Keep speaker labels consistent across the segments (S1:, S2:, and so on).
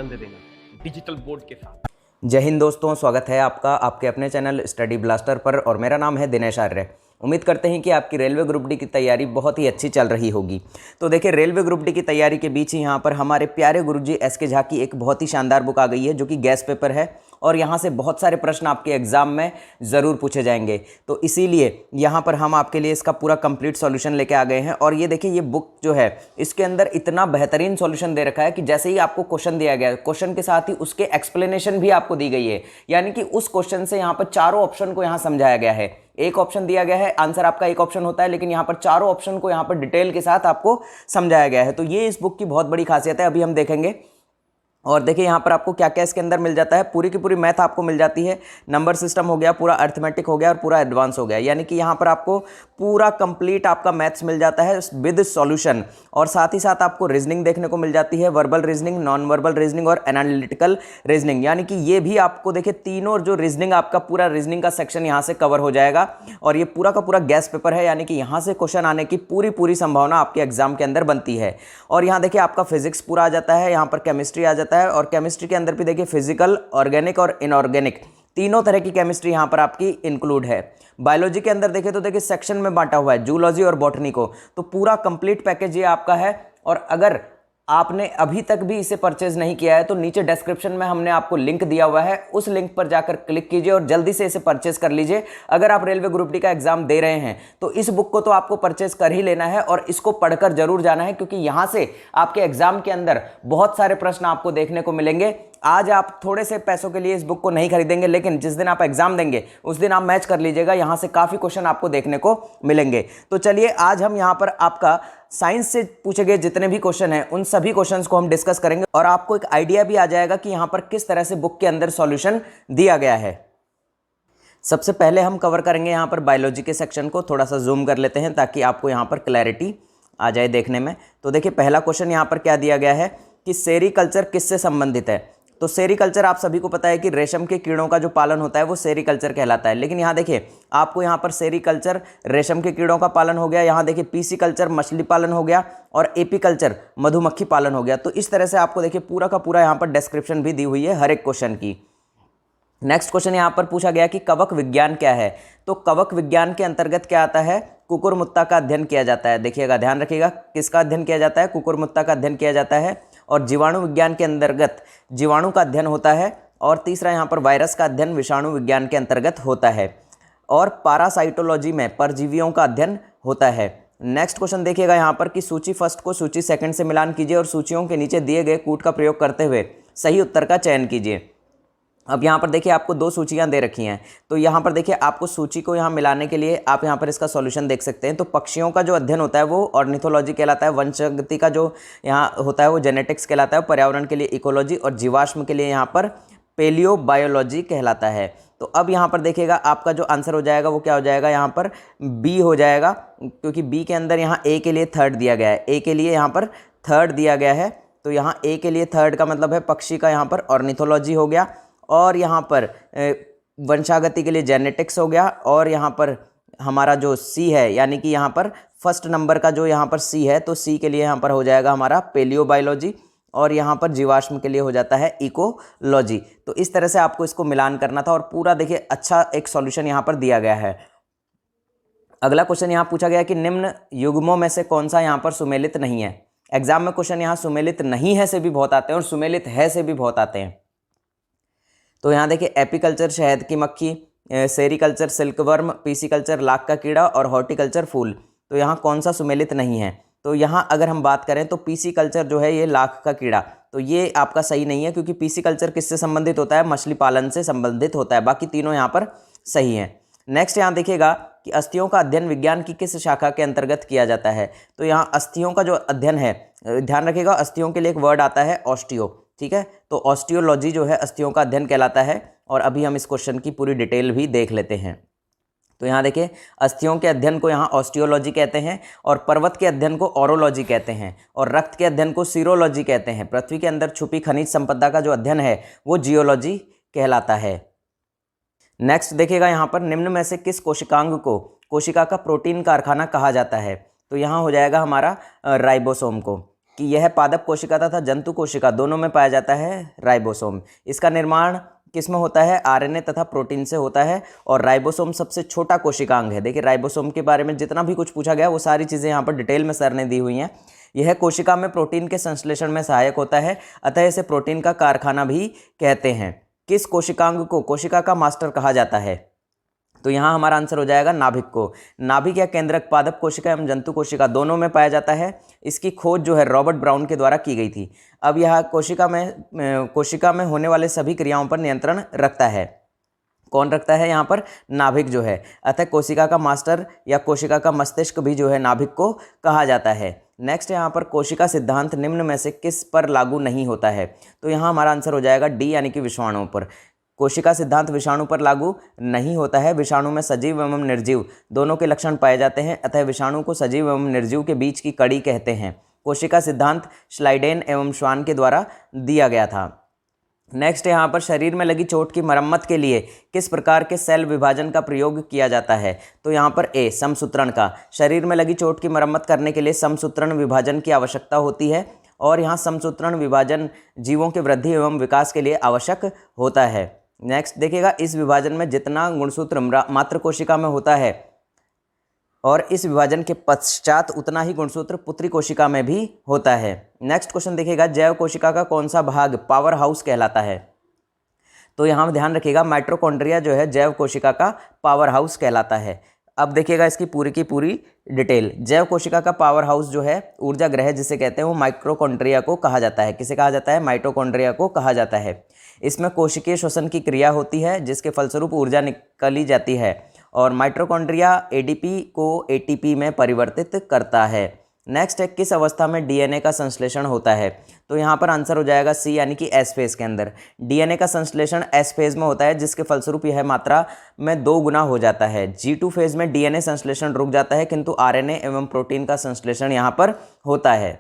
S1: आनंद देना digital board के साथ।
S2: जय हिंद दोस्तों, स्वागत है आपका आपके अपने चैनल स्टडी ब्लास्टर पर और मेरा नाम है दिनेश आर्य। उम्मीद करते हैं कि आपकी रेलवे ग्रुप डी की तैयारी बहुत ही अच्छी चल रही होगी। तो देखिए, रेलवे ग्रुप डी की तैयारी के बीच ही यहाँ पर हमारे प्यारे गुरुजी एस.के. झा की एक बहुत ही शानदार बुक आ गई है जो कि गैस पेपर है और यहाँ से बहुत सारे प्रश्न आपके एग्जाम में ज़रूर पूछे जाएंगे। तो इसीलिए यहाँ पर हम आपके लिए इसका पूरा कंप्लीट सॉल्यूशन लेके आ गए हैं। और ये देखिए, ये बुक जो है इसके अंदर इतना बेहतरीन सॉल्यूशन दे रखा है कि जैसे ही आपको क्वेश्चन दिया गया है, क्वेश्चन के साथ ही उसके एक्सप्लेनेशन भी आपको दी गई है। यानी कि उस क्वेश्चन से यहाँ पर चारों ऑप्शन को यहाँ समझाया गया है। एक ऑप्शन दिया गया है, आंसर आपका एक ऑप्शन होता है, लेकिन यहाँ पर चारों ऑप्शन को यहाँ पर डिटेल के साथ आपको समझाया गया है। तो ये इस बुक की बहुत बड़ी खासियत है, अभी हम देखेंगे। और देखिए यहाँ पर आपको क्या क्या इसके अंदर मिल जाता है। पूरी की पूरी मैथ आपको मिल जाती है, नंबर सिस्टम हो गया, पूरा अर्थमेटिक हो गया और पूरा एडवांस हो गया। यानी कि यहाँ पर आपको पूरा कंप्लीट आपका मैथ्स मिल जाता है विद सॉल्यूशन। और साथ ही साथ आपको रीजनिंग देखने को मिल जाती है, verbal reasoning, non verbal reasoning और एनालिटिकल रीजनिंग। यानी कि ये भी आपको देखिए तीनों जो रीजनिंग, आपका पूरा रीजनिंग का सेक्शन यहाँ से कवर हो जाएगा। और ये पूरा का पूरा गैस पेपर है, यानी कि यहाँ से क्वेश्चन आने की पूरी संभावना आपके एग्जाम के अंदर बनती है। और यहाँ देखिए आपका फिजिक्स पूरा आ जाता है, यहाँ पर केमिस्ट्री आ जाता है और केमिस्ट्री के अंदर भी देखिए फिजिकल, ऑर्गेनिक और इनऑर्गेनिक तीनों तरह की केमिस्ट्री यहाँ पर आपकी इंक्लूड है। बायोलॉजी के अंदर देखें तो देखिए सेक्शन में बांटा हुआ है जूलॉजी और बॉटनी को। तो पूरा कंप्लीट पैकेज ये आपका है। और अगर आपने अभी तक भी इसे परचेज नहीं किया है तो नीचे डिस्क्रिप्शन में हमने आपको लिंक दिया हुआ है, उस लिंक पर जाकर क्लिक कीजिए और जल्दी से इसे परचेज कर लीजिए। अगर आप रेलवे ग्रुप डी का एग्जाम दे रहे हैं तो इस बुक को तो आपको परचेज कर ही लेना है और इसको पढ़कर जरूर जाना है, क्योंकि यहां से आपके एग्जाम के अंदर बहुत सारे प्रश्न आपको देखने को मिलेंगे। आज आप थोड़े से पैसों के लिए इस बुक को नहीं खरीदेंगे, लेकिन जिस दिन आप एग्जाम देंगे उस दिन आप मैच कर लीजिएगा, यहां से काफी क्वेश्चन आपको देखने को मिलेंगे। तो चलिए, आज हम यहां पर आपका साइंस से पूछे गए जितने भी क्वेश्चन हैं उन सभी क्वेश्चंस को हम डिस्कस करेंगे और आपको एक आइडिया भी आ जाएगा कि यहां पर किस तरह से बुक के अंदर सॉल्यूशन दिया गया है। सबसे पहले हम कवर करेंगे यहां पर बायोलॉजी के सेक्शन को। थोड़ा सा जूम कर लेते हैं ताकि आपको यहां पर क्लैरिटी आ जाए देखने में। तो देखिए, पहला क्वेश्चन यहां पर क्या दिया गया है कि सेरीकल्चर किससे संबंधित है। तो सेरीकल्चर आप सभी को पता है कि रेशम के कीड़ों का जो पालन होता है वो सेरीकल्चर कहलाता है। लेकिन यहाँ देखिए, आपको यहाँ पर सेरीकल्चर रेशम के कीड़ों का पालन हो गया, यहाँ देखिए पीसीकल्चर मछली पालन हो गया और एपीकल्चर मधुमक्खी पालन हो गया। तो इस तरह से आपको देखिए पूरा का पूरा यहाँ पर डिस्क्रिप्शन भी दी हुई है हर एक क्वेश्चन की। नेक्स्ट क्वेश्चन यहाँ पर पूछा गया कि कवक विज्ञान क्या है। तो कवक विज्ञान के अंतर्गत क्या आता है, कुकुरमुत्ता का अध्ययन किया जाता है। देखिएगा, ध्यान रखिएगा, किसका अध्ययन किया जाता है, कुकुरमुत्ता का अध्ययन किया जाता है। और जीवाणु विज्ञान के अंतर्गत जीवाणु का अध्ययन होता है। और तीसरा यहाँ पर वायरस का अध्ययन विषाणु विज्ञान के अंतर्गत होता है। और पैरासाइटोलॉजी में परजीवियों का अध्ययन होता है। नेक्स्ट क्वेश्चन देखिएगा यहाँ पर कि सूची फर्स्ट को सूची सेकंड से मिलान कीजिए और सूचियों के नीचे दिए गए कूट का प्रयोग करते हुए सही उत्तर का चयन कीजिए। अब यहाँ पर देखिए आपको दो सूचियाँ दे रखी हैं। तो यहाँ पर देखिए आपको सूची को यहाँ मिलाने के लिए आप यहाँ पर इसका सॉल्यूशन देख सकते हैं। तो पक्षियों का जो अध्ययन होता है वो ऑर्निथोलॉजी कहलाता है, वंशगति का जो यहाँ होता है वो जेनेटिक्स कहलाता है, पर्यावरण के लिए इकोलॉजी और जीवाश्म के लिए यहाँ पर पेलियोबायोलॉजी कहलाता है। तो अब यहाँ पर देखिएगा आपका जो आंसर हो जाएगा वो क्या हो जाएगा, यहाँ पर बी हो जाएगा, क्योंकि बी के अंदर यहाँ ए के लिए थर्ड दिया गया है। ए के लिए यहाँ पर थर्ड दिया गया है, तो यहाँ ए के लिए थर्ड का मतलब है पक्षी का यहाँ पर ऑर्निथोलॉजी हो गया। और यहाँ पर वंशागति के लिए जेनेटिक्स हो गया। और यहाँ पर हमारा जो सी है, यानी कि यहाँ पर फर्स्ट नंबर का जो यहाँ पर सी है, तो सी के लिए यहाँ पर हो जाएगा हमारा पेलियोबायोलॉजी। और यहाँ पर जीवाश्म के लिए हो जाता है इकोलॉजी। तो इस तरह से आपको इसको मिलान करना था और पूरा देखिए अच्छा एक सॉल्यूशन यहाँ पर दिया गया है। अगला क्वेश्चन यहाँ पूछा गया कि निम्न युग्मों में से कौन सा यहाँ पर सुमेलित नहीं है। एग्जाम में क्वेश्चन यहाँ सुमेलित नहीं है से भी बहुत आते हैं और सुमेलित है से भी बहुत आते हैं। तो यहाँ देखिए एपीकल्चर शहद की मक्खी, सेरीकल्चर सिल्कवर्म, पीसीकल्चर लाख का कीड़ा और हॉर्टिकल्चर फूल। तो यहाँ कौन सा सुमेलित नहीं है। तो यहाँ अगर हम बात करें तो पीसीकल्चर जो है ये लाख का कीड़ा, तो ये आपका सही नहीं है, क्योंकि पीसीकल्चर किससे संबंधित होता है, मछली पालन से संबंधित होता है। बाकी तीनों यहाँ पर सही हैं। नेक्स्ट यहाँ देखिएगा कि अस्थियों का अध्ययन विज्ञान की किस शाखा के अंतर्गत किया जाता है। तो यहाँ अस्थियों का जो अध्ययन है, ध्यान रखिएगा अस्थियों के लिए एक वर्ड आता है ऑस्टियो, ठीक है। तो ऑस्टियोलॉजी जो है अस्थियों का अध्ययन कहलाता है। और अभी हम इस क्वेश्चन की पूरी डिटेल भी देख लेते हैं। तो यहाँ देखिए अस्थियों के अध्ययन को यहाँ ऑस्टियोलॉजी कहते हैं और पर्वत के अध्ययन को ऑरोलॉजी कहते हैं और रक्त के अध्ययन को सीरोलॉजी कहते हैं। पृथ्वी के अंदर छुपी खनिज संपदा का जो अध्ययन है वो जियोलॉजी कहलाता है। नेक्स्ट देखिएगा यहाँ पर निम्न में से किस कोशिकांग को कोशिका का प्रोटीन कारखाना कहा जाता है। तो यहाँ हो जाएगा हमारा राइबोसोम को। कि यह पादप कोशिका तथा जंतु कोशिका दोनों में पाया जाता है राइबोसोम। इसका निर्माण किस में होता है? आरएनए तथा प्रोटीन से होता है। और राइबोसोम सबसे छोटा कोशिकांग है। देखिए राइबोसोम के बारे में जितना भी कुछ पूछा गया वो सारी चीज़ें यहाँ पर डिटेल में सर ने दी हुई हैं। यह कोशिका में प्रोटीन के संश्लेषण में सहायक होता है, अतः इसे प्रोटीन का कारखाना भी कहते हैं। किस कोशिकांग को कोशिका का मास्टर कहा जाता है? तो यहाँ हमारा आंसर हो जाएगा नाभिक को। नाभिक या केंद्रक पादप कोशिका एवं जंतु कोशिका दोनों में पाया जाता है। इसकी खोज जो है रॉबर्ट ब्राउन के द्वारा की गई थी। अब यह कोशिका में होने वाले सभी क्रियाओं पर नियंत्रण रखता है। कौन रखता है यहाँ पर? नाभिक जो है। अतः कोशिका का मास्टर या कोशिका का मस्तिष्क भी जो है नाभिक को कहा जाता है। नेक्स्ट यहाँ पर कोशिका सिद्धांत निम्न में से किस पर लागू नहीं होता है? तो यहाँ हमारा आंसर हो जाएगा डी यानी कि विषाणुओं पर। कोशिका सिद्धांत विषाणु पर लागू नहीं होता है। विषाणु में सजीव एवं निर्जीव दोनों के लक्षण पाए जाते हैं, अतः विषाणु को सजीव एवं निर्जीव के बीच की कड़ी कहते हैं। कोशिका सिद्धांत श्लाइडेन एवं श्वान के द्वारा दिया गया था। नेक्स्ट यहाँ पर शरीर में लगी चोट की मरम्मत के लिए किस प्रकार के सेल विभाजन का प्रयोग किया जाता है? तो यहाँ पर ए समसूत्रण का। शरीर में लगी चोट की मरम्मत करने के लिए समसूत्रण विभाजन की आवश्यकता होती है और यहाँ समसूत्रण विभाजन जीवों के वृद्धि एवं विकास के लिए आवश्यक होता है। नेक्स्ट देखिएगा, इस विभाजन में जितना गुणसूत्र मात्र कोशिका में होता है और इस विभाजन के पश्चात उतना ही गुणसूत्र पुत्री कोशिका में भी होता है। नेक्स्ट क्वेश्चन देखिएगा, जैव कोशिका का कौन सा भाग पावर हाउस कहलाता है? तो यहाँ ध्यान रखिएगा माइटोकॉन्ड्रिया जो है जैव कोशिका का पावर हाउस कहलाता है। अब देखिएगा इसकी पूरी की पूरी डिटेल। जैव कोशिका का पावर हाउस जो है ऊर्जा ग्रह जिसे कहते हैं वो माइटोकॉन्ड्रिया को कहा जाता है। किसे कहा जाता है? माइटोकॉन्ड्रिया को कहा जाता है। इसमें कोशिकीय श्वसन की क्रिया होती है जिसके फलस्वरूप ऊर्जा निकाली जाती है और माइटोकॉन्ड्रिया एडीपी को एटीपी में परिवर्तित करता है। नेक्स्ट है, किस अवस्था में डीएनए का संश्लेषण होता है? तो यहाँ पर आंसर हो जाएगा सी यानी कि एस फेज के अंदर। डीएनए का संश्लेषण एस फेज में होता है जिसके फलस्वरूप यह मात्रा में 2 गुना हो जाता है। G2 फेज में डीएनए संश्लेषण रुक जाता है किंतु आरएनए एवं प्रोटीन का संश्लेषण यहाँ पर होता है।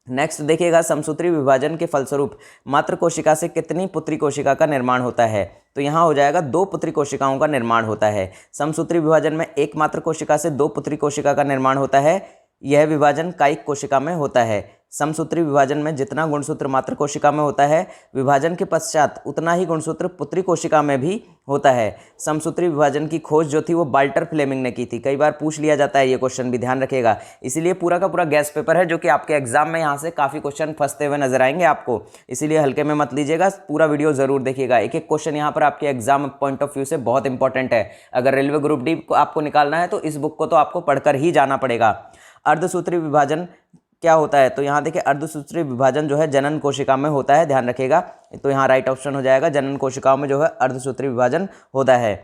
S2: नेक्स्ट देखिएगा, समसूत्री विभाजन के फलस्वरूप मात्र कोशिका से कितनी पुत्री कोशिका का निर्माण होता है? तो यहाँ हो जाएगा 2 पुत्री कोशिकाओं का निर्माण होता है। समसूत्री विभाजन में एक मात्र कोशिका से 2 पुत्री कोशिका का निर्माण होता है। यह विभाजन कायिक कोशिका में होता है। समसूत्री विभाजन में जितना गुणसूत्र मात्र कोशिका में होता है विभाजन के पश्चात उतना ही गुणसूत्र पुत्री कोशिका में भी होता है। समसूत्री विभाजन की खोज जो थी वो वाल्टर फ्लेमिंग ने की थी। कई बार पूछ लिया जाता है ये क्वेश्चन भी, ध्यान रखिएगा। इसीलिए पूरा का पूरा गैस पेपर है जो कि आपके एग्जाम में यहाँ से काफ़ी क्वेश्चन फंसते हुए नजर आएंगे आपको, इसीलिए हल्के में मत लीजिएगा, पूरा वीडियो जरूर देखिएगा। एक एक क्वेश्चन यहाँ पर आपके एग्जाम पॉइंट ऑफ व्यू से बहुत इंपॉर्टेंट है। अगर रेलवे ग्रुप डी को आपको निकालना है तो इस बुक को तो आपको पढ़कर ही जाना पड़ेगा। अर्धसूत्री विभाजन क्या होता है? तो यहाँ देखिए अर्धसूत्री विभाजन जो है जनन कोशिका में होता है, ध्यान रखिएगा। तो यहाँ राइट ऑप्शन हो जाएगा, जनन कोशिकाओं में जो है अर्धसूत्री विभाजन होता है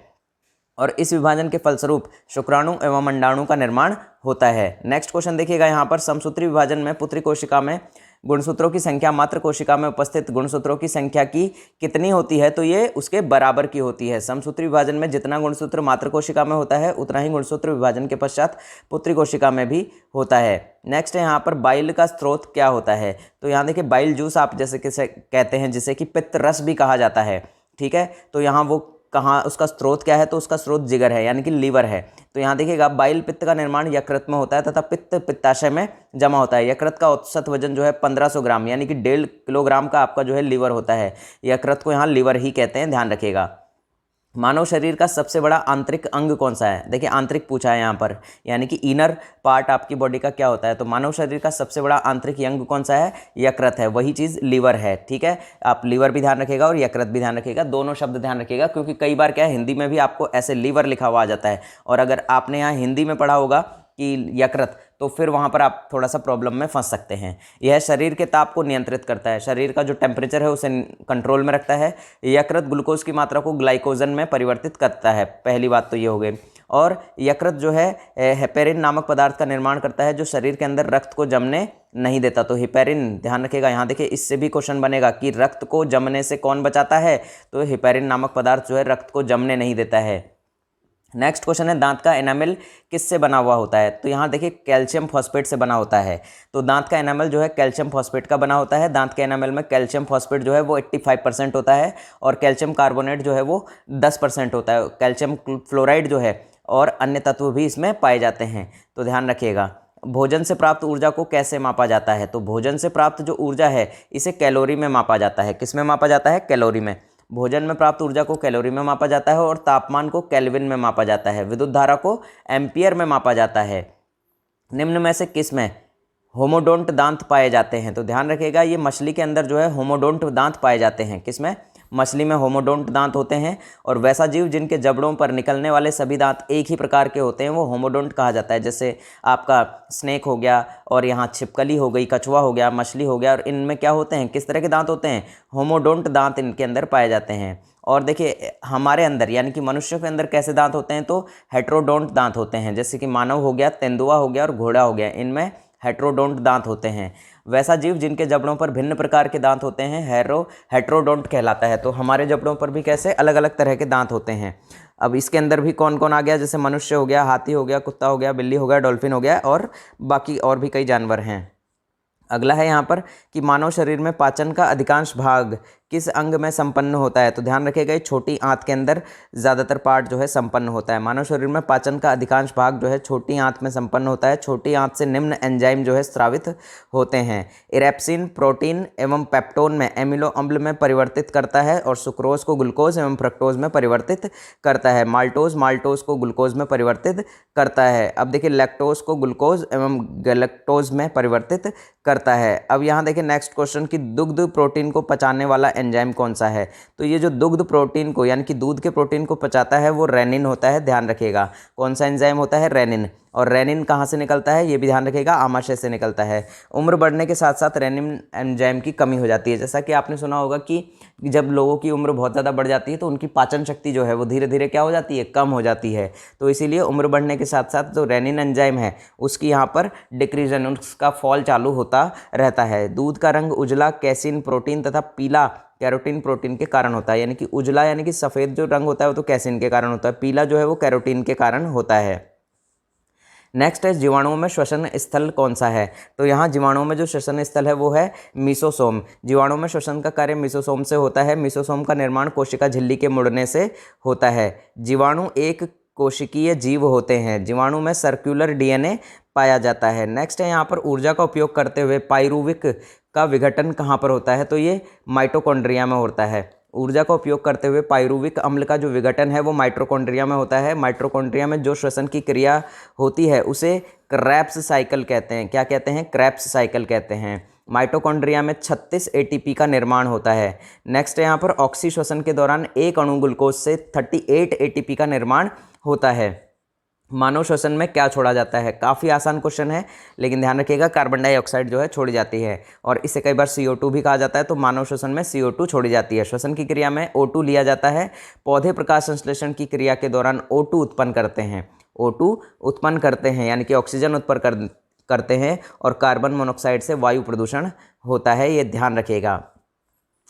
S2: और इस विभाजन के फलस्वरूप शुक्राणु एवं अंडाणु का निर्माण होता है। नेक्स्ट क्वेश्चन देखिएगा, यहाँ पर समसूत्री विभाजन में पुत्री कोशिका में गुणसूत्रों की संख्या मात्र कोशिका में उपस्थित गुणसूत्रों की संख्या की कितनी होती है? तो ये उसके बराबर की होती है। समसूत्री विभाजन में जितना गुणसूत्र मात्र कोशिका में होता है उतना ही गुणसूत्र विभाजन के पश्चात पुत्री कोशिका में भी होता है। नेक्स्ट है यहाँ पर बाइल का स्रोत क्या होता है? तो यहाँ देखिए बाइल जूस आप जैसे किसे कहते हैं जिसे कि पित्त रस भी कहा जाता है, ठीक है। तो यहाँ वो कहाँ उसका स्रोत क्या है? तो उसका स्रोत जिगर है यानी कि लीवर है। तो यहाँ देखिएगा बाइल पित्त का निर्माण यकृत में होता है तथा पित्त पित्ताशय में जमा होता है। यकृत का औसत वजन जो है 1500 ग्राम यानी कि 1.5 किलोग्राम का आपका जो है लीवर होता है। यकृत को यहाँ लीवर ही कहते हैं, ध्यान रखिएगा। मानव शरीर का सबसे बड़ा आंतरिक अंग कौन सा है? देखिए आंतरिक पूछा है यहाँ पर, यानी कि इनर पार्ट आपकी बॉडी का क्या होता है? तो मानव शरीर का सबसे बड़ा आंतरिक अंग कौन सा है? यकृत है, वही चीज़ लीवर है, ठीक है। आप लीवर भी ध्यान रखिएगा और यकृत भी ध्यान रखिएगा, दोनों शब्द ध्यान रखिएगा, क्योंकि कई बार क्या है हिंदी में भी आपको ऐसे लीवर लिखा हुआ आ जाता है और अगर आपने यहाँ हिंदी में पढ़ा होगा कि यकृत तो फिर वहाँ पर आप थोड़ा सा प्रॉब्लम में फंस सकते हैं। यह शरीर के ताप को नियंत्रित करता है, शरीर का जो टेम्परेचर है उसे कंट्रोल में रखता है। यकृत ग्लूकोज की मात्रा को ग्लाइकोजन में परिवर्तित करता है, पहली बात तो ये हो गई। और यकृत जो है हेपेरिन नामक पदार्थ का निर्माण करता है जो शरीर के अंदर रक्त को जमने नहीं देता। तो हेपेरिन ध्यान रखिएगा, यहाँ देखिए इससे भी क्वेश्चन बनेगा कि रक्त को जमने से कौन बचाता है? तो हेपेरिन नामक पदार्थ जो है रक्त को जमने नहीं देता है। नेक्स्ट क्वेश्चन है, दांत का एनामेल किससे बना हुआ होता है? तो यहाँ देखिए कैल्शियम फॉस्फेट से बना होता है। तो दांत का एनामेल जो है कैल्शियम फॉस्फेट का बना होता है। दांत के एनामेल में कैल्शियम फॉस्फेट जो है वो 85% होता है और कैल्शियम कार्बोनेट जो है वो 10% होता है। कैल्शियम फ्लोराइड जो है और अन्य तत्व भी इसमें पाए जाते हैं, तो ध्यान रखिएगा। भोजन से प्राप्त ऊर्जा को कैसे मापा जाता है? तो भोजन से प्राप्त जो ऊर्जा है इसे कैलोरी में मापा जाता है। किस में मापा जाता है? कैलोरी में। भोजन में प्राप्त ऊर्जा को कैलोरी में मापा जाता है और तापमान को केल्विन में मापा जाता है। विद्युत धारा को एम्पियर में मापा जाता है। निम्न में से किस में होमोडोंट दांत पाए जाते हैं? तो ध्यान रखिएगा, ये मछली के अंदर जो है होमोडोंट दांत पाए जाते हैं। किस में? मछली में होमोडोंट दांत होते हैं। और वैसा जीव जिनके जबड़ों पर निकलने वाले सभी दांत एक ही प्रकार के होते हैं वो होमोडोंट कहा जाता है। जैसे आपका स्नेक हो गया और यहाँ छिपकली हो गई, कछुआ हो गया, मछली हो गया, और इनमें क्या होते हैं, किस तरह के दांत होते हैं? होमोडोंट दांत इनके अंदर पाए जाते हैं। और देखिए हमारे अंदर यानी कि मनुष्यों के अंदर कैसे दांत होते हैं? तो हेट्रोडोंट दांत होते हैं। जैसे कि मानव हो गया, तेंदुआ हो गया और घोड़ा हो गया, इनमें हेट्रोडोंट दांत होते हैं। वैसा जीव जिनके जबड़ों पर भिन्न प्रकार के दांत होते हैं हेट्रोडोंट कहलाता है। तो हमारे जबड़ों पर भी कैसे अलग अलग तरह के दांत होते हैं। अब इसके अंदर भी कौन कौन आ गया? जैसे मनुष्य हो गया, हाथी हो गया, कुत्ता हो गया, बिल्ली हो गया, डॉल्फिन हो गया और बाकी और भी कई जानवर हैं। अगला है यहाँ पर कि मानव शरीर में पाचन का अधिकांश भाग किस अंग में संपन्न होता है? तो ध्यान रखिएगा, छोटी आंत के अंदर ज़्यादातर पार्ट जो है संपन्न होता है। मानव शरीर में पाचन का अधिकांश भाग जो है छोटी आंत में संपन्न होता है। छोटी आंत से निम्न एंजाइम जो है स्रावित होते हैं। इरेप्सिन प्रोटीन एवं पेप्टोन में एमिनो अम्ल में परिवर्तित करता है और सुक्रोज को ग्लूकोज एवं फ्रक्टोज में परिवर्तित करता है। माल्टोज को ग्लूकोज में परिवर्तित करता है। अब देखिए लैक्टोज को ग्लूकोज एवं गैलेक्टोज में परिवर्तित करता है। अब यहाँ देखिए नेक्स्ट क्वेश्चन कि दुग्ध प्रोटीन को पचाने वाला एंजाइम कौन सा है? तो ये जो दुग्ध प्रोटीन को यानी कि दूध के प्रोटीन को पचाता है वो रेनिन होता है। ध्यान रखिएगा, कौन सा एंजाइम होता है? रेनिन। और रेनिन कहाँ से निकलता है ये भी ध्यान रखिएगा, आमाशय से निकलता है। उम्र बढ़ने के साथ साथ रेनिन एंजाइम की कमी हो जाती है। जैसा कि आपने सुना होगा कि जब लोगों की उम्र बहुत ज़्यादा बढ़ जाती है तो उनकी पाचन शक्ति जो है वो धीरे धीरे क्या हो जाती है? कम हो जाती है। तो इसीलिए उम्र बढ़ने के साथ साथ जो रेनिन एंजाइम है उसकी यहाँ पर डिक्रीजन, उसका फॉल चालू होता रहता है। दूध का रंग उजला कैसीन प्रोटीन तथा पीला कैरोटीन प्रोटीन के कारण होता है। यानी कि उजला यानी कि सफ़ेद जो रंग होता है वो तो कैसीन के कारण होता है, पीला जो है वो कैरोटीन के कारण होता है। नेक्स्ट है जीवाणुओं में श्वसन स्थल कौन सा है? तो यहाँ जीवाणुओं में जो श्वसन स्थल है वो है मीसोसोम। जीवाणुओं में श्वसन का कार्य मीसोसोम से होता है। मीसोसोम का निर्माण कोशिका झिल्ली के मुड़ने से होता है। जीवाणु एक कोशिकीय जीव होते हैं। जीवाणु में सर्कुलर डीएनए पाया जाता है। नेक्स्ट है यहाँ पर ऊर्जा का उपयोग करते हुए पाइरुविक का विघटन कहाँ पर होता है? तो ये माइटोकॉन्ड्रिया में होता है। ऊर्जा का उपयोग करते हुए पाइरुविक अम्ल का जो विघटन है वो माइटोकॉन्ड्रिया में होता है। माइटोकॉन्ड्रिया में जो श्वसन की क्रिया होती है उसे क्रेब्स साइकिल कहते हैं। क्या कहते हैं? क्रेब्स साइकिल कहते हैं। माइटोकॉन्ड्रिया में 36 एटीपी का निर्माण होता है। नेक्स्ट है यहाँ पर ऑक्सी श्वसन के दौरान एक अणु ग्लूकोज से 38 एटीपी का निर्माण होता है। मानव श्वसन में क्या छोड़ा जाता है? काफ़ी आसान क्वेश्चन है लेकिन ध्यान रखिएगा, कार्बन डाइऑक्साइड जो है छोड़ी जाती है और इसे कई बार CO2 भी कहा जाता है। तो मानव श्वसन में CO2 छोड़ी जाती है। श्वसन की क्रिया में O2 लिया जाता है। पौधे प्रकाश संश्लेषण की क्रिया के दौरान O2 उत्पन्न करते हैं। O2 उत्पन्न करते हैं यानी कि ऑक्सीजन उत्पन्न करते हैं और कार्बन मोनोऑक्साइड से वायु प्रदूषण होता है, ये ध्यान रखिएगा।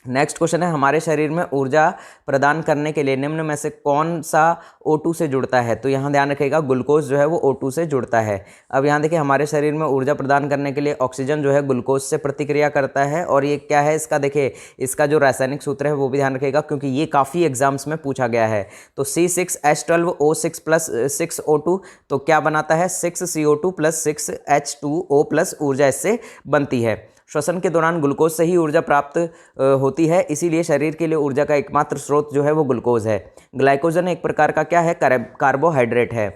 S2: नेक्स्ट क्वेश्चन है हमारे शरीर में ऊर्जा प्रदान करने के लिए निम्न में से कौन सा O2 से जुड़ता है? तो यहाँ ध्यान रखिएगा ग्लूकोज जो है वो O2 से जुड़ता है। अब यहाँ देखिए हमारे शरीर में ऊर्जा प्रदान करने के लिए ऑक्सीजन जो है ग्लूकोज से प्रतिक्रिया करता है और ये क्या है इसका, देखिए इसका जो रासायनिक सूत्र है वो भी ध्यान रखिएगा क्योंकि ये काफ़ी एग्जाम्स में पूछा गया है। तो C6H12O6 प्लस 6O2 तो क्या बनाता है? 6CO2 प्लस 6H2O प्लस ऊर्जा इससे बनती है। श्वसन के दौरान ग्लूकोज से ही ऊर्जा प्राप्त होती है, इसीलिए शरीर के लिए ऊर्जा का एकमात्र स्रोत जो है वो ग्लूकोज है। ग्लाइकोजन एक प्रकार का क्या है? कार्बोहाइड्रेट है।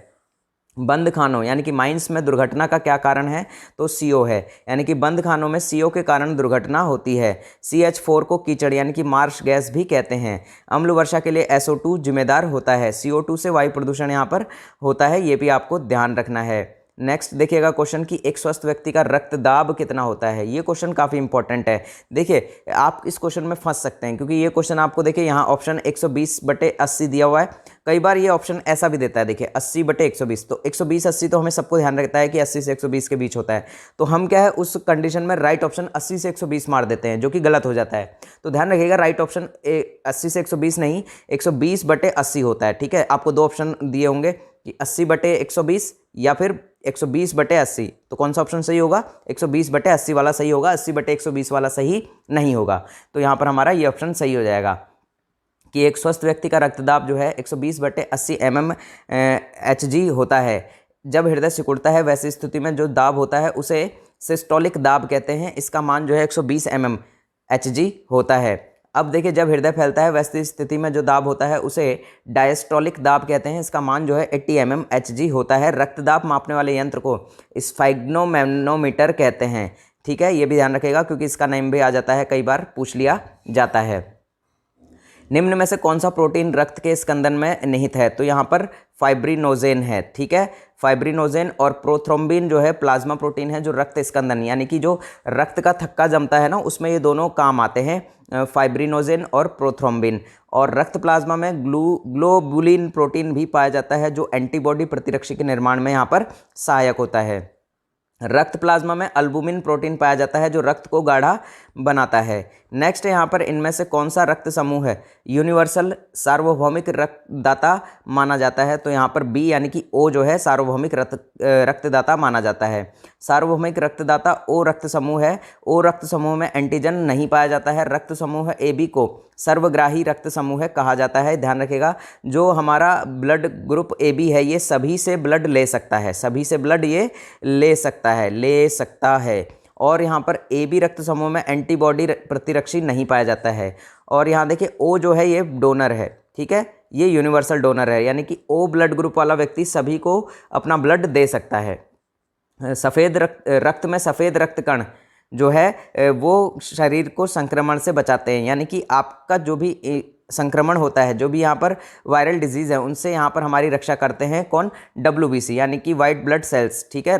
S2: बंद खानों यानी कि माइंस में दुर्घटना का क्या कारण है? तो CO है। यानी कि बंद खानों में CO के कारण दुर्घटना होती है। CH4 को कीचड़ यानी कि मार्श गैस भी कहते हैं। अम्ल वर्षा के लिए SO2 जिम्मेदार होता है। CO2 से वायु प्रदूषण यहाँ पर होता है, ये भी आपको ध्यान रखना है। नेक्स्ट देखिएगा क्वेश्चन कि एक स्वस्थ व्यक्ति का रक्तदाब कितना होता है? ये क्वेश्चन काफ़ी इंपॉर्टेंट है। देखिए आप इस क्वेश्चन में फंस सकते हैं क्योंकि ये क्वेश्चन आपको देखिए यहाँ ऑप्शन 120/80 दिया हुआ है। कई बार ये ऑप्शन ऐसा भी देता है, देखिए 80/120। तो 120-80 तो हमें सबको ध्यान रखता है कि 80 से 120 के बीच होता है। तो हम क्या है उस कंडीशन में राइट ऑप्शन 80 से 120 मार देते हैं जो कि गलत हो जाता है। तो ध्यान रखिएगा राइट ऑप्शन 80 से 120 नहीं 120/80 होता है। ठीक है, आपको दो ऑप्शन दिए होंगे कि 80/120 या फिर 120/80। तो कौन सा ऑप्शन सही होगा? 120/80 वाला सही होगा, 80/120 वाला सही नहीं होगा। तो यहाँ पर हमारा ये ऑप्शन सही हो जाएगा कि एक स्वस्थ व्यक्ति का रक्तदाब जो है 120/80 mmHg होता है। जब हृदय सिकुड़ता है वैसी स्थिति में जो दाब होता है उसे सिस्टोलिक दाब कहते हैं। इसका मान जो है 120 mmHg होता है। अब देखिए जब हृदय फैलता है वैसी स्थिति में जो दाब होता है उसे डायस्टोलिक दाब कहते हैं। इसका मान जो है 80 mmHg होता है। रक्तदाब मापने वाले यंत्र को स्फिग्नोमैनोमीटर कहते हैं। ठीक है, ये भी ध्यान रखिएगा क्योंकि इसका नाम भी आ जाता है, कई बार पूछ लिया जाता है। निम्न में से कौन सा प्रोटीन रक्त के स्कंदन में निहित है? तो यहाँ पर फाइब्रिनोजेन है। ठीक है, फाइब्रिनोजेन और प्रोथ्रोम्बिन जो है प्लाज्मा प्रोटीन है जो रक्त स्कंदन यानी कि जो रक्त का थक्का जमता है ना, उसमें ये दोनों काम आते हैं, फाइब्रिनोजेन और प्रोथ्रोम्बिन। और रक्त प्लाज्मा में ग्लोबुलिन प्रोटीन भी पाया जाता है जो एंटीबॉडी प्रतिरक्षी के निर्माण में यहाँ पर सहायक होता है। रक्त प्लाज्मा में अल्बुमिन प्रोटीन पाया जाता है जो रक्त को गाढ़ा बनाता है। नेक्स्ट यहाँ पर इनमें से कौन सा रक्त समूह है यूनिवर्सल सार्वभौमिक रक्तदाता माना जाता है? तो यहाँ पर बी यानी कि ओ जो है सार्वभौमिक रक्तदाता माना जाता है। सार्वभौमिक रक्तदाता ओ रक्त समूह है। ओ रक्त समूह में एंटीजन नहीं पाया जाता है। रक्त समूह ए बी को सर्वग्राही रक्त समूह कहा जाता है। ध्यान रखिएगा, जो हमारा ब्लड ग्रुप ए बी है ये सभी से ब्लड ले सकता है, सभी से ब्लड ये ले सकता है। और यहाँ पर ए बी रक्त समूह में एंटीबॉडी प्रतिरक्षी नहीं पाया जाता है। और यहाँ देखिए ओ जो है ये डोनर है। ठीक है, ये यूनिवर्सल डोनर है यानी कि ओ ब्लड ग्रुप वाला व्यक्ति सभी को अपना ब्लड दे सकता है। सफ़ेद रक्त में सफ़ेद रक्त कण जो है वो शरीर को संक्रमण से बचाते हैं, यानी कि आपका जो भी संक्रमण होता है, जो भी यहाँ पर वायरल डिजीज़ है, उनसे यहाँ पर हमारी रक्षा करते हैं कौन? WBC यानी कि वाइट ब्लड सेल्स। ठीक है,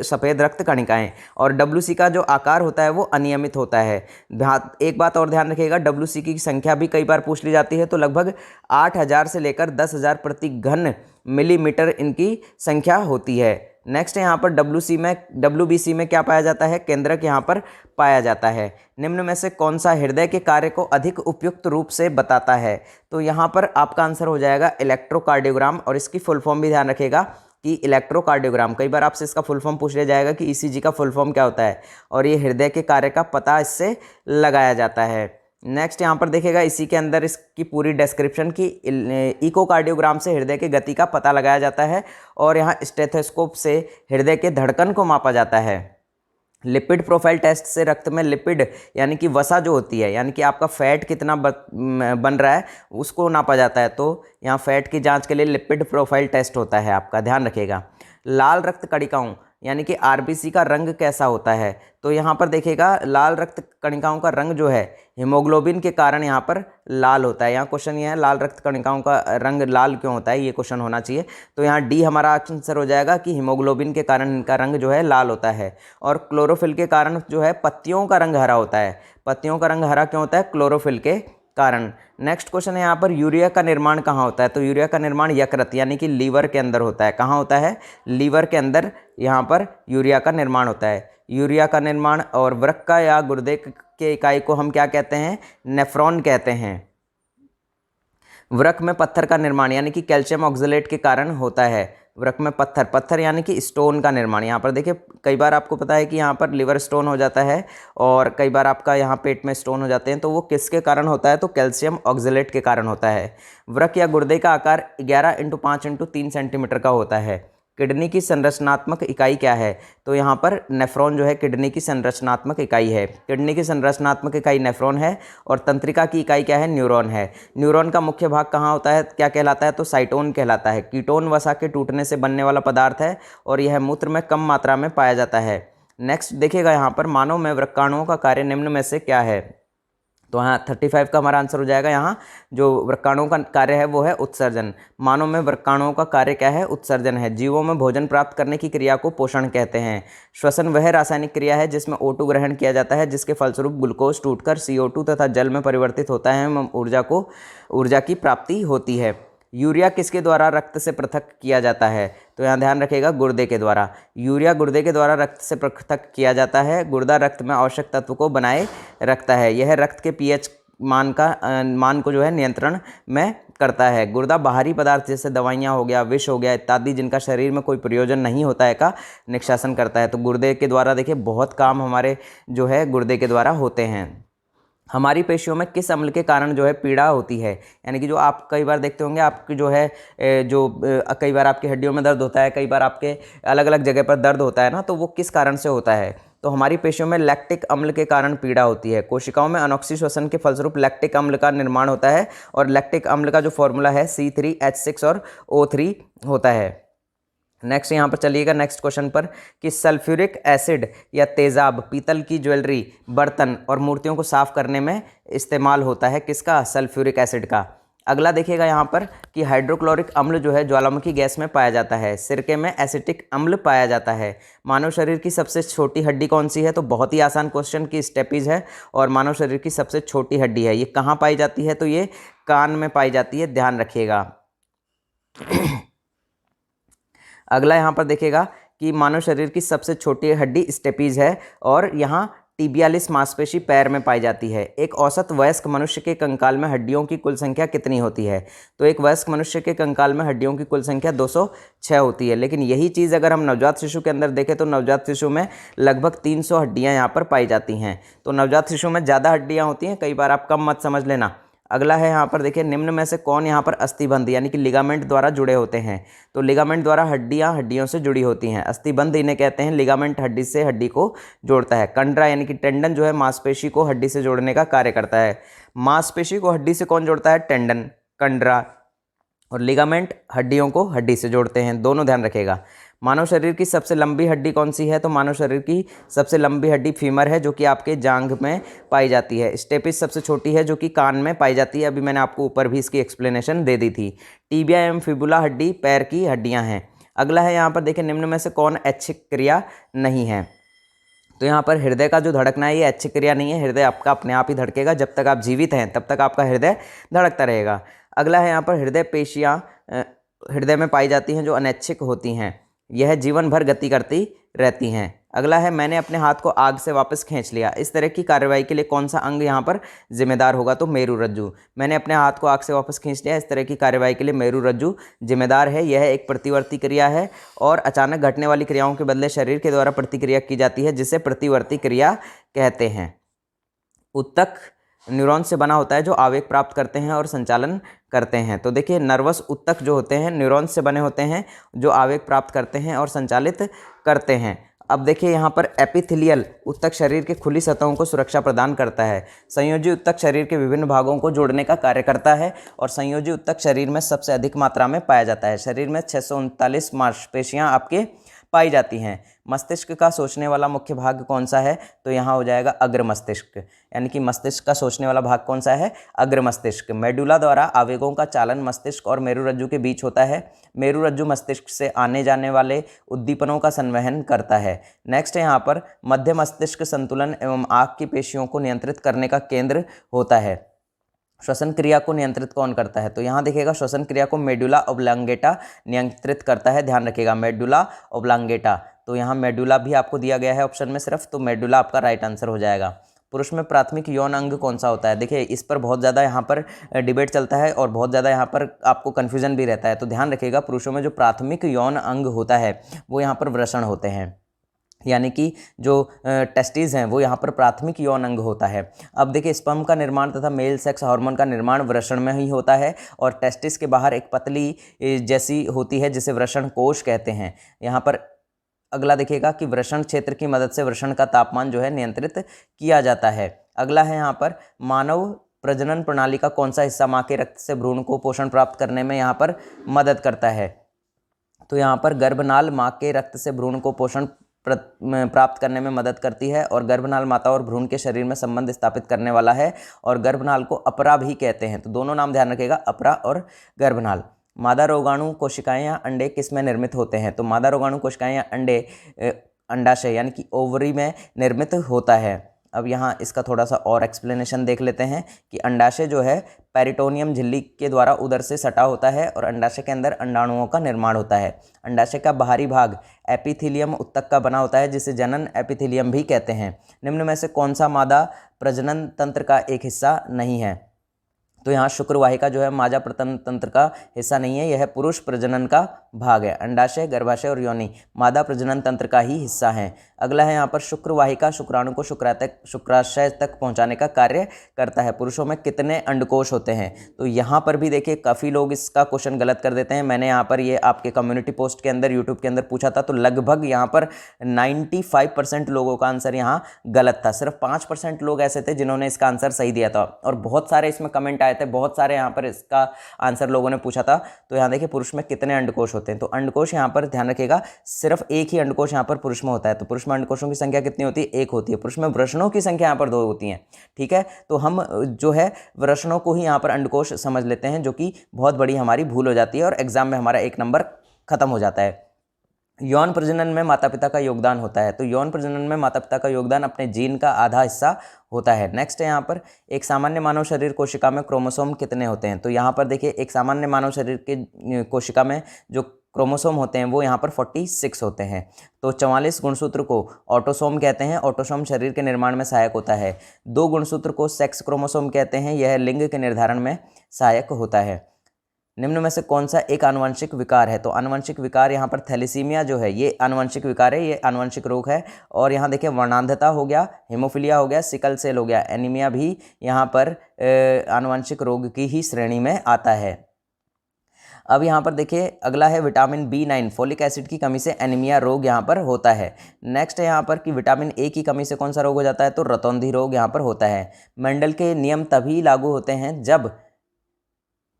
S2: सफ़ेद रक्त कणिकाएँ। और WC का जो आकार होता है वो अनियमित होता है। एक बात और ध्यान रखिएगा, WC की संख्या भी कई बार पूछ ली जाती है, तो लगभग 8000 से लेकर 10,000 प्रति घन मिलीमीटर इनकी संख्या होती है। नेक्स्ट यहाँ पर WBC में क्या पाया जाता है? केंद्रक यहाँ पर पाया जाता है। निम्न में से कौन सा हृदय के कार्य को अधिक उपयुक्त रूप से बताता है? तो यहाँ पर आपका आंसर हो जाएगा इलेक्ट्रोकार्डियोग्राम। और इसकी फुल फॉर्म भी ध्यान रखिएगा कि इलेक्ट्रोकार्डियोग्राम, कई बार आपसे इसका फुल फॉर्म पूछ लिया जाएगा कि ECG का फुल फॉर्म क्या होता है, और ये हृदय के कार्य का पता इससे लगाया जाता है। नेक्स्ट यहाँ पर देखिएगा, इसी के अंदर इसकी पूरी डिस्क्रिप्शन की इकोकार्डियोग्राम से हृदय की गति का पता लगाया जाता है। और यहाँ स्टेथोस्कोप से हृदय के धड़कन को मापा जाता है। लिपिड प्रोफाइल टेस्ट से रक्त में लिपिड यानी कि वसा जो होती है, यानी कि आपका फैट कितना बन रहा है उसको नापा जाता है। तो यहाँ फैट की जांच के लिए लिपिड प्रोफाइल टेस्ट होता है आपका, ध्यान रखिएगा। लाल रक्त कणिकाओं यानी कि RBC का रंग कैसा होता है? तो यहाँ पर देखिएगा, लाल रक्त कणिकाओं का रंग जो है हीमोग्लोबिन के कारण यहाँ पर लाल होता है। यहाँ क्वेश्चन ये है, लाल रक्त कणिकाओं का रंग लाल क्यों होता है, ये क्वेश्चन होना चाहिए। तो यहाँ डी हमारा आंसर हो जाएगा कि हीमोग्लोबिन के कारण इनका रंग जो है लाल होता है। और क्लोरोफिल के कारण जो है पत्तियों का रंग हरा होता है। पत्तियों का रंग हरा क्यों होता है? क्लोरोफिल के कारण। नेक्स्ट क्वेश्चन है यहाँ पर, यूरिया का निर्माण कहाँ होता है? तो यूरिया का निर्माण यकृत यानी कि लीवर के अंदर होता है। कहाँ होता है? लीवर के अंदर यहाँ पर यूरिया का निर्माण होता है। यूरिया का निर्माण। और वृक्का या गुर्दे के इकाई को हम क्या कहते हैं? नेफ्रॉन कहते हैं। वृक्क में पत्थर का निर्माण यानी कि कैल्शियम ऑक्सलेट के कारण होता है। वृक्क में पत्थर यानी कि स्टोन का निर्माण। यहाँ पर देखिए, कई बार आपको पता है कि यहाँ पर लिवर स्टोन हो जाता है और कई बार आपका यहाँ पेट में स्टोन हो जाते हैं, तो वो किसके कारण होता है? तो कैल्शियम ऑक्सलेट के कारण होता है। वृक्क या गुर्दे का आकार 11 × 5 × 3 सेंटीमीटर का होता है। किडनी की संरचनात्मक इकाई क्या है? तो यहाँ पर नेफ्रॉन जो है किडनी की संरचनात्मक इकाई है। किडनी की संरचनात्मक इकाई नेफ्रॉन है। और तंत्रिका की इकाई क्या है? न्यूरॉन है। न्यूरॉन का मुख्य भाग कहाँ होता है, क्या कहलाता है? तो साइटोन कहलाता है। कीटोन वसा के टूटने से बनने वाला पदार्थ है और यह मूत्र में कम मात्रा में पाया जाता है। नेक्स्ट देखिएगा, यहाँ पर मानव में वृक्काणुओं का कार्य निम्न में से क्या है? तो हाँ 35 का हमारा आंसर हो जाएगा। यहाँ जो वृक्काणुओं का कार्य है वो है उत्सर्जन। मानव में वृक्काणुओं का कार्य क्या है? उत्सर्जन है। जीवों में भोजन प्राप्त करने की क्रिया को पोषण कहते हैं। श्वसन वह रासायनिक क्रिया है जिसमें O2 ग्रहण किया जाता है, जिसके फलस्वरूप ग्लूकोज टूटकर CO2 तथा जल में परिवर्तित होता है एवं ऊर्जा की प्राप्ति होती है। यूरिया किसके द्वारा रक्त से पृथक किया जाता है? तो यहाँ ध्यान रखिएगा, गुर्दे के द्वारा। यूरिया गुर्दे के द्वारा रक्त से पृथक किया जाता है। गुर्दा रक्त में आवश्यक तत्व को बनाए रखता है। यह रक्त के pH मान को जो है नियंत्रण में करता है। गुर्दा बाहरी पदार्थ जैसे दवाइयाँ हो गया, विष हो गया इत्यादि जिनका शरीर में कोई प्रयोजन नहीं होता है का निष्कासन करता है। तो गुर्दे के द्वारा देखिए बहुत काम हमारे जो है गुर्दे के द्वारा होते हैं। हमारी पेशियों में किस अम्ल के कारण जो है पीड़ा होती है, यानी कि जो आप कई बार देखते होंगे आपकी जो है कई बार आपकी हड्डियों में दर्द होता है, कई बार आपके अलग अलग जगह पर दर्द होता है ना, तो वो किस कारण से होता है। तो हमारी पेशियों में लैक्टिक अम्ल के कारण पीड़ा होती है। कोशिकाओं में अनोक्सी श्वसन के फलस्वरूप लैक्टिक अम्ल का निर्माण होता है और लैक्टिक अम्ल का जो फॉर्मूला है C3H6 और O3 होता है। नेक्स्ट यहाँ पर चलिएगा नेक्स्ट क्वेश्चन पर कि सल्फ्यूरिक एसिड या तेजाब पीतल की ज्वेलरी, बर्तन और मूर्तियों को साफ करने में इस्तेमाल होता है, किसका, सल्फ्यूरिक एसिड का। अगला देखिएगा यहाँ पर कि हाइड्रोक्लोरिक अम्ल जो है ज्वालामुखी गैस में पाया जाता है, सिरके में एसिटिक अम्ल पाया जाता है। मानव शरीर की सबसे छोटी हड्डी कौन सी है, तो बहुत ही आसान क्वेश्चन की स्टेपीज है और मानव शरीर की सबसे छोटी हड्डी है। ये कहाँ पाई जाती है, तो ये कान में पाई जाती है, ध्यान रखिएगा। अगला यहाँ पर देखिएगा कि मानव शरीर की सबसे छोटी हड्डी स्टेपीज है और यहाँ टिबियालिस मांसपेशी पैर में पाई जाती है। एक औसत वयस्क मनुष्य के कंकाल में हड्डियों की कुल संख्या कितनी होती है, तो एक वयस्क मनुष्य के कंकाल में हड्डियों की कुल संख्या 206 होती है। लेकिन यही चीज़ अगर हम नवजात शिशु के अंदर देखें तो नवजात शिशु में लगभग 300 हड्डियाँ यहाँ पर पाई जाती हैं। तो नवजात शिशु में ज़्यादा हड्डियाँ होती हैं, कई बार आप कम मत समझ लेना। अगला है यहाँ पर देखिए, निम्न में से कौन यहाँ पर अस्थिबंध यानी कि लिगामेंट द्वारा जुड़े होते हैं, तो लिगामेंट द्वारा हड्डियाँ हड्डियों से जुड़ी होती हैं। अस्थिबंध इन्हें कहते हैं, लिगामेंट हड्डी से हड्डी को जोड़ता है। कंडरा यानी कि टेंडन जो है मांसपेशी को हड्डी से जोड़ने का कार्य करता है। मांसपेशी को हड्डी से कौन जोड़ता है, टेंडन, कंडरा, और लिगामेंट हड्डियों को हड्डी से जोड़ते हैं, दोनों ध्यान रखेगा। मानव शरीर की सबसे लंबी हड्डी कौन सी है, तो मानव शरीर की सबसे लंबी हड्डी फीमर है जो कि आपके जांघ में पाई जाती है। स्टेपिस सबसे छोटी है जो कि कान में पाई जाती है, अभी मैंने आपको ऊपर भी इसकी एक्सप्लेनेशन दे दी थी। टीबिया एवं फिबुला हड्डी पैर की हड्डियां हैं। अगला है यहाँ पर देखिए, निम्न में से कौन ऐच्छिक क्रिया नहीं है, तो यहाँ पर हृदय का जो धड़कना है ये ऐच्छिक क्रिया नहीं है। हृदय आपका अपने आप ही धड़केगा, जब तक आप जीवित हैं तब तक आपका हृदय धड़कता रहेगा। अगला है यहाँ पर हृदय पेशियाँ हृदय में पाई जाती हैं जो अनैच्छिक होती हैं, यह जीवन भर गति करती रहती हैं। अगला है, मैंने अपने हाथ को आग से वापस खींच लिया, इस तरह की कार्रवाई के लिए कौन सा अंग यहाँ पर जिम्मेदार होगा, तो मेरुरज्जु। मैंने अपने हाथ को आग से वापस खींच लिया, इस तरह की कार्रवाई के लिए मेरुरज्जु जिम्मेदार है। यह एक प्रतिवर्ती क्रिया है और अचानक घटने वाली क्रियाओं के बदले शरीर के द्वारा प्रतिक्रिया की जाती है, जिसे प्रतिवर्ती क्रिया कहते हैं। उत्तक न्यूरॉन से बना होता है जो आवेग प्राप्त करते हैं और संचालन करते हैं। तो देखिए, नर्वस उत्तक जो होते हैं न्यूरॉन से बने होते हैं जो आवेग प्राप्त करते हैं और संचालित करते हैं। अब देखिए यहाँ पर एपिथेलियल उत्तक शरीर के खुली सतहों को सुरक्षा प्रदान करता है। संयोजी उत्तक शरीर के विभिन्न भागों को जोड़ने का कार्य करता है और संयोजी उत्तक शरीर में सबसे अधिक मात्रा में पाया जाता है। शरीर में 639 मांसपेशियाँ आपके पाई जाती हैं। मस्तिष्क का सोचने वाला मुख्य भाग कौन सा है, तो यहाँ हो जाएगा अग्र मस्तिष्क, यानी कि मस्तिष्क का सोचने वाला भाग कौन सा है, अग्र मस्तिष्क। मेडुला द्वारा आवेगों का चालन मस्तिष्क और मेरुरज्जु के बीच होता है। मेरुरज्जु मस्तिष्क से आने जाने वाले उद्दीपनों का संवहन करता है। नेक्स्ट है यहाँ पर मध्य मस्तिष्क संतुलन एवं आँख की पेशियों को नियंत्रित करने का केंद्र होता है। श्वसन क्रिया को नियंत्रित कौन करता है, तो यहाँ देखिएगा श्वसन क्रिया को मेडुला ओब्लांगेटा नियंत्रित करता है, ध्यान रखिएगा मेडुला ओब्लांगेटा। तो यहाँ मेडुला भी आपको दिया गया है ऑप्शन में सिर्फ, तो मेडुला आपका राइट आंसर हो जाएगा। पुरुष में प्राथमिक यौन अंग कौन सा होता है, देखिए इस पर बहुत ज़्यादा यहाँ पर डिबेट चलता है और बहुत ज़्यादा यहाँ पर आपको कन्फ्यूजन भी रहता है। तो ध्यान रखिएगा, पुरुषों में जो प्राथमिक यौन अंग होता है वो यहाँ पर वृषण होते हैं, यानी कि जो टेस्टिस हैं वो यहाँ पर प्राथमिक यौन अंग होता है। अब देखिए, स्पर्म का निर्माण तथा मेल सेक्स हार्मोन का निर्माण वृषण में ही होता है और टेस्टिस के बाहर एक पतली जैसी होती है जिसे वृषण कोश कहते हैं। यहाँ पर अगला देखिएगा कि वृषण क्षेत्र की मदद से वृषण का तापमान जो है नियंत्रित किया जाता है। अगला है यहाँ पर मानव प्रजनन प्रणाली का कौन सा हिस्सा माँ के रक्त से भ्रूण को पोषण प्राप्त करने में यहाँ पर मदद करता है, तो यहाँ पर गर्भनाल माँ के रक्त से भ्रूण को पोषण प्राप्त करने में मदद करती है और गर्भनाल माता और भ्रूण के शरीर में संबंध स्थापित करने वाला है और गर्भनाल को अपरा भी कहते हैं। तो दोनों नाम ध्यान रखिएगा, अपरा और गर्भनाल। मादा रोगाणु कोशिकाएं या अंडे किस में निर्मित होते हैं, तो मादा रोगाणु कोशिकाएं या अंडे अंडाशय यानी कि ओवरी में निर्मित होता है। अब यहाँ इसका थोड़ा सा और एक्सप्लेनेशन देख लेते हैं कि अंडाशय जो है पेरिटोनियम झिल्ली के द्वारा उदर से सटा होता है और अंडाशय के अंदर अंडाणुओं का निर्माण होता है। अंडाशय का बाहरी भाग एपिथेलियम उत्तक का बना होता है जिसे जनन एपिथेलियम भी कहते हैं। निम्न में से कौन सा मादा प्रजनन तंत्र का एक हिस्सा नहीं है, तो यहाँ शुक्रवाहिका जो है मादा प्रजनन तंत्र का हिस्सा नहीं है, यह पुरुष प्रजनन का भाग है। अंडाशय, गर्भाशय और योनि मादा प्रजनन तंत्र का ही हिस्सा है। अगला है यहाँ पर शुक्रवाहिका शुक्राणु को शुक्राशय तक पहुँचाने का कार्य करता है। पुरुषों में कितने अंडकोश होते हैं? तो यहाँ पर भी देखिए काफ़ी लोग इसका क्वेश्चन गलत कर देते हैं। मैंने यहाँ पर ये आपके कम्युनिटी पोस्ट के अंदर यूट्यूब के अंदर पूछा था, तो लगभग यहाँ पर 95% लोगों का आंसर यहाँ गलत था। सिर्फ 5% लोग ऐसे थे जिन्होंने इसका आंसर सही दिया था, और बहुत सारे इसमें कमेंट आए थे, बहुत सारे यहाँ पर इसका आंसर लोगों ने पूछा था। तो यहाँ देखिए पुरुष में कितने अंडकोश होते हैं, तो अंडकोश यहाँ पर ध्यान रखिएगा सिर्फ एक ही अंडकोश यहाँ पर पुरुष में होता है। तो पुरुष में अंडकोशों की संख्या कितनी होती है? एक होती है। पुरुष में वृषणों की संख्या यहाँ पर 2 होती है। ठीक है, तो हम जो है वृषणों को ही यहाँ पर अंडकोश समझ लेते हैं, जो कि बहुत बड़ी हमारी भूल हो जाती है और एग्जाम में हमारा 1 नंबर खत्म हो जाता है। यौन प्रजनन में माता पिता का योगदान होता है। तो यौन प्रजनन में माता पिता का योगदान अपने जीन का आधा हिस्सा होता है। नेक्स्ट है यहाँ पर एक सामान्य मानव शरीर कोशिका में क्रोमोसोम कितने होते हैं? तो यहाँ पर देखिए एक सामान्य मानव शरीर के कोशिका में जो क्रोमोसोम होते हैं वो यहाँ पर 46 होते हैं। तो 44 गुणसूत्र को ऑटोसोम कहते हैं। ऑटोसोम शरीर के निर्माण में सहायक होता है। 2 गुणसूत्र को सेक्स क्रोमोसोम कहते हैं, यह लिंग के निर्धारण में सहायक होता है। निम्न में से कौन सा एक आनुवंशिक विकार है? तो आनुवंशिक विकार यहाँ पर थैलेसीमिया जो है ये आनुवंशिक विकार है, ये आनुवंशिक रोग है। और यहाँ देखिए वर्णांधता हो गया, हेमोफीलिया हो गया, सिकल सेल हो गया, एनीमिया भी यहाँ पर आनुवंशिक रोग की ही श्रेणी में आता है। अब यहाँ पर देखिए अगला है विटामिन B9 फोलिक एसिड की कमी से एनीमिया रोग यहाँ पर होता है। नेक्स्ट है यहाँ पर कि विटामिन A की कमी से कौन सा रोग हो जाता है? तो रतौंधी रोग यहाँ पर होता है। मेंडल के नियम तभी लागू होते हैं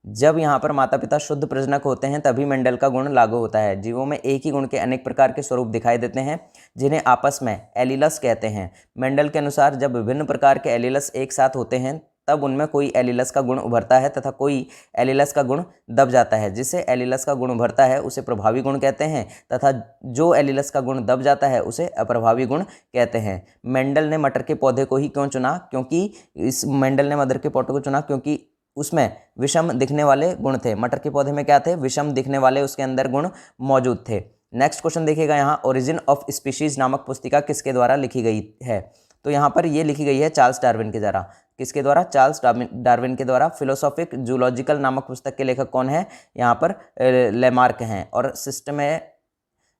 S2: जब यहाँ पर माता पिता शुद्ध प्रजनक होते हैं, तभी मेंडल का गुण लागू होता है। जीवों में एक ही गुण के अनेक प्रकार के स्वरूप दिखाई देते हैं, जिन्हें आपस में एलीलस कहते हैं। मेंडल के अनुसार जब विभिन्न प्रकार के एलीलस एक साथ होते हैं तब उनमें कोई एलीलस का गुण उभरता है तथा कोई एलीलस का गुण दब जाता है। जिससे एलीलस का गुण उभरता है उसे प्रभावी गुण कहते हैं तथा जो एलीलस का गुण दब जाता है उसे अप्रभावी गुण कहते हैं। मेंडल ने मटर के पौधे को ही क्यों चुना? मेंडल ने मटर के पौधे को चुना क्योंकि उसमें विषम दिखने वाले गुण थे। मटर के पौधे में क्या थे? विषम दिखने वाले उसके अंदर गुण मौजूद थे। नेक्स्ट क्वेश्चन देखिएगा, यहाँ ओरिजिन ऑफ स्पीशीज नामक पुस्तिका किसके द्वारा लिखी गई है? तो यहाँ पर ये लिखी गई है चार्ल्स डार्विन के द्वारा। किसके द्वारा? चार्ल्स डार्विन के द्वारा। फिलोसॉफिक जूलॉजिकल नामक पुस्तक के लेखक कौन है? यहाँ पर लेमार्क हैं। और सिस्टम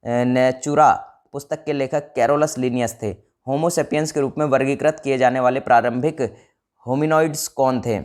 S2: नेचुरा पुस्तक के लेखक कैरोलस लिनियस थे। होमोसेपियंस के रूप में वर्गीकृत किए जाने वाले प्रारंभिक होमिनॉइड्स कौन थे?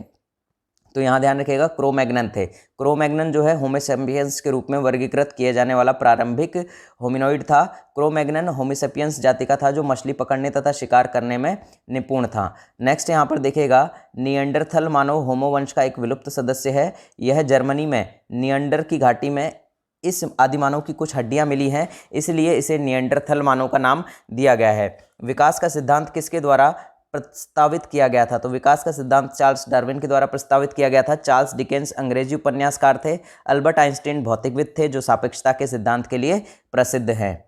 S2: तो यहाँ ध्यान रखिएगा क्रोमैग्नन थे। क्रोमैग्नन जो है होमोसेपियंस के रूप में वर्गीकृत किए जाने वाला प्रारंभिक होमिनॉइड था। क्रोमैग्नन होमोसेपियंस जाति का था जो मछली पकड़ने तथा शिकार करने में निपुण था। नेक्स्ट यहाँ पर देखिएगा निएंडरथल मानव होमो वंश का एक विलुप्त सदस्य है। यह जर्मनी में निएंडर की घाटी में इस आदिमानव की कुछ हड्डियां मिली हैं, इसलिए इसे निएंडरथल मानव का नाम दिया गया है। विकास का सिद्धांत किसके द्वारा प्रस्तावित किया गया था? तो विकास का सिद्धांत चार्ल्स डार्विन के द्वारा प्रस्तावित किया गया था। चार्ल्स डिकेंस अंग्रेजी उपन्यासकार थे। अल्बर्ट आइंस्टीन भौतिकविद थे जो सापेक्षता के सिद्धांत के लिए प्रसिद्ध हैं।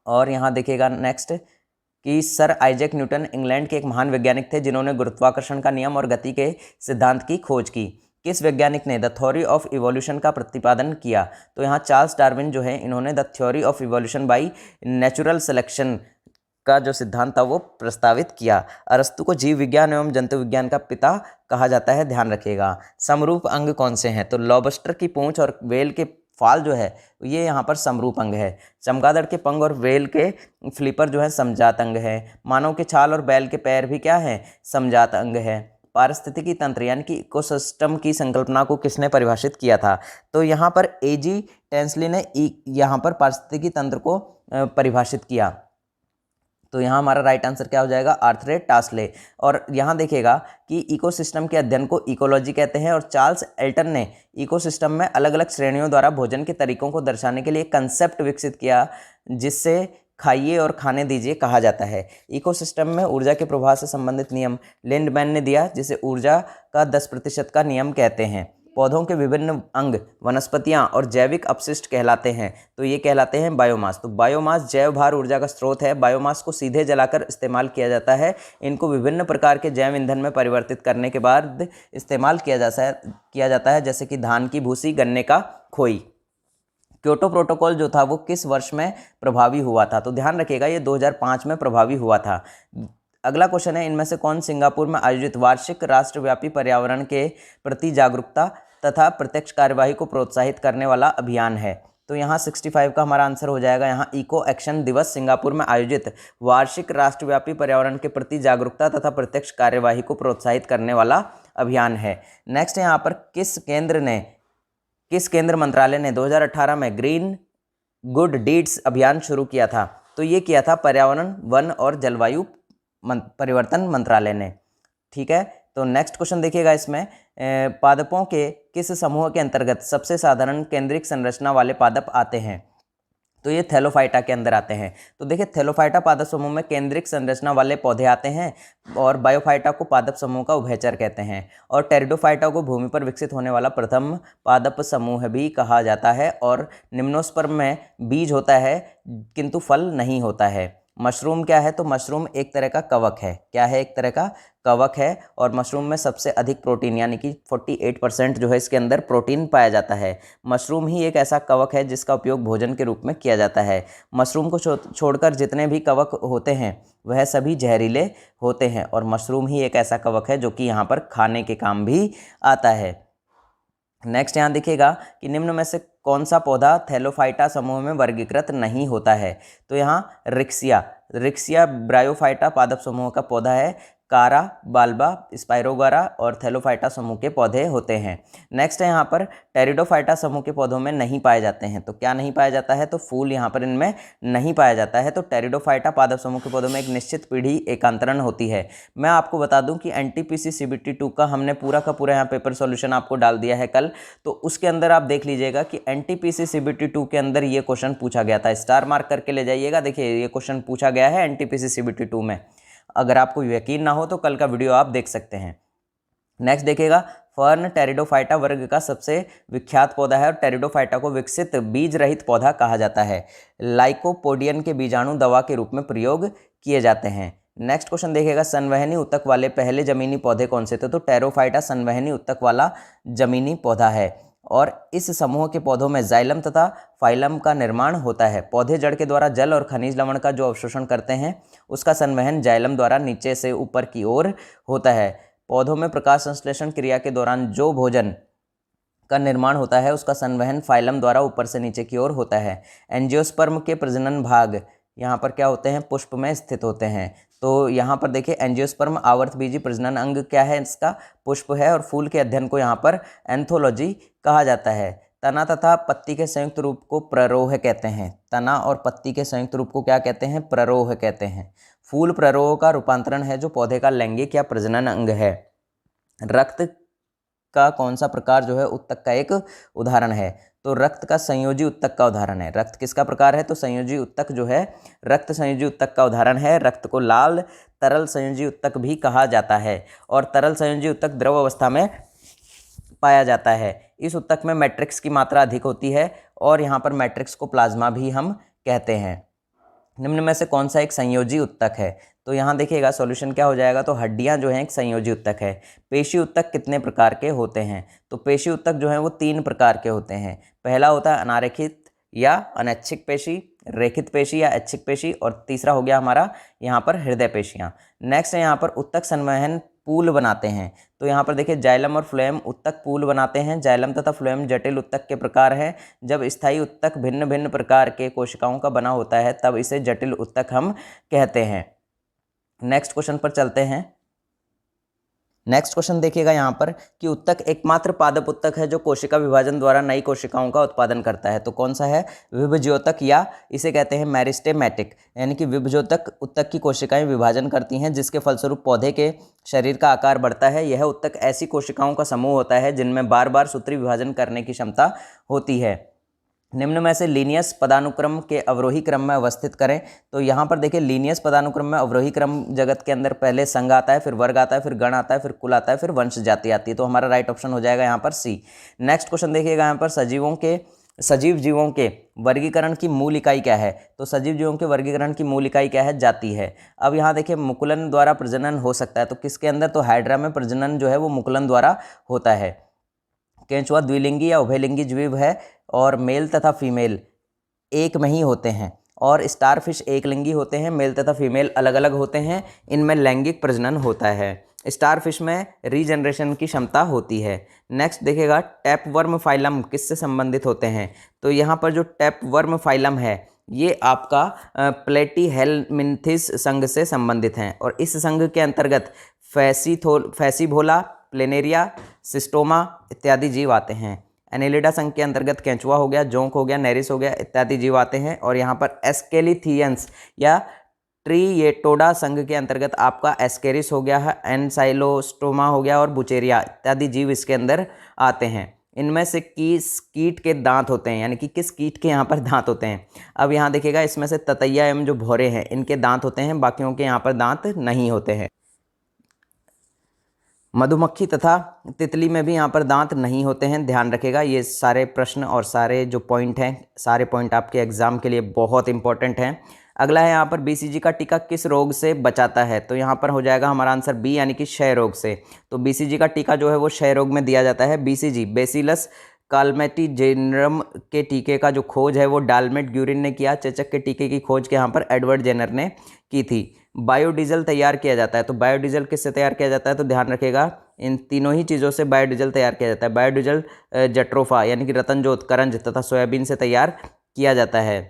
S2: और यहाँ देखिएगा नेक्स्ट कि सर आइजैक न्यूटन इंग्लैंड के एक महान वैज्ञानिक थे जिन्होंने गुरुत्वाकर्षण का नियम और गति के सिद्धांत की खोज की। किस वैज्ञानिक ने द थ्योरी ऑफ इवोल्यूशन का प्रतिपादन किया? तो यहाँ चार्ल्स डार्विन जो है इन्होंने the theory of evolution by natural selection का जो सिद्धांत था वो प्रस्तावित किया। अरस्तु को जीव विज्ञान एवं जंतु विज्ञान का पिता कहा जाता है, ध्यान रखिएगा। समरूप अंग कौन से हैं? तो लॉबस्टर की पूंछ और वेल के फाल जो है ये यहाँ पर समरूप अंग है। चमगादड़ के पंख और वेल के फ्लिपर जो है समजात अंग है। मानव के छाल और बैल के पैर भी क्या है? समजात अंग है। पारिस्थितिकी तंत्र यानी कि इकोसिस्टम की संकल्पना को किसने परिभाषित किया था? तो यहाँ पर एजी टेंसली ने यहाँ पर पारिस्थितिकी तंत्र को परिभाषित किया। तो यहाँ हमारा राइट आंसर क्या हो जाएगा? आर्थरे टासले। और यहाँ देखिएगा कि इकोसिस्टम के अध्ययन को इकोलॉजी कहते हैं। और चार्ल्स एल्टन ने इकोसिस्टम में अलग अलग श्रेणियों द्वारा भोजन के तरीकों को दर्शाने के लिए कंसेप्ट विकसित किया जिससे खाइए और खाने दीजिए कहा जाता है। इकोसिस्टम में ऊर्जा के प्रवाह से संबंधित नियम लिंडमैन ने दिया जिसे ऊर्जा का 10% का नियम कहते हैं। पौधों के विभिन्न अंग वनस्पतियां और जैविक अपशिष्ट कहलाते हैं, तो ये कहलाते हैं बायोमास। तो बायोमास जैव भार ऊर्जा का स्रोत है। बायोमास को सीधे जलाकर इस्तेमाल किया जाता है। इनको विभिन्न प्रकार के जैव ईंधन में परिवर्तित करने के बाद इस्तेमाल किया जाता है जैसे कि धान की भूसी, गन्ने का खोई। क्योटो प्रोटोकॉल जो था वो किस वर्ष में प्रभावी हुआ था? तो ध्यान रखिएगा ये 2005 में प्रभावी हुआ था। अगला क्वेश्चन है, इनमें से कौन सिंगापुर में आयोजित वार्षिक राष्ट्रव्यापी पर्यावरण के प्रति जागरूकता तथा प्रत्यक्ष कार्यवाही को प्रोत्साहित करने वाला अभियान है? तो यहाँ 65 का हमारा आंसर हो जाएगा। यहाँ इको एक्शन दिवस सिंगापुर में आयोजित वार्षिक राष्ट्रव्यापी पर्यावरण के प्रति जागरूकता तथा प्रत्यक्ष कार्यवाही को प्रोत्साहित करने वाला अभियान है। नेक्स्ट यहाँ पर किस केंद्र मंत्रालय ने 2018 में ग्रीन गुड डीड्स अभियान शुरू किया था? तो ये किया था पर्यावरण, वन और जलवायु परिवर्तन मंत्रालय ने। ठीक है, तो नेक्स्ट क्वेश्चन देखिएगा, इसमें पादपों के किस समूह के अंतर्गत सबसे साधारण केंद्रिक संरचना वाले पादप आते हैं? तो ये थैलोफाइटा के अंदर आते हैं। तो देखिए, थैलोफाइटा पादप समूह में केंद्रिक संरचना वाले पौधे आते हैं और बायोफाइटा को पादप समूह का उभयचर कहते हैं, और टेरिडोफाइटा को भूमि पर विकसित होने वाला प्रथम पादप समूह भी कहा जाता है। और निम्नोस्पर्म में बीज होता है किंतु फल नहीं होता है। मशरूम क्या है? तो मशरूम एक तरह का कवक है। क्या है? एक तरह का कवक है, और मशरूम में सबसे अधिक प्रोटीन यानी कि 48% जो है इसके अंदर प्रोटीन पाया जाता है। मशरूम ही एक ऐसा कवक है जिसका उपयोग भोजन के रूप में किया जाता है। मशरूम को छोड़कर जितने भी कवक होते हैं वह सभी जहरीले होते हैं, और मशरूम ही एक ऐसा कवक है जो कि यहाँ पर खाने के काम भी आता है। नेक्स्ट यहाँ देखिएगा कि निम्न में से कौन सा पौधा थैलोफाइटा समूह में वर्गीकृत नहीं होता है? तो यहाँ रिक्सिया ब्रायोफाइटा पादप समूह का पौधा है। कारा, बाल्बा, स्पाइरोगारा और थैलोफाइटा समूह के पौधे होते हैं। नेक्स्ट है यहाँ पर टेरिडोफाइटा समूह के पौधों में नहीं पाए जाते हैं। तो क्या नहीं पाया जाता है? तो फूल यहाँ पर इनमें नहीं पाया जाता है। तो टेरिडोफाइटा पादप समूह के पौधों में एक निश्चित पीढ़ी एकांतरण होती है। मैं आपको बता दूं कि NTPC CBT 2 का हमने पूरा का पूरा यहाँ पेपर सॉल्यूशन आपको डाल दिया है कल, तो उसके अंदर आप देख लीजिएगा कि NTPC CBT 2 के अंदर ये क्वेश्चन पूछा गया था। स्टार मार्क करके ले जाइएगा। देखिए, ये क्वेश्चन पूछा गया है NTPC CBT 2 में। अगर आपको यकीन ना हो तो कल का वीडियो आप देख सकते हैं। नेक्स्ट देखिएगा, फर्न टेरिडोफाइटा वर्ग का सबसे विख्यात पौधा है, और टेरिडोफाइटा को विकसित बीज रहित पौधा कहा जाता है। लाइकोपोडियन के बीजाणु दवा के रूप में प्रयोग किए जाते हैं। नेक्स्ट क्वेश्चन देखिएगा, संवहनी उत्तक वाले पहले जमीनी पौधे कौन से थे? तो टेरोफाइटा संवहनी उत्तक वाला जमीनी पौधा है, और इस समूह के पौधों में जाइलम तथा फाइलम का निर्माण होता है। पौधे जड़ के द्वारा जल और खनिज लवण का जो अवशोषण करते हैं उसका संवहन जाइलम द्वारा नीचे से ऊपर की ओर होता है। पौधों में प्रकाश संश्लेषण क्रिया के दौरान जो भोजन का निर्माण होता है उसका संवहन फाइलम द्वारा ऊपर से नीचे की ओर होता है। एंजियोस्पर्म के प्रजनन भाग यहाँ पर क्या होते हैं? पुष्प में स्थित होते हैं। तो यहाँ पर देखिए, एंजियोस्पर्म आवर्तबीजी प्रजनन अंग क्या है? इसका पुष्प है, और फूल के अध्ययन को यहाँ पर एंथोलॉजी कहा जाता है। तना तथा पत्ती के संयुक्त रूप को प्ररोह कहते हैं। तना और पत्ती के संयुक्त रूप को क्या कहते हैं? प्ररोह कहते हैं। फूल प्ररोह का रूपांतरण है जो पौधे का लैंगिक या प्रजनन अंग है। रक्त का कौन सा प्रकार जो है उत्तक का एक उदाहरण है? तो रक्त का संयोजी उत्तक का उदाहरण है। रक्त किसका प्रकार है? तो संयोजी उत्तक जो है रक्त संयोजी उत्तक का उदाहरण है। रक्त को लाल तरल संयोजी उत्तक भी कहा जाता है, और तरल संयोजी उत्तक द्रव अवस्था में पाया जाता है। इस उत्तक में मैट्रिक्स की मात्रा अधिक होती है, और यहाँ पर मैट्रिक्स को प्लाज्मा भी हम कहते हैं। निम्न में से कौन सा एक संयोजी उत्तक है? तो यहाँ देखिएगा सॉल्यूशन क्या हो जाएगा। तो हड्डियाँ जो हैं एक संयोजी उत्तक है। पेशी उत्तक कितने प्रकार के होते हैं? तो पेशी उत्तक जो हैं वो 3 प्रकार के होते हैं। पहला होता है अनारेखित या अनैच्छिक पेशी, रेखित पेशी या ऐच्छिक पेशी, और तीसरा हो गया हमारा यहाँ पर हृदय पेशियाँ। नेक्स्ट है यहाँ पर उत्तक संवहन पूल बनाते हैं। तो यहाँ पर देखिए, जाइलम और फ्लोएम उत्तक पूल बनाते हैं। जाइलम तथा फ्लोएम जटिल उत्तक के प्रकार हैं। जब स्थायी उत्तक भिन्न भिन्न प्रकार के कोशिकाओं का बना होता है तब इसे जटिल उत्तक हम कहते हैं। नेक्स्ट क्वेश्चन पर चलते हैं। नेक्स्ट क्वेश्चन देखिएगा यहाँ पर कि उत्तक एकमात्र पादप उत्तक है जो कोशिका विभाजन द्वारा नई कोशिकाओं का उत्पादन करता है। तो कौन सा है? विभज्योतक, या इसे कहते हैं मेरिस्टेमेटिक, यानी कि विभज्योतक उत्तक की कोशिकाएं विभाजन करती हैं जिसके फलस्वरूप पौधे के शरीर का आकार बढ़ता है। यह उत्तक ऐसी कोशिकाओं का समूह होता है जिनमें बार बार सूत्री विभाजन करने की क्षमता होती है। निम्न में से लीनियस पदानुक्रम के अवरोही क्रम में अवस्थित करें। तो यहाँ पर देखिए, लीनियस पदानुक्रम में अवरोही क्रम जगत के अंदर पहले संघ आता है, फिर वर्ग आता है, फिर गण आता है, फिर कुल आता है, फिर वंश जाति आती है। तो हमारा राइट ऑप्शन हो जाएगा यहाँ पर सी। नेक्स्ट क्वेश्चन देखिएगा यहाँ पर, सजीव जीवों के वर्गीकरण की मूल इकाई क्या है? तो सजीव जीवों के वर्गीकरण की मूल इकाई क्या है? जाति है। अब यहाँ देखिए, मुकुलन द्वारा प्रजनन हो सकता है। तो किसके अंदर? तो हाइड्रा में प्रजनन जो है वो मुकुलन द्वारा होता है। केंचुआ द्विलिंगी या उभयलिंगी जीव है, और मेल तथा फीमेल एक में ही होते हैं, और स्टारफिश एकलिंगी होते हैं, मेल तथा फीमेल अलग अलग होते हैं, इनमें लैंगिक प्रजनन होता है। स्टारफिश में रीजनरेशन की क्षमता होती है। नेक्स्ट देखिएगा टैपवर्म फाइलम किससे संबंधित होते हैं। तो यहाँ पर जो टैपवर्म फाइलम है ये आपका प्लेटीहेलमिन्थिस संघ से संबंधित हैं और इस संघ के अंतर्गत फैसीभोला, प्लेनेरिया, सिस्टोमा इत्यादि जीव आते हैं। एनेलिडा संघ के अंतर्गत केंचुआ हो गया, जोंक हो गया, नेरिस हो गया इत्यादि जीव आते हैं और यहाँ पर एस्केलिथियंस या ट्रिएटोडा संघ के अंतर्गत आपका एस्केरिस हो गया है, एनसाइलोस्टोमा हो गया और बुचेरिया इत्यादि जीव इसके अंदर आते हैं। इनमें से किस कीट के दांत होते हैं, यानी कि किस कीट के यहाँ पर दांत होते हैं। अब यहाँ देखिएगा इसमें से ततैया एवं जो भौरे हैं इनके दांत होते हैं, बाकियों के यहाँ पर दांत नहीं होते हैं। मधुमक्खी तथा तितली में भी यहाँ पर दांत नहीं होते हैं, ध्यान रखिएगा। ये सारे प्रश्न और सारे जो पॉइंट हैं, सारे पॉइंट आपके एग्जाम के लिए बहुत इंपॉर्टेंट हैं। अगला है यहाँ पर बीसीजी का टीका किस रोग से बचाता है। तो यहाँ पर हो जाएगा हमारा आंसर बी, यानी कि क्षय रोग से। तो बीसीजी का टीका जो है वो क्षय रोग में दिया जाता है। बीसीजी बेसिलस कालमेटीजेनरम के टीके का जो खोज है वो डालमेट ग्यूरिन ने किया। चेचक के टीके की खोज के यहाँ पर एडवर्ड जेनर ने की थी। बायोडीजल तैयार किया जाता है। तो बायोडीजल किससे तैयार किया जाता है, तो ध्यान रखिएगा इन तीनों ही चीज़ों से बायोडीजल तैयार किया जाता है। बायोडीजल जट्रोफा यानी कि रतनजोत, करंज तथा सोयाबीन से तैयार किया जाता है।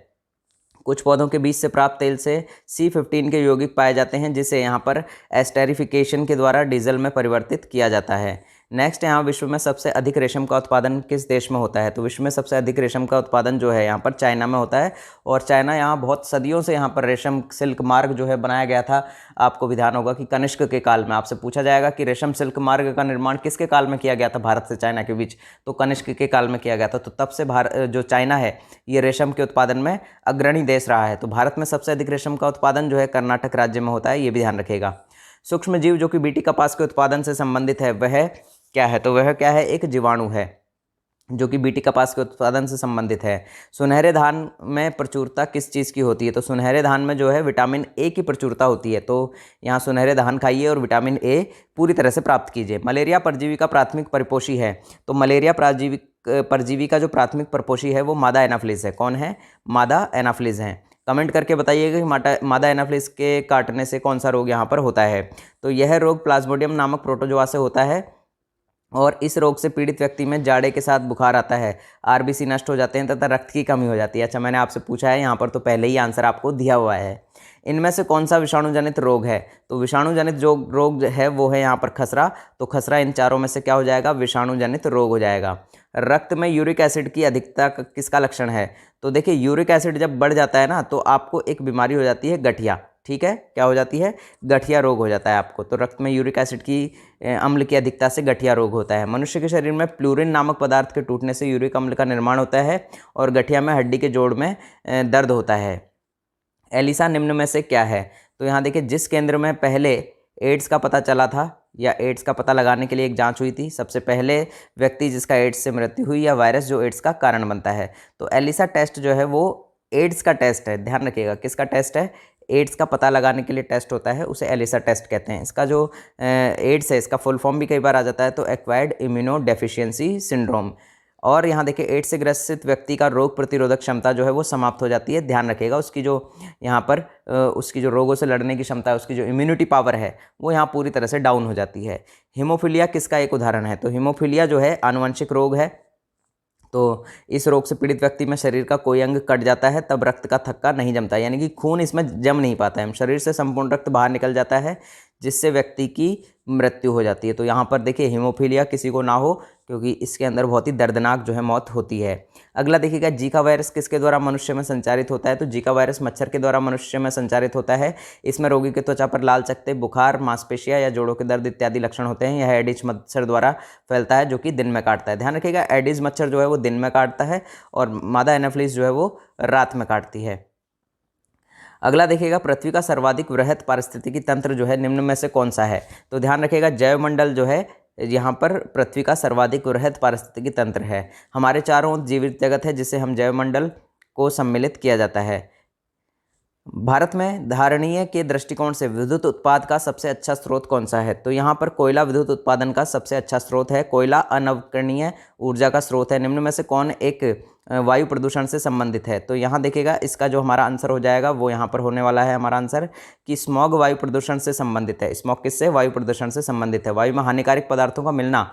S2: कुछ पौधों के बीज से प्राप्त तेल से C15 के यौगिक पाए जाते हैं, जिसे यहाँ पर एस्टेरिफिकेशन के द्वारा डीजल में परिवर्तित किया जाता है। नेक्स्ट यहाँ विश्व में सबसे अधिक रेशम का उत्पादन किस देश में होता है। तो विश्व में सबसे अधिक रेशम का उत्पादन जो है यहाँ पर चाइना में होता है और चाइना यहाँ बहुत सदियों से यहाँ पर रेशम सिल्क मार्ग जो है बनाया गया था। आपको भी ध्यान होगा कि कनिष्क के काल में आपसे पूछा जाएगा कि रेशम सिल्क मार्ग का निर्माण किसके काल में किया गया था भारत से चाइना के बीच, तो कनिष्क के काल में किया गया था। तो तब से भारत जो चाइना है ये रेशम के उत्पादन में अग्रणी देश रहा है। तो भारत में सबसे अधिक रेशम का उत्पादन जो है कर्नाटक राज्य में होता है, ये भी ध्यान रखिएगा। सूक्ष्म जीव जो कि बीटी कपास के उत्पादन से संबंधित है वह क्या है, तो वह क्या है, एक जीवाणु है जो कि बीटी कपास के उत्पादन से संबंधित है। सुनहरे धान में प्रचुरता किस चीज़ की होती है। तो सुनहरे धान में जो है विटामिन ए की प्रचुरता होती है। तो यहाँ सुनहरे धान खाइए और विटामिन ए पूरी तरह से प्राप्त कीजिए। मलेरिया परजीवी का प्राथमिक परिपोषी है। तो मलेरिया परजीवी का जो प्राथमिक परिपोषी है वो मादा एनाफिलिस है। कौन है, मादा एनाफिलिस हैं। कमेंट करके बताइएगा कि मादा एनाफिलिस के काटने से कौन सा रोग यहाँ पर होता है। तो यह रोग प्लाज्मोडियम नामक प्रोटोजोआ से होता है और इस रोग से पीड़ित व्यक्ति में जाड़े के साथ बुखार आता है, आरबीसी नष्ट हो जाते हैं तथा रक्त की कमी हो जाती है। अच्छा, मैंने आपसे पूछा है, यहाँ पर तो पहले ही आंसर आपको दिया हुआ है। इनमें से कौन सा विषाणु जनित रोग है। तो विषाणु जनित जो रोग है वो है यहाँ पर खसरा। तो खसरा इन चारों में से क्या हो जाएगा, विषाणु जनित रोग हो जाएगा। रक्त में यूरिक एसिड की अधिकता किसका लक्षण है। तो देखिए यूरिक एसिड जब बढ़ जाता है ना तो आपको एक बीमारी हो जाती है गठिया। ठीक है, क्या हो जाती है, गठिया रोग हो जाता है आपको। तो रक्त में यूरिक एसिड की अम्ल की अधिकता से गठिया रोग होता है। मनुष्य के शरीर में प्लूरिन नामक पदार्थ के टूटने से यूरिक अम्ल का निर्माण होता है और गठिया में हड्डी के जोड़ में दर्द होता है। एलिसा निम्न में से क्या है। तो यहाँ देखिए जिस केंद्र में पहले एड्स का पता चला था या एड्स का पता लगाने के लिए एक जांच हुई थी, सबसे पहले व्यक्ति जिसका एड्स से मृत्यु हुई या वायरस जो एड्स का कारण बनता है। तो एलिसा टेस्ट जो है वो एड्स का टेस्ट है। ध्यान रखिएगा किसका टेस्ट है, एड्स का पता लगाने के लिए टेस्ट होता है, उसे एलिसा टेस्ट कहते हैं। इसका जो एड्स है इसका फुल फॉर्म भी कई बार आ जाता है, तो एक्वायर्ड इम्यूनो डेफिशिएंसी सिंड्रोम। और यहाँ देखिए एड्स से ग्रसित व्यक्ति का रोग प्रतिरोधक क्षमता जो है वो समाप्त हो जाती है। ध्यान रखिएगा उसकी जो यहाँ पर उसकी जो रोगों से लड़ने की क्षमता है, उसकी जो इम्यूनिटी पावर है वो यहाँ पूरी तरह से डाउन हो जाती है। हीमोफीलिया किसका एक उदाहरण है। तो हीमोफीलिया जो है आनुवंशिक रोग है। तो इस रोग से पीड़ित व्यक्ति में शरीर का कोई अंग कट जाता है तब रक्त का थक्का नहीं जमता, यानी कि खून इसमें जम नहीं पाता है, शरीर से संपूर्ण रक्त बाहर निकल जाता है जिससे व्यक्ति की मृत्यु हो जाती है। तो यहाँ पर देखिए हीमोफीलिया किसी को ना हो क्योंकि इसके अंदर बहुत ही दर्दनाक जो है मौत होती है। अगला देखिएगा जीका वायरस किसके द्वारा मनुष्य में संचारित होता है। तो जीका वायरस मच्छर के द्वारा मनुष्य में संचारित होता है। इसमें रोगी के त्वचा पर लाल चकत्ते, बुखार, मांसपेशियां या जोड़ों के दर्द इत्यादि लक्षण होते हैं। यह एडिस मच्छर द्वारा फैलता है जो कि दिन में काटता है। ध्यान रखिएगा एडिस मच्छर जो है वो दिन में काटता है और मादा एनाफिलिस जो है वो रात में काटती है। अगला देखिएगा पृथ्वी का सर्वाधिक वृहत पारिस्थितिकी तंत्र जो है निम्न में से कौन सा है। तो ध्यान रखिएगा जैवमंडल जो है यहाँ पर पृथ्वी का सर्वाधिक वृहत पारिस्थितिकी तंत्र है। हमारे चारों ओर जीवित जगत है जिसे हम जैवमंडल को सम्मिलित किया जाता है। भारत में धारणीय के दृष्टिकोण से विद्युत उत्पाद का सबसे अच्छा स्रोत कौन सा है? तो यहाँ पर कोयला विद्युत उत्पादन का सबसे अच्छा स्रोत है। कोयला अनवकरणीय ऊर्जा का स्रोत है। निम्न में से कौन एक वायु प्रदूषण से संबंधित है? तो यहाँ देखिएगा इसका जो हमारा आंसर हो जाएगा वो यहाँ पर होने वाला है हमारा आंसर कि स्मॉग वायु प्रदूषण से संबंधित है। स्मॉग किससे? वायु प्रदूषण से संबंधित है। वायु में हानिकारक पदार्थों का मिलना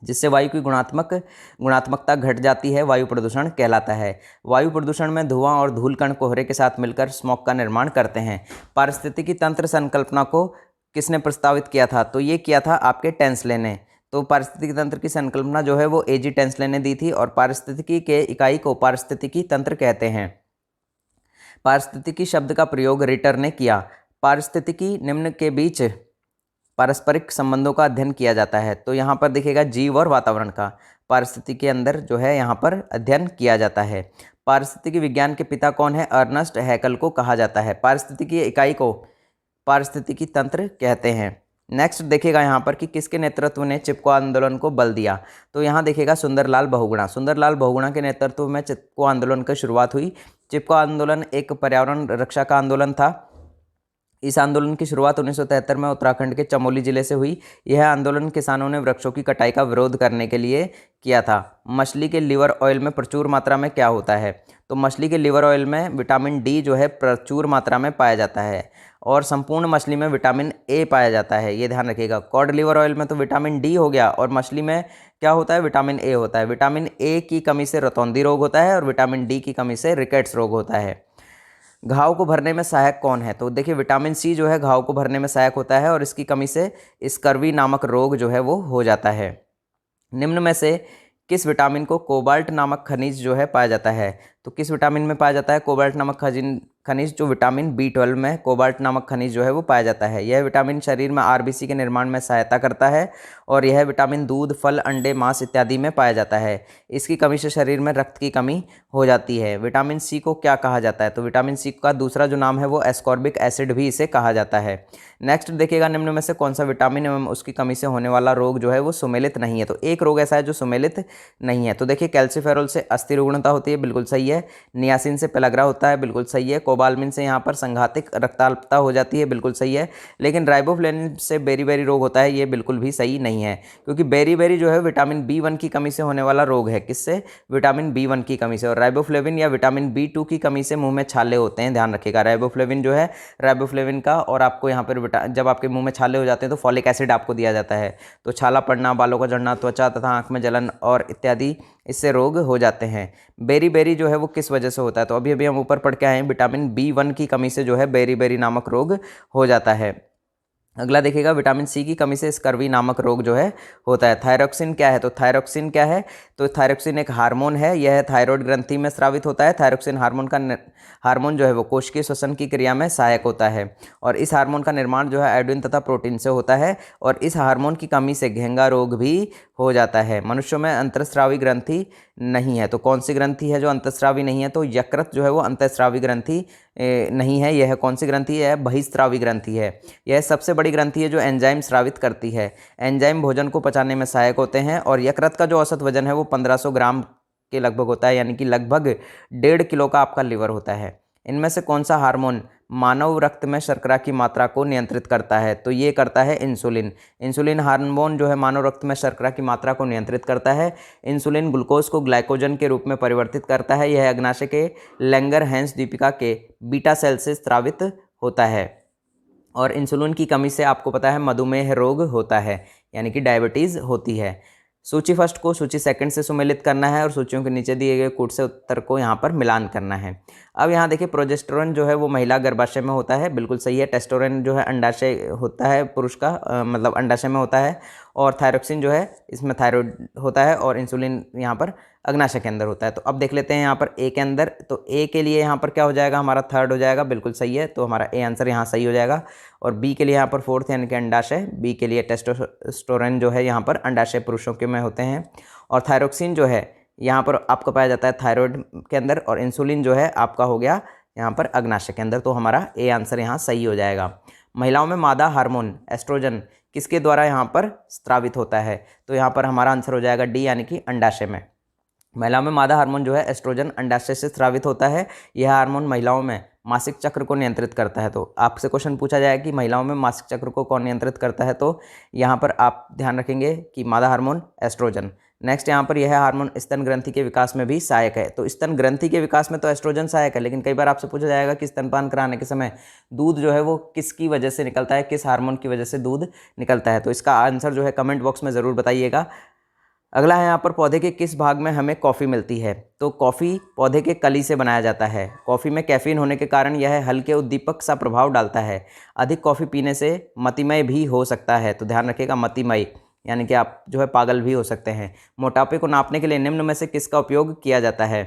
S2: जिससे वायु की गुणात्मकता घट जाती है, वायु प्रदूषण कहलाता है। वायु प्रदूषण में धुआं और धूल कण कोहरे के साथ मिलकर स्मॉग का निर्माण करते हैं। पारिस्थितिकी तंत्र संकल्पना को किसने प्रस्तावित किया था? तो ये किया था आपके टेंसले ने। तो पारिस्थितिकी तंत्र की संकल्पना जो है वो एजी टेंसले ने दी थी और पारिस्थितिकी के इकाई को पारिस्थितिकी तंत्र कहते हैं। पारिस्थितिकी शब्द का प्रयोग रिटर ने किया। पारिस्थितिकी निम्न के बीच पारस्परिक संबंधों का अध्ययन किया जाता है। तो यहाँ पर देखिएगा जीव और वातावरण का पारिस्थितिकी के अंदर जो है यहाँ पर अध्ययन किया जाता है। पारिस्थितिकी विज्ञान के पिता कौन है? अर्नस्ट हैकल को कहा जाता है। पारिस्थितिकी इकाई को पारिस्थितिकी तंत्र कहते हैं। नेक्स्ट देखिएगा यहाँ पर कि किसके नेतृत्व ने चिपको आंदोलन को बल दिया? तो यहाँ देखिएगा सुंदरलाल बहुगुणा। सुंदरलाल बहुगुणा के नेतृत्व में चिपको आंदोलन की शुरुआत हुई। चिपको आंदोलन एक पर्यावरण रक्षा का आंदोलन था। इस आंदोलन की शुरुआत 1973 में उत्तराखंड के चमोली जिले से हुई। यह आंदोलन किसानों ने वृक्षों की कटाई का विरोध करने के लिए किया था। मछली के लिवर ऑयल में प्रचुर मात्रा में क्या होता है? तो मछली के लिवर ऑयल में विटामिन डी जो है प्रचुर मात्रा में पाया जाता है और संपूर्ण मछली में विटामिन ए पाया जाता है। ये ध्यान रखिएगा। कॉड लिवर ऑयल में तो विटामिन डी हो गया और मछली में क्या होता है? विटामिन ए होता है। विटामिन ए की कमी से रतौंधी रोग होता है और विटामिन डी की कमी से रिकेट्स रोग होता है। घाव को भरने में सहायक कौन है? तो देखिए विटामिन सी जो है घाव को भरने में सहायक होता है और इसकी कमी से स्कर्वी नामक रोग जो है वो हो जाता है। निम्न में से किस विटामिन को कोबाल्ट नामक खनिज जो है पाया जाता है? तो किस विटामिन में पाया जाता है कोबाल्ट नामक खनिज? जो विटामिन B12 में कोबाल्ट नामक खनिज जो है वो पाया जाता है। यह विटामिन शरीर में आरबीसी के निर्माण में सहायता करता है और यह विटामिन दूध, फल, अंडे, मांस इत्यादि में पाया जाता है। इसकी कमी से शरीर में रक्त की कमी हो जाती है। विटामिन सी को क्या कहा जाता है? तो विटामिन सी का दूसरा जो नाम है वो एस्कॉर्बिक एसिड भी इसे कहा जाता है। नेक्स्ट देखिएगा निम्न में से कौन सा विटामिन एवं उसकी कमी से होने वाला रोग जो है वो सुमेलित नहीं है? तो एक रोग ऐसा है जो सुमेलित नहीं है। तो देखिए कैल्सीफेरॉल से अस्थि रुग्णता होती है, बिल्कुल सही है। नियासिन से पेलग्रा होता है, बिल्कुल सही है। कोबालमिन से यहाँ पर संघातिक रक्ताल्पता हो जाती है, बिल्कुल सही है। लेकिन राइबोफ्लेविन से बेरी रोग होता है, ये बिल्कुल भी सही नहीं है क्योंकि बेरी जो है विटामिन B1 की कमी से होने वाला रोग है। किससे? विटामिन B1 की कमी से। और राइबोफ्लेविन या विटामिन B2 की कमी से मुंह में छाले होते हैं, ध्यान रखिएगा। राइबोफ्लेविन जो है राइबोफ्लेविन का और आपको यहाँ पर जब आपके मुंह में छाले हो जाते हैं तो फॉलिक एसिड आपको दिया जाता है। तो छाला पड़ना, बालों का झड़ना, त्वचा तथा आँख में जलन और इत्यादि इससे रोग हो जाते हैं। बेरी जो है वो किस वजह से होता है? तो अभी हम ऊपर पढ़ के आए हैं विटामिन B1 की कमी से जो है बेरी नामक रोग हो जाता है। अगला देखिएगा विटामिन सी की कमी से स्कर्वी नामक रोग जो है होता है। थायरोक्सिन क्या है? तो थायरोक्सिन क्या है? तो थायरोक्सिन एक हार्मोन है। यह थायराइड ग्रंथि में स्रावित होता है। थायरोक्सिन हार्मोन जो है वो कोशिकीय श्वसन की क्रिया में सहायक होता है और इस हार्मोन का निर्माण जो है आयोडीन तथा प्रोटीन से होता है और इस हार्मोन की कमी से घेंगा रोग भी हो जाता है। मनुष्यों में अंतःस्रावी ग्रंथि नहीं है। तो कौन सी ग्रंथि है जो अंतःस्रावी नहीं है? तो यकृत जो है वो अंतःस्रावी ग्रंथि नहीं है। यह कौन सी ग्रंथि है? बहिस्रावी ग्रंथि है। यह सबसे बड़ी ग्रंथि है जो एंजाइम स्रावित करती है। एंजाइम भोजन को पचाने में सहायक होते हैं और यकृत का जो औसत वजन है वो 1500 ग्राम के लगभग होता है, यानी कि लगभग 1.5 किलो का आपका लिवर होता है। इनमें से कौन सा हार्मोन मानव रक्त में शर्करा की मात्रा को नियंत्रित करता है? तो ये करता है इंसुलिन। इंसुलिन हार्मोन जो है मानव रक्त में शर्करा की मात्रा को नियंत्रित करता है। इंसुलिन ग्लूकोज को ग्लाइकोजन के रूप में परिवर्तित करता है। यह अग्नाशय के लैंगर-हैंस दीपिका के बीटा सेल से स्रावित होता है और इंसुलिन की कमी से आपको पता है मधुमेह रोग होता है, यानी कि डायबिटीज़ होती है। सूची फर्स्ट को सूची सेकंड से सुमेलित करना है और सूचियों के नीचे दिए गए कूट से उत्तर को यहाँ पर मिलान करना है। अब यहाँ देखिए प्रोजेस्टेरोन जो है वो महिला गर्भाशय में होता है, बिल्कुल सही है। टेस्टोस्टेरोन जो है अंडाशय होता है पुरुष का, मतलब अंडाशय में होता है और थायरोक्सिन जो है इसमें थायराइड होता है और इंसुलिन यहाँ पर अग्नाशय के अंदर होता है। तो अब देख लेते हैं यहाँ पर ए के अंदर। तो ए के लिए यहाँ पर क्या हो जाएगा? हमारा थर्ड हो जाएगा, बिल्कुल सही है। तो हमारा ए आंसर यहाँ सही हो जाएगा। और बी के लिए यहाँ पर फोर्थ यानी कि अंडाशय। बी के लिए टेस्टोस्टेरोन जो है यहाँ पर अंडाशय पुरुषों के में होते हैं और थायरोक्सिन जो है यहाँ पर आपका पाया जाता है थायराइड के अंदर और इंसुलिन जो है आपका हो गया यहाँ पर अग्नाशय के अंदर। तो हमारा ए आंसर यहाँ सही हो जाएगा। महिलाओं में मादा हार्मोन एस्ट्रोजन किसके द्वारा यहाँ पर स्रावित होता है? तो यहाँ पर हमारा आंसर हो जाएगा डी, यानी कि अंडाशय में। महिलाओं में मादा हार्मोन जो है एस्ट्रोजन अंडाशय से स्रावित होता है। यह हार्मोन महिलाओं में मासिक चक्र को नियंत्रित करता है? तो आपसे क्वेश्चन पूछा जाए कि महिलाओं में मासिक चक्र को कौन नियंत्रित करता है, तो यहाँ पर आप ध्यान रखेंगे कि मादा हार्मोन एस्ट्रोजन। नेक्स्ट यहाँ पर यह हार्मोन स्तन ग्रंथि के विकास में भी सहायक है। तो स्तन ग्रंथि के विकास में तो एस्ट्रोजन सहायक है, लेकिन कई बार आपसे पूछा जाएगा कि स्तनपान कराने के समय दूध जो है वो किसकी वजह से निकलता है, किस हार्मोन की वजह से दूध निकलता है? तो इसका आंसर जो है कमेंट बॉक्स में ज़रूर बताइएगा। अगला है यहाँ पर पौधे के किस भाग में हमें कॉफ़ी मिलती है? तो कॉफ़ी पौधे के कली से बनाया जाता है। कॉफ़ी में कैफीन होने के कारण यह हल्के उद्दीपक सा प्रभाव डालता है। अधिक कॉफ़ी पीने से मतिमय भी हो सकता है। तो ध्यान रखिएगा, मतिमय यानी कि आप जो है पागल भी हो सकते हैं। मोटापे को नापने के लिए निम्न में से किसका उपयोग किया जाता है?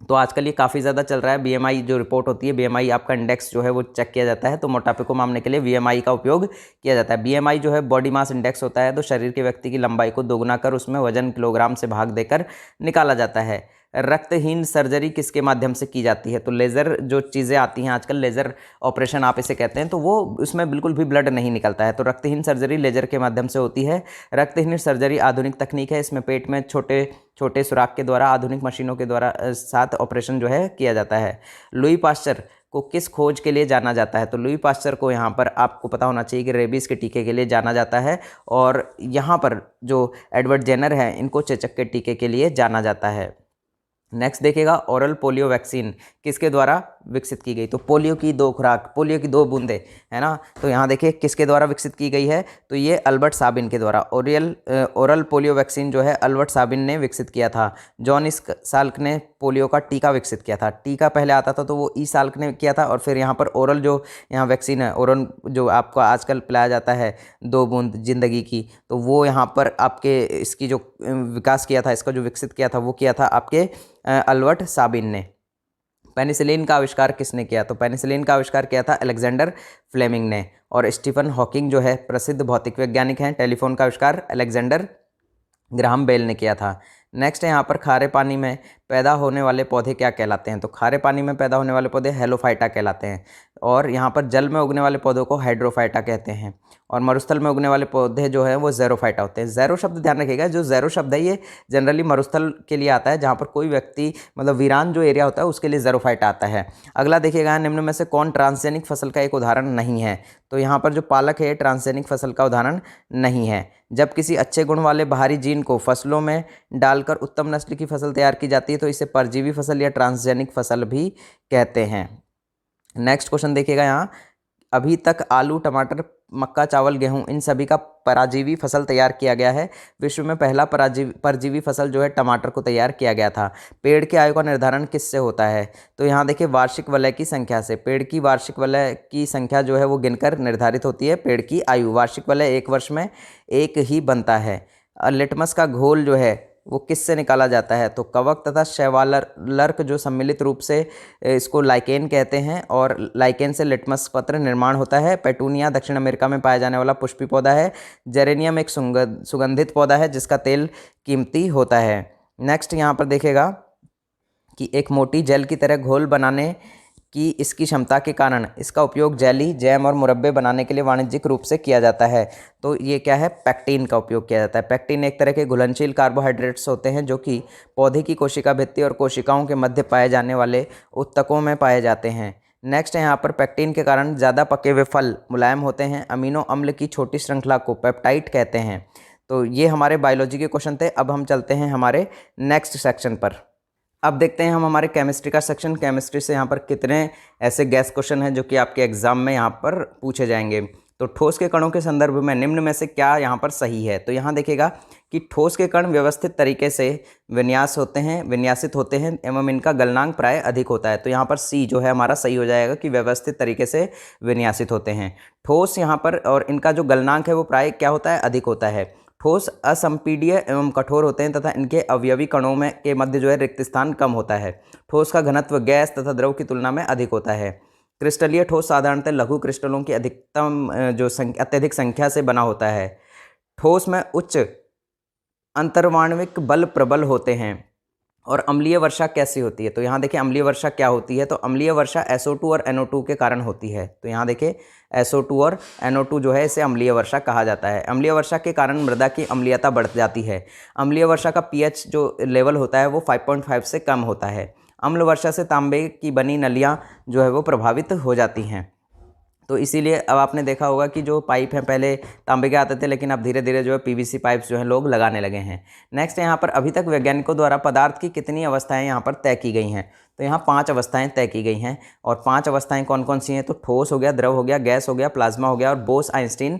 S2: तो आजकल ये काफ़ी ज़्यादा चल रहा है। बीएमआई जो रिपोर्ट होती है, बीएमआई आपका इंडेक्स जो है वो चेक किया जाता है। तो मोटापे को मापने के लिए बीएमआई का उपयोग किया जाता है। बीएमआई जो है बॉडी मास इंडेक्स होता है। तो शरीर के व्यक्ति की लंबाई को दोगुना कर उसमें वजन किलोग्राम से भाग देकर निकाला जाता है। रक्तहीन सर्जरी किसके माध्यम से की जाती है? तो लेज़र जो चीज़ें आती हैं आजकल, लेज़र ऑपरेशन आप इसे कहते हैं, तो वो उसमें बिल्कुल भी ब्लड नहीं निकलता है। तो रक्तहीन सर्जरी लेज़र के माध्यम से होती है। रक्तहीन सर्जरी आधुनिक तकनीक है। इसमें पेट में छोटे छोटे सुराख के द्वारा आधुनिक मशीनों के द्वारा साथ ऑपरेशन जो है किया जाता है। लुई पास्चर को किस खोज के लिए जाना जाता है? तो लुई पास्चर को यहाँ पर आपको पता होना चाहिए कि रेबीज़ के टीके के लिए जाना जाता है। और यहाँ पर जो एडवर्ड जेनर हैं, इनको चेचक के टीके के लिए जाना जाता है। नेक्स्ट देखिएगा, ओरल पोलियो वैक्सीन किसके द्वारा विकसित की गई? तो पोलियो की 2 खुराक, पोलियो की 2 बूंदें, है ना। तो यहाँ देखिए किसके द्वारा विकसित की गई है? तो ये अल्बर्ट साबिन के द्वारा। ओरल पोलियो वैक्सीन जो है अल्बर्ट साबिन ने विकसित किया था। जॉन साल्क ने पोलियो का टीका विकसित किया था। टीका पहले आता था तो वो ई साल्क ने किया था, और फिर यहाँ पर ओरल जो यहाँ वैक्सीन है, ओरल जो आपको आजकल पिलाया जाता है 2 बूंद जिंदगी की, तो वो यहाँ पर आपके इसकी जो विकास किया था, इसका जो विकसित किया था वो किया था आपके अल्बर्ट साबिन ने। पेनिसिलिन का आविष्कार किसने किया? तो पेनिसिलिन का आविष्कार किया था अलेक्जेंडर फ्लेमिंग ने। और स्टीफन हॉकिंग जो है प्रसिद्ध भौतिक वैज्ञानिक हैं। टेलीफोन का आविष्कार अलेक्जेंडर ग्राहम बेल ने किया था। नेक्स्ट है यहाँ पर खारे पानी में पैदा होने वाले पौधे क्या कहलाते हैं? तो खारे पानी में पैदा होने वाले पौधे हेलोफाइटा कहलाते हैं। और यहाँ पर जल में उगने वाले पौधों को हाइड्रोफाइटा कहते हैं। और मरुस्थल में उगने वाले पौधे जो है वो ज़ेरोफाइटा होते हैं। ज़ेरो शब्द ध्यान रखिएगा, जो ज़ेरो शब्द है ये जनरली मरुस्थल के लिए आता है, जहाँ पर कोई व्यक्ति मतलब वीरान जो एरिया होता है उसके लिए ज़ेरोफाइटा आता है। अगला देखिएगा, निम्न में से कौन ट्रांसजेनिक फसल का एक उदाहरण नहीं है? तो यहाँ पर जो पालक है ये ट्रांसजेनिक फसल का उदाहरण नहीं है। जब किसी अच्छे गुण वाले बाहरी जीन को फसलों में डालकर उत्तम नस्ल की फसल तैयार की जाती है तो इसे परजीवी फसल या ट्रांसजेनिक फसल भी कहते हैं। नेक्स्ट क्वेश्चन देखिएगा, यहाँ अभी तक आलू, टमाटर, मक्का, चावल, गेहूं इन सभी का पराजीवी फसल तैयार किया गया है। विश्व में पहला परजीवी फसल जो है टमाटर को तैयार किया गया था। पेड़ की आयु का निर्धारण किससे होता है? तो यहाँ देखिए वार्षिक वलय की संख्या से। पेड़ की वार्षिक वलय की संख्या जो है वो गिनकर निर्धारित होती है पेड़ की आयु। वार्षिक वलय 1 वर्ष में 1 ही बनता है। लिटमस का घोल जो है वो किससे निकाला जाता है? तो कवक तथा शैवालर्क जो सम्मिलित रूप से इसको लाइकेन कहते हैं, और लाइकेन से लिटमस पत्र निर्माण होता है। पेटूनिया दक्षिण अमेरिका में पाया जाने वाला पुष्पी पौधा है। जेरेनियम एक सुगंधित पौधा है जिसका तेल कीमती होता है। नेक्स्ट यहाँ पर देखेगा कि एक मोटी जेल की तरह घोल बनाने की इसकी क्षमता के कारण इसका उपयोग जेली, जैम और मुरब्बे बनाने के लिए वाणिज्यिक रूप से किया जाता है। तो ये क्या है? पैक्टिन का उपयोग किया जाता है। पैक्टिन एक तरह के घुलनशील कार्बोहाइड्रेट्स होते हैं जो कि पौधे की कोशिका भित्ति और कोशिकाओं के मध्य पाए जाने वाले उत्तकों में पाए जाते हैं। नेक्स्ट है यहाँ पर पैक्टिन के कारण ज़्यादा पके हुए फल मुलायम होते हैं। अमीनो अम्ल की छोटी श्रृंखला को पेप्टाइड कहते हैं। तो ये हमारे बायोलॉजी के क्वेश्चन थे। अब हम चलते हैं हमारे नेक्स्ट सेक्शन पर। अब देखते हैं हम हमारे केमिस्ट्री का सेक्शन। केमिस्ट्री से यहाँ पर कितने ऐसे गैस क्वेश्चन हैं जो कि आपके एग्जाम में यहाँ पर पूछे जाएंगे। तो ठोस के कणों के संदर्भ में निम्न में से क्या यहाँ पर सही है? तो यहाँ देखिएगा कि ठोस के कण व्यवस्थित तरीके से विन्यासित होते हैं एवं इनका गलनांक प्राय अधिक होता है। तो यहाँ पर सी जो है हमारा सही हो जाएगा कि व्यवस्थित तरीके से विन्यासित होते हैं ठोस यहाँ पर, और इनका जो गलनांक है वो प्राय क्या होता है? अधिक होता है। ठोस असंपीड्य एवं कठोर होते हैं तथा इनके अवयवी कणों में के मध्य जो है रिक्त स्थान कम होता है। ठोस का घनत्व गैस तथा द्रव की तुलना में अधिक होता है। क्रिस्टलीय ठोस साधारणतः लघु क्रिस्टलों की अत्यधिक संख्या से बना होता है। ठोस में उच्च अंतर्वाणविक बल प्रबल होते हैं। और अम्लीय वर्षा कैसी होती है? तो यहाँ देखिए अम्लीय वर्षा क्या होती है? तो अम्लीय वर्षा SO2 और NO2 के कारण होती है। तो यहाँ देखिए SO2 और NO2 जो है इसे अम्लीय वर्षा कहा जाता है। अम्लीय वर्षा के कारण मृदा की अम्लीयता बढ़ जाती है। अम्लीय वर्षा का pH जो लेवल होता है वो 5.5 से कम होता है। अम्ल वर्षा से तांबे की बनी नलियाँ जो है वो प्रभावित हो जाती हैं। तो इसीलिए अब आपने देखा होगा कि जो पाइप हैं पहले तांबे के आते थे, लेकिन अब धीरे धीरे जो है पीवीसी पाइप्स जो है लोग लगाने लगे हैं। नेक्स्ट यहाँ पर अभी तक वैज्ञानिकों द्वारा पदार्थ की कितनी अवस्थाएं यहाँ पर तय की गई हैं? तो यहाँ 5 अवस्थाएं तय की गई हैं। और 5 अवस्थाएं कौन कौन सी हैं? तो ठोस हो गया, द्रव हो गया, गैस हो गया, प्लाज्मा हो गया और बोस आइंस्टीन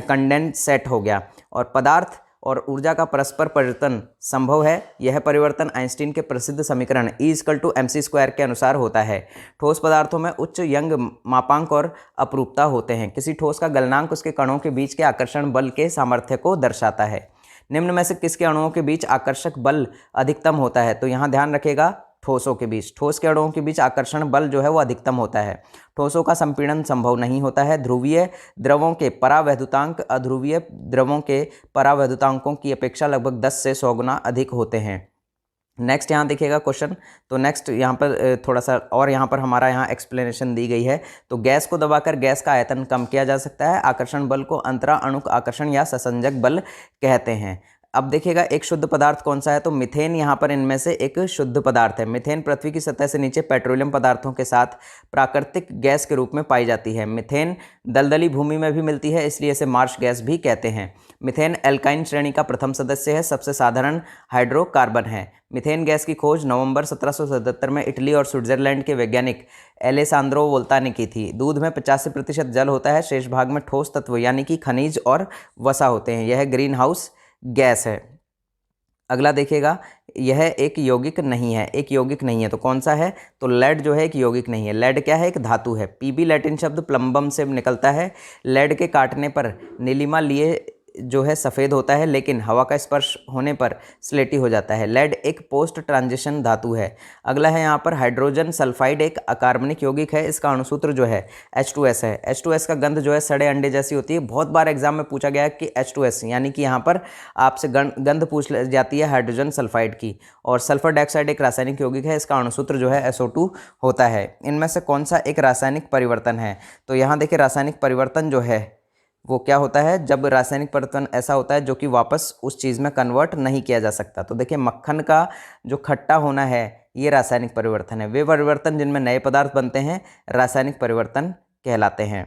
S2: कंडेंसेट हो गया। और पदार्थ और ऊर्जा का परस्पर परिवर्तन संभव है। यह परिवर्तन आइंस्टीन के प्रसिद्ध समीकरण E=mc² के अनुसार होता है। ठोस पदार्थों में उच्च यंग मापांक और अपरूपता होते हैं। किसी ठोस का गलनांक उसके कणों के बीच के आकर्षण बल के सामर्थ्य को दर्शाता है। निम्न में से किसके अणुओं के बीच आकर्षक बल अधिकतम होता है? तो यहाँ ध्यान रखिएगा, ठोसों के बीच, ठोस के अणुओं के बीच आकर्षण बल जो है वो अधिकतम होता है। ठोसों का संपीड़न संभव नहीं होता है। ध्रुवीय द्रवों के परावैद्युतांक अध्रुवीय द्रवों के परावैद्युतांकों की अपेक्षा लगभग 10 से 100 गुना अधिक होते हैं। नेक्स्ट यहाँ देखिएगा क्वेश्चन। तो नेक्स्ट यहाँ पर थोड़ा सा और यहाँ पर हमारा यहाँ एक्सप्लेनेशन दी गई है। तो गैस को दबाकर गैस का आयतन कम किया जा सकता है। आकर्षण बल को अंतरा अणुक आकर्षण या ससंजक बल कहते हैं। अब देखिएगा एक शुद्ध पदार्थ कौन सा है? तो मीथेन यहाँ पर इनमें से एक शुद्ध पदार्थ है। मीथेन पृथ्वी की सतह से नीचे पेट्रोलियम पदार्थों के साथ प्राकृतिक गैस के रूप में पाई जाती है। मीथेन दलदली भूमि में भी मिलती है, इसलिए इसे मार्श गैस भी कहते हैं। मीथेन एल्काइन श्रेणी का प्रथम सदस्य है, सबसे साधारण हाइड्रोकार्बन है। मीथेन गैस की खोज नवंबर 1777 में इटली और स्विट्जरलैंड के वैज्ञानिक एलेसांद्रो वोल्ता ने की थी। दूध में 85% जल होता है, शेष भाग में ठोस तत्व यानी कि खनिज और वसा होते हैं। यह ग्रीन हाउस गैस है। अगला देखिएगा, यह एक यौगिक नहीं है। एक यौगिक नहीं है तो कौन सा है? तो लेड जो है एक यौगिक नहीं है। लेड क्या है? एक धातु है। पीबी लैटिन शब्द प्लम्बम से निकलता है। लेड के काटने पर नीलिमा लिए जो है सफ़ेद होता है, लेकिन हवा का स्पर्श होने पर स्लेटी हो जाता है। लेड एक पोस्ट ट्रांजिशन धातु है। अगला है यहाँ पर हाइड्रोजन सल्फाइड, एक अकार्बनिक यौगिक है। इसका अणुसूत्र जो है H2S है। H2S का गंध जो है सड़े अंडे जैसी होती है। बहुत बार एग्जाम में पूछा गया है कि H2S यानी कि यहाँ पर आपसे गंध पूछ जाती है हाइड्रोजन सल्फाइड की। और सल्फर डाइऑक्साइड एक रासायनिक यौगिक है। इसका अणुसूत्र जो है SO2 होता है। इनमें से कौन सा एक रासायनिक परिवर्तन है? तो यहाँ देखिए रासायनिक परिवर्तन जो है वो क्या होता है? जब रासायनिक परिवर्तन ऐसा होता है जो कि वापस उस चीज़ में कन्वर्ट नहीं किया जा सकता। तो देखिए मक्खन का जो खट्टा होना है ये रासायनिक परिवर्तन है। वे परिवर्तन जिनमें नए पदार्थ बनते हैं रासायनिक परिवर्तन कहलाते हैं।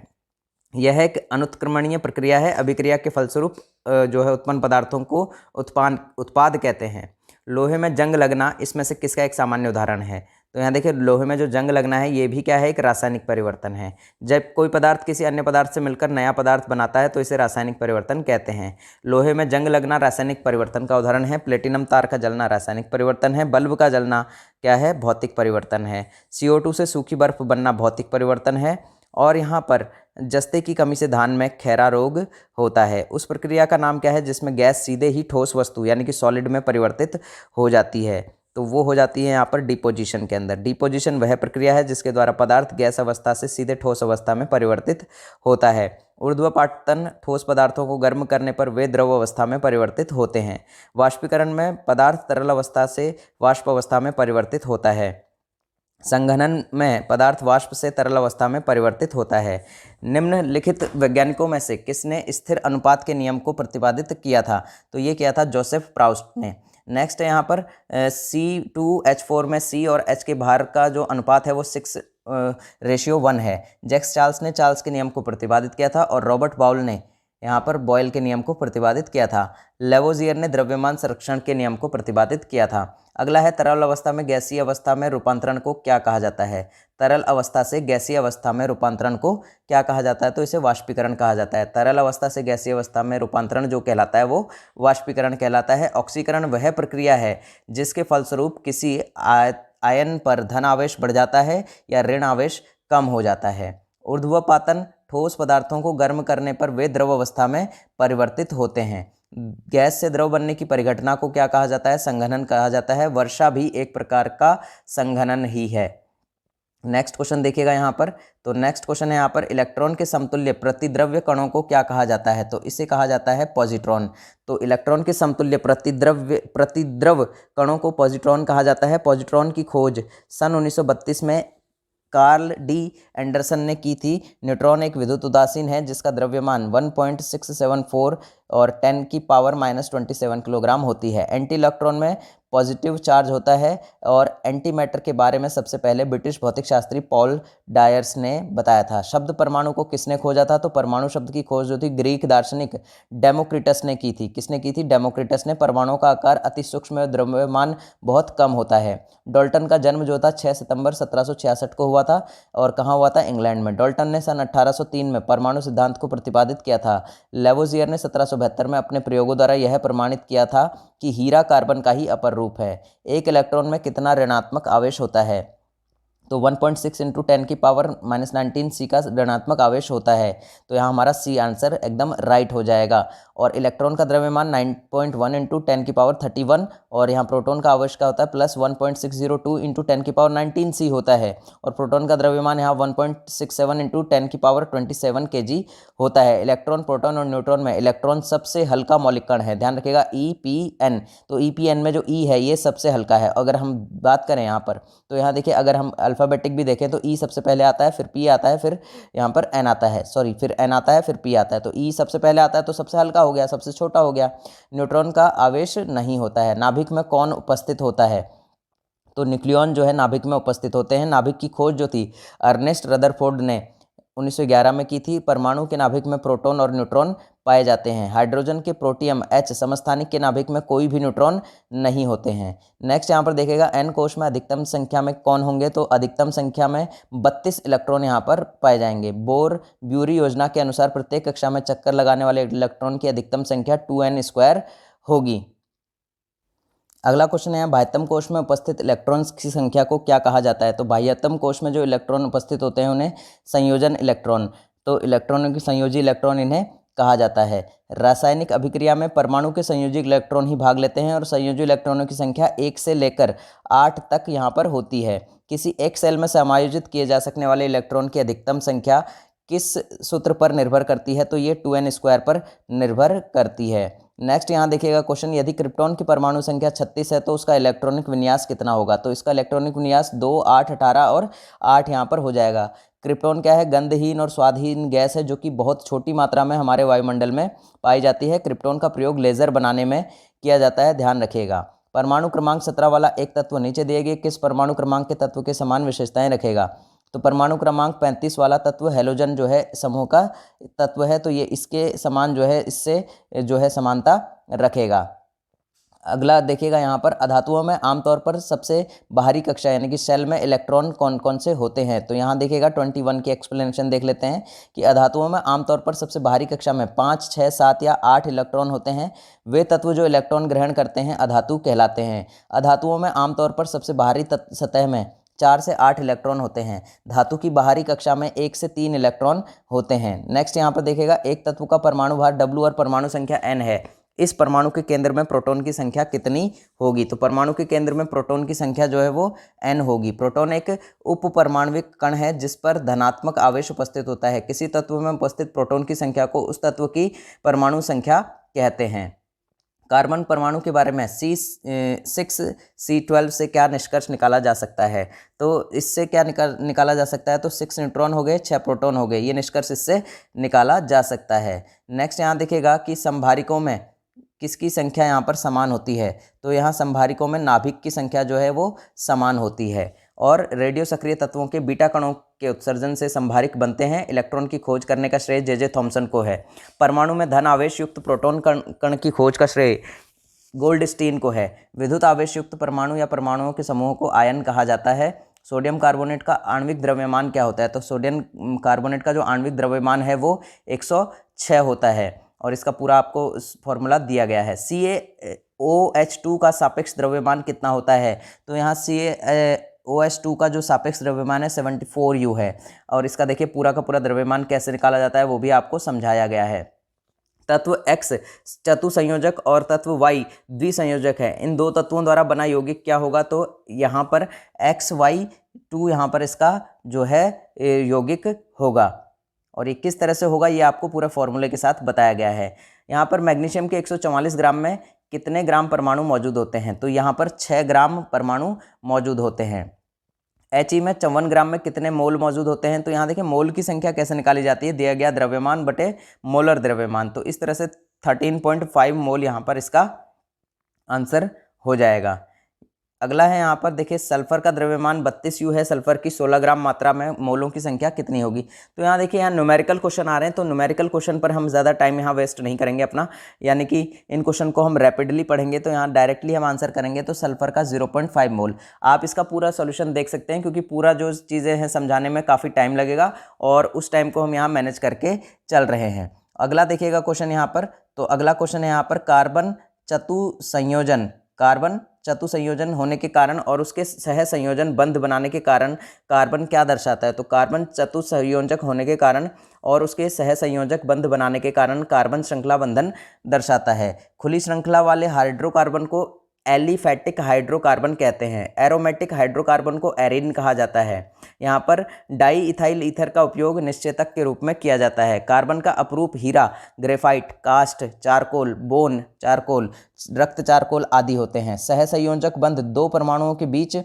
S2: यह एक अनुत्क्रमणीय प्रक्रिया है। अभिक्रिया के फलस्वरूप जो है उत्पन्न पदार्थों को उत्पाद कहते हैं। लोहे में जंग लगना इसमें से किसका एक सामान्य उदाहरण है? तो यहाँ देखिए लोहे में जो जंग लगना है ये भी क्या है? एक रासायनिक परिवर्तन है। जब कोई पदार्थ किसी अन्य पदार्थ से मिलकर नया पदार्थ बनाता है तो इसे रासायनिक परिवर्तन कहते हैं। लोहे में जंग लगना रासायनिक परिवर्तन का उदाहरण है। प्लेटिनम तार का जलना रासायनिक परिवर्तन है। बल्ब का जलना क्या है? भौतिक परिवर्तन है। CO2 से सूखी बर्फ बनना भौतिक परिवर्तन है। और यहाँ पर जस्ते की कमी से धान में खैरा रोग होता है। उस प्रक्रिया का नाम क्या है जिसमें गैस सीधे ही ठोस वस्तु यानी कि सॉलिड में परिवर्तित हो जाती है? तो वो हो जाती है यहाँ पर डिपोजिशन के अंदर। डिपोजिशन वह प्रक्रिया है जिसके द्वारा पदार्थ गैस अवस्था से सीधे ठोस अवस्था में परिवर्तित होता है। ऊर्ध्वपातन ठोस पदार्थों को गर्म करने पर वे द्रव अवस्था में परिवर्तित होते हैं। वाष्पीकरण में पदार्थ तरल अवस्था से वाष्प अवस्था में परिवर्तित होता है। संघनन में पदार्थ वाष्प से तरल अवस्था में परिवर्तित होता है। निम्नलिखित वैज्ञानिकों में से किसने स्थिर अनुपात के नियम को प्रतिपादित किया था? तो ये किया था जोसेफ प्राउस्ट ने। नेक्स्ट है यहाँ पर C2H4 में C और H के भार का जो अनुपात है वो 6:1 है। जैक्स चार्ल्स ने चार्ल्स के नियम को प्रतिपादित किया था और रॉबर्ट बाउल ने यहाँ पर बॉयल के नियम को प्रतिपादित किया था। लेवोजियर ने द्रव्यमान संरक्षण के नियम को प्रतिपादित किया था। अगला है तरल अवस्था में गैसीय अवस्था में रूपांतरण को क्या कहा जाता है? तरल अवस्था से गैसीय अवस्था में रूपांतरण को क्या कहा जाता है? तो इसे वाष्पीकरण कहा जाता है। तरल अवस्था से गैसीय अवस्था में रूपांतरण जो कहलाता है वो वाष्पीकरण कहलाता है। ऑक्सीकरण वह प्रक्रिया है जिसके फलस्वरूप किसी आयन पर धन आवेश बढ़ जाता है या ऋण आवेश कम हो जाता है। ऊर्ध्वपातन ठोस पदार्थों को गर्म करने पर वे द्रव अवस्था में परिवर्तित होते हैं। गैस से द्रव बनने की परिघटना को क्या कहा जाता है? संघनन कहा जाता है। वर्षा भी एक प्रकार का संघनन ही है। नेक्स्ट क्वेश्चन देखिएगा यहाँ पर। तो नेक्स्ट क्वेश्चन है यहाँ पर इलेक्ट्रॉन के समतुल्य प्रतिद्रव्य कणों को क्या कहा जाता है? तो इसे कहा जाता है पॉजिट्रॉन। तो इलेक्ट्रॉन के समतुल्य प्रतिद्रव कणों को पॉजिट्रॉन कहा जाता है। पॉजिट्रॉन की खोज सन 1932 में कार्ल डी एंडरसन ने की थी। न्यूट्रॉन एक विद्युत उदासीन है जिसका द्रव्यमान 1.674 और 10 की पावर -27 किलोग्राम होती है। एंटी इलेक्ट्रॉन में पॉजिटिव चार्ज होता है और एंटी मैटर के बारे में सबसे पहले ब्रिटिश भौतिक शास्त्री पॉल डायर्स ने बताया था। शब्द परमाणु को किसने खोजा था? तो परमाणु शब्द की खोज जो थी ग्रीक दार्शनिक डेमोक्रिटस ने की थी। किसने की थी? डेमोक्रिटस ने। परमाणु का आकार अति सूक्ष्म और द्रव्यमान बहुत कम होता है। डाल्टन का जन्म जो था 6 सितंबर 1766 को हुआ था और कहाँ हुआ था? इंग्लैंड में। डाल्टन ने सन 1803 में परमाणु सिद्धांत को प्रतिपादित किया था। लेवोजियर ने 1772 में अपने प्रयोगों द्वारा यह प्रमाणित किया था कि हीरा कार्बन का ही अपर रूप है। एक इलेक्ट्रॉन में कितना ऋणात्मक आवेश होता है? तो 1.6 इंटू 10 की पावर -19 सी का ऋणात्मक आवेश होता है। तो यहाँ हमारा सी आंसर एकदम राइट हो जाएगा। और इलेक्ट्रॉन का द्रव्यमान 9.1 इंटू 10 की पावर 31 और यहाँ प्रोटॉन का आवेश का होता है +1.602 इंटू 10 की पावर 19 सी होता है। और प्रोटॉन का द्रव्यमान यहाँ 1.67 इंटू 10 की पावर 27 kg होता है। इलेक्ट्रॉन, प्रोटॉन और न्यूट्रॉन में इलेक्ट्रॉन सबसे हल्का मौलिक कण है। ध्यान रखिएगा EPN। तो EPN में जो E है ये सबसे हल्का है। अगर हम बात करें यहाँ पर तो यहाँ देखिए, अगर हम अल्फ़ाबेटिक भी देखें तो E सबसे पहले आता है, फिर P आता है, फिर यहाँ पर N आता है, फिर N आता है, फिर P आता है। तो E सबसे पहले आता है तो सबसे हल्का हो गया, सबसे छोटा हो गया। न्यूट्रॉन का आवेश नहीं होता है। नाभिक में कौन उपस्थित होता है? तो न्यूक्लियॉन जो है नाभिक में उपस्थित होते हैं। नाभिक की खोज जो थी अर्नेस्ट रदरफोर्ड ने 1911 में की थी। परमाणु के नाभिक में प्रोटॉन और न्यूट्रॉन पाए जाते हैं। हाइड्रोजन के प्रोटियम H समस्थानिक के नाभिक में कोई भी न्यूट्रॉन नहीं होते हैं। नेक्स्ट यहाँ पर देखिएगा N कोश में अधिकतम संख्या में कौन होंगे? तो अधिकतम संख्या में 32 इलेक्ट्रॉन यहाँ पर पाए जाएंगे। बोर ब्यूरी योजना के अनुसार प्रत्येक कक्षा में चक्कर लगाने वाले इलेक्ट्रॉन की अधिकतम संख्या 2n² होगी। अगला क्वेश्चन है, बाह्यतम कोश में उपस्थित इलेक्ट्रॉन्स की संख्या को क्या कहा जाता है? तो बाह्यतम कोश में जो इलेक्ट्रॉन उपस्थित होते हैं उन्हें संयोजन इलेक्ट्रॉन, तो इलेक्ट्रॉनों की संयोजी इलेक्ट्रॉन इन्हें कहा जाता है। रासायनिक अभिक्रिया में परमाणु के संयोजी इलेक्ट्रॉन ही भाग लेते हैं और संयोजी इलेक्ट्रॉनों की संख्या 1 से लेकर 8 तक यहाँ पर होती है। किसी एक सेल में समायोजित किए जा सकने वाले इलेक्ट्रॉन की अधिकतम संख्या किस सूत्र पर निर्भर करती है? तो ये 2n² पर निर्भर करती है। नेक्स्ट यहाँ देखिएगा क्वेश्चन, यदि क्रिप्टॉन की परमाणु संख्या 36 है तो उसका इलेक्ट्रॉनिक विन्यास कितना होगा? तो इसका इलेक्ट्रॉनिक विन्यास 2, 8, 18 और 8 यहाँ पर हो जाएगा। क्रिप्टॉन क्या है? गंधहीन और स्वादहीन गैस है जो कि बहुत छोटी मात्रा में हमारे वायुमंडल में पाई जाती है। क्रिप्टॉन का प्रयोग लेजर बनाने में किया जाता है, ध्यान रखिएगा। परमाणु क्रमांक 17 वाला एक तत्व नीचे दिए गए किस परमाणु क्रमांक के तत्व के समान विशेषताएं रखेगा? तो परमाणु क्रमांक 35 वाला तत्व हैलोजन जो है समूह का तत्व है, तो ये इसके समान जो है, इससे जो है समानता रखेगा। अगला देखिएगा यहाँ पर, अधातुओं में आमतौर पर सबसे बाहरी कक्षा यानी कि सेल में इलेक्ट्रॉन कौन कौन से होते हैं? तो यहाँ देखिएगा 21 की एक्सप्लेनेशन देख लेते हैं कि अधातुओं में आमतौर पर सबसे बाहरी कक्षा में 5, 6, 7 या 8 इलेक्ट्रॉन होते हैं। वे तत्व जो इलेक्ट्रॉन ग्रहण करते हैं अधातु कहलाते हैं। अधातुओं में आमतौर पर सबसे बाहरी सतह में 4 से 8 इलेक्ट्रॉन होते हैं। धातु की बाहरी कक्षा में 1 से 3 इलेक्ट्रॉन होते हैं। नेक्स्ट यहाँ पर देखिएगा, एक तत्व का परमाणु भार W और परमाणु संख्या n है। इस परमाणु के केंद्र में प्रोटॉन की संख्या कितनी होगी? तो परमाणु के केंद्र में प्रोटॉन की संख्या जो है वो n होगी। प्रोटॉन एक उप परमाणविक कण है जिस पर धनात्मक आवेश उपस्थित होता है। किसी तत्व में उपस्थित प्रोटॉन की संख्या को उस तत्व की परमाणु संख्या कहते हैं। कार्बन परमाणु के बारे में C6C12 से क्या निष्कर्ष निकाला जा सकता है? तो इससे क्या निकाला जा सकता है? तो 6 न्यूट्रॉन हो गए, 6 प्रोटॉन हो गए, ये निष्कर्ष इससे निकाला जा सकता है। नेक्स्ट यहाँ देखिएगा कि संभारिकों में किसकी संख्या यहाँ पर समान होती है? तो यहाँ संभारिकों में नाभिक की संख्या जो है वो समान होती है। और रेडियो सक्रिय तत्वों के बीटा कणों के उत्सर्जन से संभारिक बनते हैं। इलेक्ट्रॉन की खोज करने का श्रेय J.J. थॉमसन को है। परमाणु में धन आवेश युक्त प्रोटॉन कण की खोज का श्रेय गोल्डस्टीन को है। विद्युत आवेश युक्त परमाणु या परमाणुओं के समूह को आयन कहा जाता है। सोडियम कार्बोनेट का आणविक द्रव्यमान क्या होता है? तो सोडियम कार्बोनेट का जो आणविक द्रव्यमान है वो 106 होता है और इसका पूरा आपको फॉर्मूला दिया गया है। CaOH2 का सापेक्ष द्रव्यमान कितना होता है? तो यहाँ CaOH2 का जो सापेक्ष द्रव्यमान है 74U है और इसका देखिए पूरा का पूरा द्रव्यमान कैसे निकाला जाता है वो भी आपको समझाया गया है। तत्व X चतुसंयोजक और तत्व Y द्विसंयोजक है। इन दो तत्वों द्वारा बना यौगिक क्या होगा? तो यहाँ पर XY2 यहाँ पर इसका जो है यौगिक होगा और ये किस तरह से होगा ये आपको पूरा फॉर्मूले के साथ बताया गया है। यहाँ पर मैग्नीशियम के 144 ग्राम में कितने ग्राम परमाणु मौजूद होते हैं? तो यहाँ पर 6 ग्राम परमाणु मौजूद होते हैं। He में 54 ग्राम में कितने मोल मौजूद होते हैं? तो यहाँ देखिए मोल की संख्या कैसे निकाली जाती है, दिया गया द्रव्यमान बटे मोलर द्रव्यमान। तो इस तरह से 13.5 मोल यहाँ पर इसका आंसर हो जाएगा। अगला है यहाँ पर देखिए सल्फर का द्रव्यमान 32 U है, सल्फर की 16 ग्राम मात्रा में मोलों की संख्या कितनी होगी। तो यहाँ देखिए यहाँ न्यूमेरिकल क्वेश्चन आ रहे हैं, तो न्यूमेरिकल क्वेश्चन पर हम ज़्यादा टाइम यहाँ वेस्ट नहीं करेंगे अपना, यानी कि इन क्वेश्चन को हम रैपिडली पढ़ेंगे। तो यहाँ डायरेक्टली हम आंसर करेंगे तो सल्फर का 0.5 मोल। आप इसका पूरा सोल्यूशन देख सकते हैं, क्योंकि पूरा जो चीज़ें हैं समझाने में काफ़ी टाइम लगेगा और उस टाइम को हम यहाँ मैनेज करके चल रहे हैं। अगला देखिएगा क्वेश्चन यहाँ पर, तो अगला क्वेश्चन है यहाँ पर कार्बन चतुसंयोजन, कार्बन चतुसंयोजन होने के कारण और उसके सह संयोजन बंध बनाने के कारण कार्बन क्या दर्शाता है। तो कार्बन चतुसंयोजक होने के कारण और उसके सह संयोजक बंध बनाने के कारण कार्बन श्रृंखला बंधन दर्शाता है। खुली श्रृंखला वाले हाइड्रोकार्बन को एलिफैटिक हाइड्रोकार्बन कहते हैं। एरोमेटिक हाइड्रोकार्बन को एरिन कहा जाता है। यहाँ पर डाई इथाइल ईथर का उपयोग निश्चेतक के रूप में किया जाता है। कार्बन का अपरूप हीरा, ग्रेफाइट, कास्ट, चारकोल, बोन, चारकोल, रक्त चारकोल आदि होते हैं। सहसंयोजक बंध दो परमाणुओं के बीच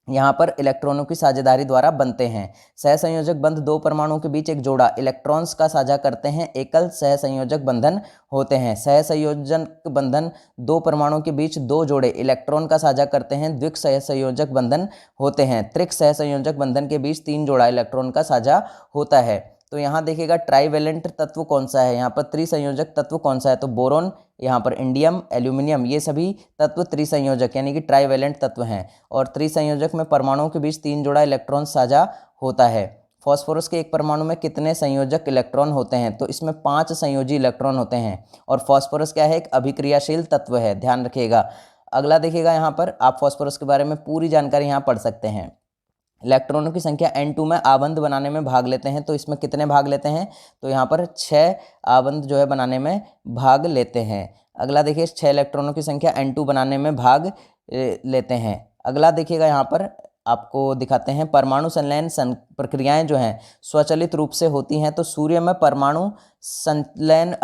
S2: यहाँ पर इलेक्ट्रॉनों की साझेदारी द्वारा बनते हैं। सहसंयोजक बंध दो परमाणुओं के बीच एक जोड़ा इलेक्ट्रॉन्स का साझा करते हैं। एकल सहसंयोजक बंधन होते हैं। सहसंयोजक बंधन दो परमाणुओं के बीच दो जोड़े इलेक्ट्रॉन का साझा करते हैं। द्विक सहसंयोजक बंधन होते हैं। त्रिक सहसंयोजक बंधन के बीच तीन जोड़ा इलेक्ट्रॉन का साझा होता है। तो यहाँ देखिएगा ट्राइवेलेंट तत्व कौन सा है, यहाँ पर त्रिसंयोजक तत्व कौन सा है, तो बोरोन, यहाँ पर इंडियम, एल्यूमिनियम, ये सभी तत्व त्रिसंयोजक यानी कि ट्राइवेलेंट तत्व हैं। और त्रिसंयोजक में परमाणुओं के बीच तीन जोड़ा इलेक्ट्रॉन साझा होता है। फॉस्फोरस के एक परमाणु में कितने संयोजक इलेक्ट्रॉन होते हैं, तो इसमें 5 संयोजी इलेक्ट्रॉन होते हैं। और फॉस्फोरस क्या है, एक अभिक्रियाशील तत्व है, ध्यान रखिएगा। अगला देखिएगा यहाँ पर आप फॉस्फोरस के बारे में पूरी जानकारी यहाँ पढ़ सकते हैं। इलेक्ट्रॉनों की संख्या N2 में आबंध बनाने में भाग लेते हैं, तो इसमें कितने भाग लेते हैं, तो यहाँ पर 6 आबंध जो है बनाने में भाग लेते हैं। अगला देखिए 6 इलेक्ट्रॉनों की संख्या N2 बनाने में भाग लेते हैं। अगला देखिएगा यहाँ पर आपको दिखाते हैं परमाणु संलयन प्रक्रियाएं जो हैं स्वचालित रूप से होती हैं। तो सूर्य में परमाणु संलयन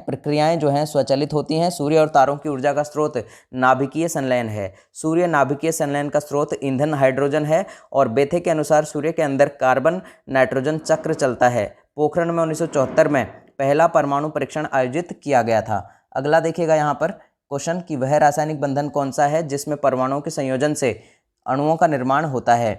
S2: प्रक्रियाएं जो हैं स्वचालित होती हैं। सूर्य और तारों की ऊर्जा का स्रोत नाभिकीय संलयन है। सूर्य नाभिकीय संलयन का स्रोत ईंधन हाइड्रोजन है। और बेथे के अनुसार सूर्य के अंदर कार्बन नाइट्रोजन चक्र चलता है। पोखरण में 1974 में पहला परमाणु परीक्षण आयोजित किया गया था। अगला देखिएगा यहाँ पर क्वेश्चन कि वह रासायनिक बंधन कौन सा है जिसमें परमाणुओं के संयोजन से अणुओं का निर्माण होता है।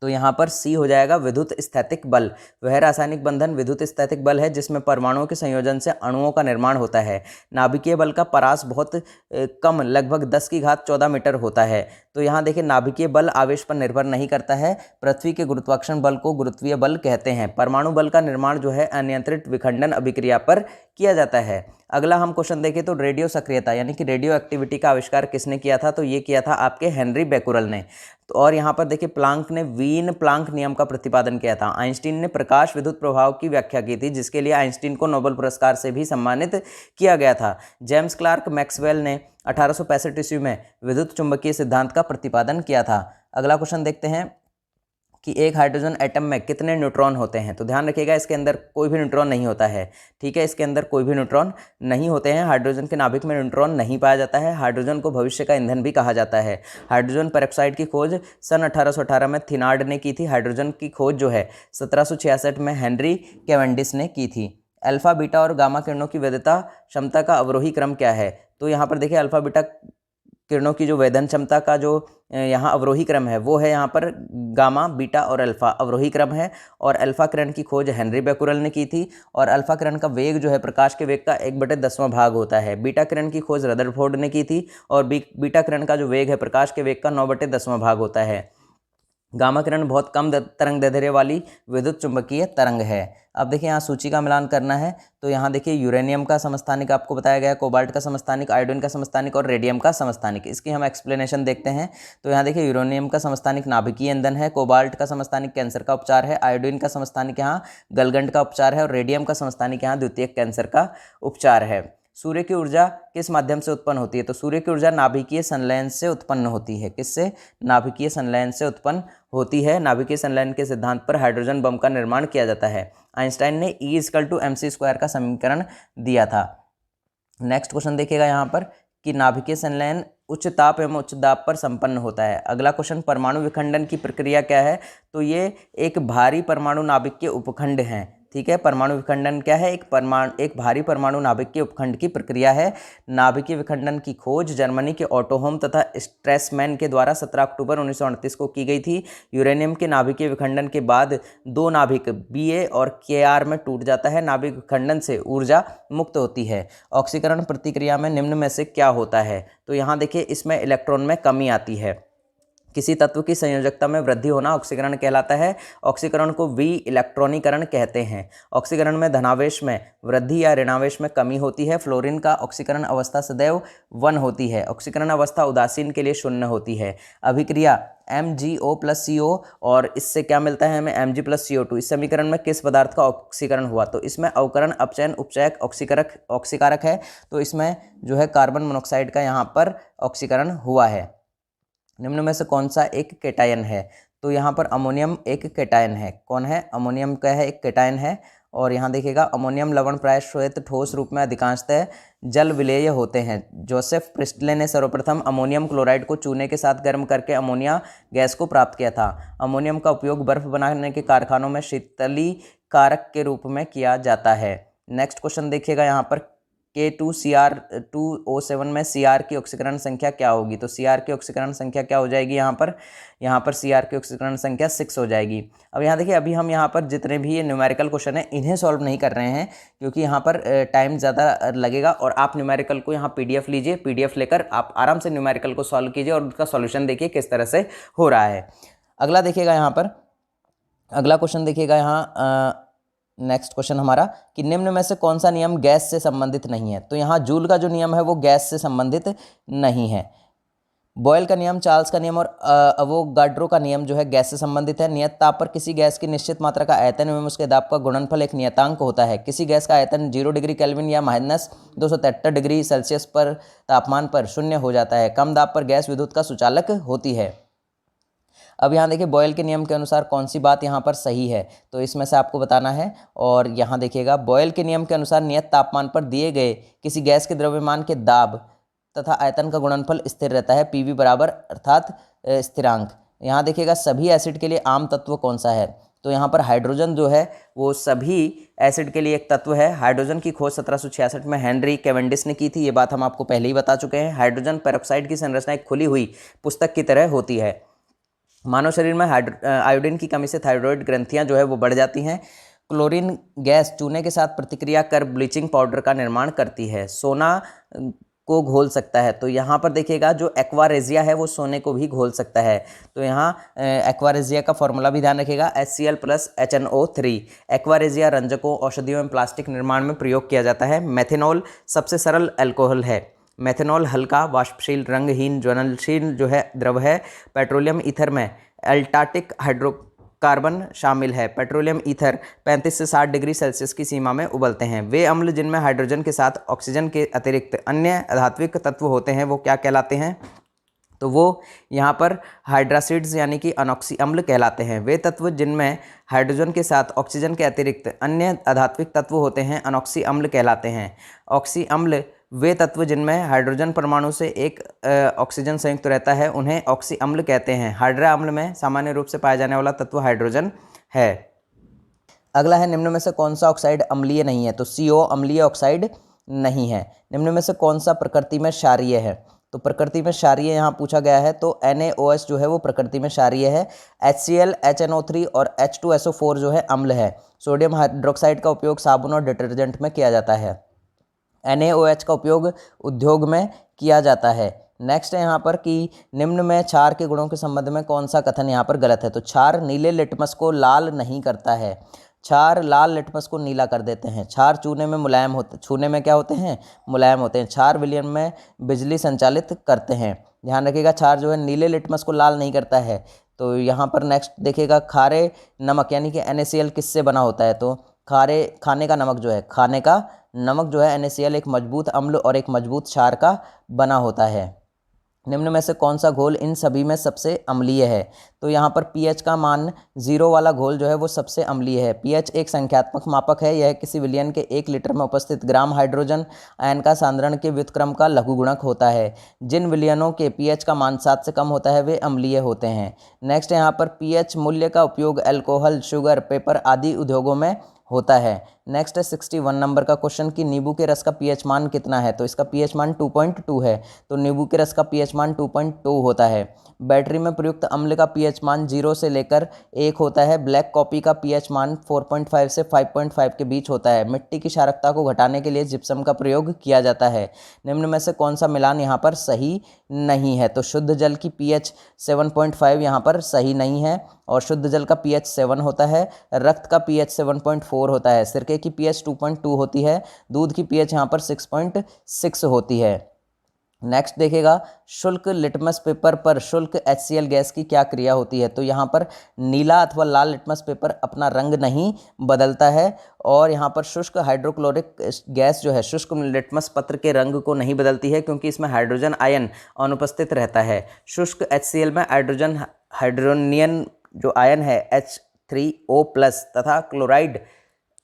S2: तो यहाँ पर सी हो जाएगा विद्युत स्थैतिक बल। वह रासायनिक बंधन विद्युत स्थैतिक बल है जिसमें परमाणुओं के संयोजन से अणुओं का निर्माण होता है। नाभिकीय बल का परास बहुत कम, लगभग 10 की घात 14 मीटर होता है। तो यहाँ देखिए नाभिकीय बल आवेश पर निर्भर नहीं करता है। पृथ्वी के गुरुत्वाकर्षण बल को गुरुत्वीय बल कहते हैं। परमाणु बल का निर्माण जो है अनियंत्रित विखंडन अभिक्रिया पर किया जाता है। अगला हम क्वेश्चन देखें तो रेडियो सक्रियता यानी कि रेडियो एक्टिविटी का आविष्कार किसने किया था, तो ये किया था आपके हेनरी बेकुरल ने। तो और यहाँ पर देखिए प्लांक ने वीन प्लांक नियम का प्रतिपादन किया था। आइंस्टीन ने प्रकाश विद्युत प्रभाव की व्याख्या की थी, जिसके लिए आइंस्टीन को नोबेल पुरस्कार से भी सम्मानित किया गया था। जेम्स क्लार्क मैक्सवेल ने 1865 ईस्वी में विद्युत चुंबकीय सिद्धांत का प्रतिपादन किया था। अगला क्वेश्चन देखते हैं कि एक हाइड्रोजन एटम में कितने न्यूट्रॉन होते हैं। तो ध्यान रखिएगा इसके अंदर कोई भी न्यूट्रॉन नहीं होता है, ठीक है, इसके अंदर कोई भी न्यूट्रॉन नहीं होते हैं। हाइड्रोजन के नाभिक में न्यूट्रॉन नहीं पाया जाता है। हाइड्रोजन को भविष्य का ईंधन भी कहा जाता है। हाइड्रोजन पेरोक्साइड की खोज सन 1818 में थिनार्ड ने की थी। हाइड्रोजन की खोज जो है 1766 में हेनरी कैवेंडिश ने की थी। अल्फा बीटा और गामा किरणों की वैधता क्षमता का अवरोही क्रम क्या है। तो यहाँ पर देखिए अल्फा बीटा किरणों की जो वेधन क्षमता का जो यहाँ अवरोही क्रम है वो है यहाँ पर गामा, बीटा और अल्फा अवरोही क्रम है। और अल्फा किरण की खोज हेनरी बेकुरल ने की थी। और अल्फा किरण का वेग जो है प्रकाश के वेग का 1/10वां भाग होता है। बीटा किरण की खोज रदरफोर्ड ने की थी। और बीटा किरण का जो वेग है प्रकाश के वेग का 9/10वां भाग होता है। गामा किरण बहुत कम तरंग दैर्ध्य वाली विद्युत चुंबकीय तरंग है। अब देखिए यहाँ सूची का मिलान करना है। तो यहाँ देखिए यूरेनियम का समस्थानिक आपको बताया गया है, कोबाल्ट का समस्थानिक, आयोडीन का समस्थानिक और रेडियम का समस्थानिक। इसकी हम एक्सप्लेनेशन देखते हैं। तो यहाँ देखिए यूरेनियम का समस्थानिक नाभिकीय ईंधन है, कोबाल्ट का समस्थानिक कैंसर का उपचार है, आयोडीन का समस्थानिक यहाँ गलगंड का उपचार है और रेडियम का समस्थानिक यहाँ द्वितीयक कैंसर का उपचार है। सूर्य की ऊर्जा किस माध्यम से उत्पन्न होती है। तो सूर्य की ऊर्जा नाभिकीय संलयन से उत्पन्न होती है। किससे? नाभिकीय संलयन से उत्पन्न होती है। नाभिकीय संलयन के सिद्धांत पर हाइड्रोजन बम का निर्माण किया जाता है। आइंस्टाइन ने E=mc² का समीकरण दिया था। नेक्स्ट क्वेश्चन देखिएगा यहाँ पर कि नाभिकीय संलयन उच्च ताप एवं उच्च दाब पर संपन्न होता है। अगला क्वेश्चन परमाणु विखंडन की प्रक्रिया क्या है। तो ये एक भारी परमाणु नाभिक के उपखंड हैं, ठीक है। परमाणु विखंडन क्या है? एक भारी परमाणु नाभिक के उपखंड की प्रक्रिया है। नाभिकीय विखंडन की खोज जर्मनी के ऑटो होम तथा स्ट्रेसमैन के द्वारा 17 अक्टूबर 1938 को की गई थी। यूरेनियम के नाभिकीय विखंडन के बाद 2 नाभिक Ba और Kr में टूट जाता है। नाभिक विखंडन से ऊर्जा मुक्त होती है। ऑक्सीकरण प्रक्रिया में निम्न में से क्या होता है? तो यहाँ देखिए, इसमें इलेक्ट्रॉन में कमी आती है। किसी तत्व की संयोजकता में वृद्धि होना ऑक्सीकरण कहलाता है। ऑक्सीकरण को इलेक्ट्रॉनीकरण कहते हैं। ऑक्सीकरण में धनावेश में वृद्धि या ऋणावेश में कमी होती है। फ्लोरीन का ऑक्सीकरण अवस्था सदैव 1 होती है। ऑक्सीकरण अवस्था उदासीन के लिए 0 होती है। अभिक्रिया MgO + CO और इससे क्या मिलता है हमें? Mg + CO2। इस समीकरण में किस पदार्थ का ऑक्सीकरण हुआ? तो इसमें अवकरण, अपचयन, उपचयक, ऑक्सीकारक है। तो इसमें जो है कार्बन मोनोऑक्साइड का यहाँ पर ऑक्सीकरण हुआ है। निम्न में से कौन सा एक केटायन है? तो यहाँ पर अमोनियम एक केटायन है। कौन है? अमोनियम क्या है? एक केटायन है। और यहाँ देखिएगा, अमोनियम लवण प्राय श्वेत ठोस रूप में अधिकांशतः जल विलेय होते हैं। जोसेफ प्रिस्टले ने सर्वप्रथम अमोनियम क्लोराइड को चूने के साथ गर्म करके अमोनिया गैस को प्राप्त किया था। अमोनियम का उपयोग बर्फ बनाने के कारखानों में शीतलीकारक के रूप में किया जाता है। नेक्स्ट क्वेश्चन देखिएगा, यहाँ पर K2Cr2O7 में Cr की ऑक्सीकरण संख्या क्या होगी? तो Cr की ऑक्सीकरण संख्या क्या हो जाएगी? यहाँ पर Cr की ऑक्सीकरण संख्या 6 हो जाएगी। अब यहाँ देखिए, अभी हम यहाँ पर जितने भी ये न्यूमेरिकल क्वेश्चन है इन्हें सॉल्व नहीं कर रहे हैं, क्योंकि यहाँ पर टाइम ज़्यादा लगेगा। और आप न्यूमेरिकल को यहाँ PDF लीजिए, PDF लेकर आप आराम से न्यूमेरिकल को सॉल्व कीजिए और उसका सॉल्यूशन देखिए किस तरह से हो रहा है। अगला देखिएगा, यहाँ पर अगला क्वेश्चन देखिएगा, यहाँ नेक्स्ट क्वेश्चन हमारा कि निम्न में से कौन सा नियम गैस से संबंधित नहीं है? तो यहाँ जूल का जो नियम है वो गैस से संबंधित नहीं है। बॉयल का नियम, चार्ल्स का नियम और अवोगाड्रो का नियम जो है गैस से संबंधित है। नियत ताप पर किसी गैस की निश्चित मात्रा का आयतन एवं उसके दाब का गुणनफल एक नियतांक होता है। किसी गैस का आयतन 0 डिग्री केल्विन या -273 डिग्री सेल्सियस पर तापमान पर 0 हो जाता है। कम दाब पर गैस विद्युत का सुचालक होती है। अब यहाँ देखिए, बॉयल के नियम के अनुसार कौन सी बात यहाँ पर सही है? तो इसमें से आपको बताना है। और यहाँ देखिएगा, बॉयल के नियम के अनुसार नियत तापमान पर दिए गए किसी गैस के द्रव्यमान के दाब तथा आयतन का गुणनफल स्थिर रहता है, PV बराबर अर्थात स्थिरांक। यहाँ देखिएगा, सभी एसिड के लिए आम तत्व कौन सा है? तो यहाँ पर हाइड्रोजन जो है वो सभी एसिड के लिए एक तत्व है। हाइड्रोजन की खोज 1766 में हेनरी कैवेंडिश ने की थी। ये बात हम आपको पहले ही बता चुके हैं। हाइड्रोजन पेरोक्साइड की संरचना एक खुली हुई पुस्तक की तरह होती है। मानव शरीर में आयोडीन की कमी से थायराइड ग्रंथियां जो है वो बढ़ जाती हैं। क्लोरीन गैस चूने के साथ प्रतिक्रिया कर ब्लीचिंग पाउडर का निर्माण करती है। सोना को घोल सकता है। तो यहाँ पर देखिएगा, जो एक्वारेजिया है वो सोने को भी घोल सकता है। तो यहाँ एक्वारेजिया का फॉर्मूला भी ध्यान रखिएगा, HCl + HNO3। एक्वारेजिया रंजकों, औषधियों एवं प्लास्टिक निर्माण में प्रयोग किया जाता है। मेथेनॉल सबसे सरल अल्कोहल है। मेथेनॉल हल्का, वाष्पशील, रंगहीन, ज्वलनशील जो है द्रव है। पेट्रोलियम ईथर में एल्टाटिक हाइड्रोकार्बन शामिल है। पेट्रोलियम ईथर 35 से 60 डिग्री सेल्सियस की सीमा में उबलते हैं। वे अम्ल जिनमें हाइड्रोजन के साथ ऑक्सीजन के अतिरिक्त अन्य धात्विक तत्व होते हैं वो क्या कहलाते हैं? तो वो यहाँ पर हाइड्रासिड्स यानी कि अनॉक्सी अम्ल कहलाते हैं। वे तत्व जिनमें हाइड्रोजन के साथ ऑक्सीजन के अतिरिक्त अन्य अधात्विक तत्व होते हैं अनॉक्सी अम्ल कहलाते हैं। ऑक्सी अम्ल वे तत्व जिनमें हाइड्रोजन परमाणु से एक ऑक्सीजन संयुक्त रहता है उन्हें ऑक्सी अम्ल कहते हैं। हाइड्रा अम्ल में सामान्य रूप से पाया जाने वाला तत्व हाइड्रोजन है। अगला है, निम्न में से कौन सा ऑक्साइड अम्लीय नहीं है? तो CO अम्लीय ऑक्साइड नहीं है। निम्न में से कौन सा प्रकृति में क्षारीय है? तो प्रकृति में क्षारीय यहाँ पूछा गया है, तो NaOH जो है वो प्रकृति में क्षारीय है। HCl, HNO3 और H2SO4 जो है अम्ल है। सोडियम हाइड्रोक्साइड का उपयोग साबुन और डिटर्जेंट में किया जाता है। NaOH का उपयोग उद्योग में किया जाता है। नेक्स्ट है यहाँ पर कि निम्न में क्षार के गुणों के संबंध में कौन सा कथन यहाँ पर गलत है? तो क्षार नीले लिटमस को लाल नहीं करता है। क्षार लाल लिटमस को नीला कर देते हैं। क्षार चूने में मुलायम होते, छूने में क्या होते हैं? मुलायम होते हैं। क्षार विलयन में बिजली संचालित करते हैं। ध्यान रखिएगा, क्षार जो है नीले लिटमस को लाल नहीं करता है। तो यहाँ पर नेक्स्ट देखिएगा, खारे नमक यानी कि NaCl किससे बना होता है? तो खाने का नमक जो है, खाने का नमक जो है NaCl एक मजबूत अम्ल और एक मजबूत क्षार का बना होता है। निम्न में से कौन सा घोल इन सभी में सबसे अम्लीय है? तो यहाँ पर pH का मान 0 वाला घोल जो है वो सबसे अम्लीय है। pH एक संख्यात्मक मापक है। यह किसी विलयन के 1 लीटर में उपस्थित ग्राम हाइड्रोजन आयन का सांद्रण के व्युत्क्रम का लघुगुणक होता है। जिन विलयनों के pH का मान 7 से कम होता है वे अम्लीय होते हैं। नेक्स्ट यहाँ पर pH मूल्य का उपयोग अल्कोहल, शुगर, पेपर आदि उद्योगों में होता है। नेक्स्ट है 61 नंबर का क्वेश्चन कि नींबू के रस का पीएच मान कितना है, तो इसका पीएच मान 2.2 है, तो नींबू के रस का पीएच मान 2.2 होता है। बैटरी में प्रयुक्त अम्ल का पीएच मान 0 से लेकर 1 होता है। ब्लैक कॉफ़ी का पीएच मान 4.5 से 5.5 के बीच होता है। मिट्टी की क्षारकता को घटाने के लिए जिप्सम का प्रयोग किया जाता है। निम्न में से कौन सा मिलान यहाँ पर सही नहीं है, तो शुद्ध जल की पीएच 7.5 यहाँ पर सही नहीं है और शुद्ध जल का पीएच 7 होता है। रक्त का पीएच 7.4 होता है। सिरके की पीएच 2.2 होती है। दूध की पीएच यहाँ पर 6.6 होती है। नेक्स्ट देखिएगा शुल्क लिटमस पेपर पर शुल्क HCl गैस की क्या क्रिया होती है, तो यहाँ पर नीला अथवा लाल लिटमस पेपर अपना रंग नहीं बदलता है और यहाँ पर शुष्क हाइड्रोक्लोरिक गैस जो है शुष्क लिटमस पत्र के रंग को नहीं बदलती है क्योंकि इसमें हाइड्रोजन आयन अनुपस्थित रहता है। शुष्क HCl में हाइड्रोनियन जो आयन है H3O+ तथा क्लोराइड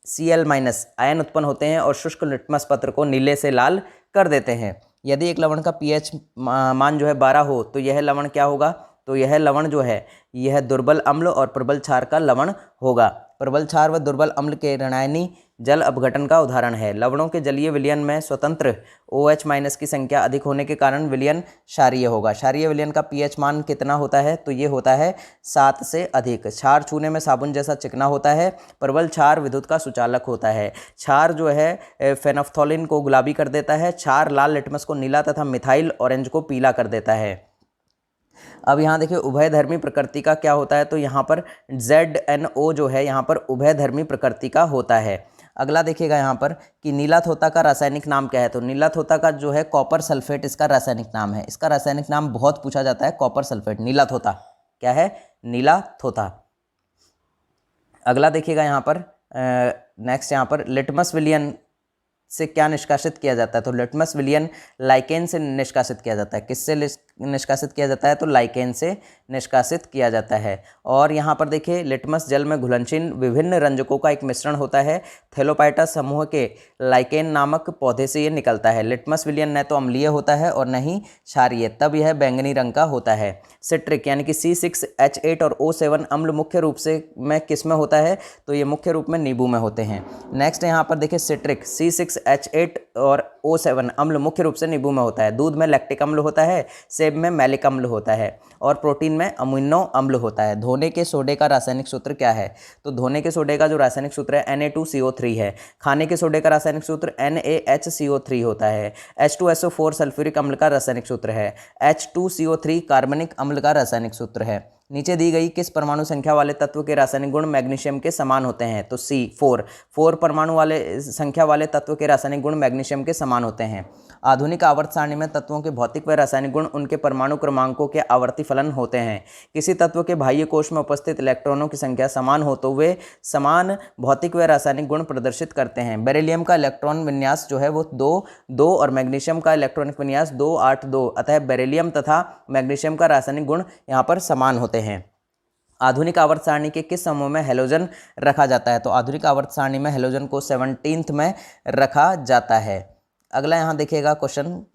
S2: Cl- आयन उत्पन्न होते हैं और शुष्क लिटमस पत्र को नीले से लाल कर देते हैं। यदि एक लवण का pH मान जो है 12 हो तो यह लवण क्या होगा, तो यह लवण जो है यह दुर्बल अम्ल और प्रबल क्षार का लवण होगा। प्रबल क्षार व दुर्बल अम्ल के ऋणायनी जल अपघटन का उदाहरण है। लवणों के जलीय विलयन में स्वतंत्र OH- की संख्या अधिक होने के कारण विलयन क्षारीय होगा। क्षारीय विलयन का pH मान कितना होता है, तो ये होता है 7 से अधिक। क्षार छूने में साबुन जैसा चिकना होता है। प्रबल क्षार विद्युत का सुचालक होता है। क्षार जो है फेनोफ्थलीन को गुलाबी कर देता है। क्षार लाल लिटमस को नीला तथा मिथाइल ऑरेंज को पीला कर देता है। अब यहाँ देखिए उभयधर्मी प्रकृति का क्या होता है, तो यहाँ पर ZNO जो है यहाँ पर उभयधर्मी प्रकृति का होता है। अगला देखिएगा यहाँ पर कि नीला थोथा का रासायनिक नाम क्या है, तो नीला थोथा का जो है कॉपर सल्फेट इसका रासायनिक नाम है। इसका रासायनिक नाम बहुत पूछा जाता है, कॉपर सल्फेट। नीला थोथा क्या है, नीला थोथा। अगला देखिएगा यहाँ पर नेक्स्ट यहाँ पर लिटमस विलयन से क्या निष्कासित किया जाता है, तो लिटमस विलयन लाइकेन से निष्कासित किया जाता है। किससे निष्कासित किया जाता है, तो लाइकेन से निष्कासित किया जाता है। और यहाँ पर देखिए लिटमस जल में घुलनशील विभिन्न रंजकों का एक मिश्रण होता है। थैलोपाइटा समूह के लाइकेन नामक पौधे से ये निकलता है। लिटमस विलयन न तो अम्लीय होता है और न ही क्षारीय, तब यह बैंगनी रंग का होता है। सिट्रिक यानी कि C6H8 और O7 अम्ल मुख्य रूप से में किस में होता है, तो ये मुख्य रूप में नींबू में होते हैं। नेक्स्ट यहाँ पर देखिए सिट्रिक C6H8 और O7 अम्ल मुख्य रूप से नींबू में होता है। दूध में लैक्टिक अम्ल होता है। सेब में मैलिक अम्ल होता है और प्रोटीन में अमीनो अम्ल होता है। धोने के सोडे का रासायनिक सूत्र क्या है, तो धोने के सोडे का जो रासायनिक सूत्र है Na2CO3 है। खाने के सोडे का रासायनिक सूत्र NaHCO3 होता है। H2SO4 सल्फ्यूरिक अम्ल का रासायनिक सूत्र है। H2CO3 कार्बनिक अम्ल का रासायनिक सूत्र है। नीचे दी गई किस परमाणु संख्या वाले तत्व के रासायनिक गुण मैग्नीशियम के समान होते हैं, तो C4 परमाणु वाले संख्या वाले तत्व के रासायनिक गुण मैग्नीशियम के समान होते हैं। आधुनिक आवर्त सारणी में तत्वों के भौतिक व रासायनिक गुण उनके परमाणु क्रमांकों के आवर्ती फलन होते हैं। किसी तत्व के बाह्य कोश में उपस्थित इलेक्ट्रॉनों की संख्या समान हो तो वे समान भौतिक व रासायनिक गुण प्रदर्शित करते हैं। बेरिलियम का इलेक्ट्रॉन विन्यास जो है वो 2 और मैग्नीशियम का इलेक्ट्रॉनिक विन्यास 2-8-2, अतः बेरिलियम तथा मैग्नीशियम का रासायनिक गुण यहाँ पर समान होते हैं। आधुनिक आवर्त सारणी के किस समूह में हैलोजन रखा जाता है, तो आधुनिक आवर्त सारणी में हैलोजन को 17th में रखा जाता है। अगला यहाँ देखिएगा क्वेश्चन,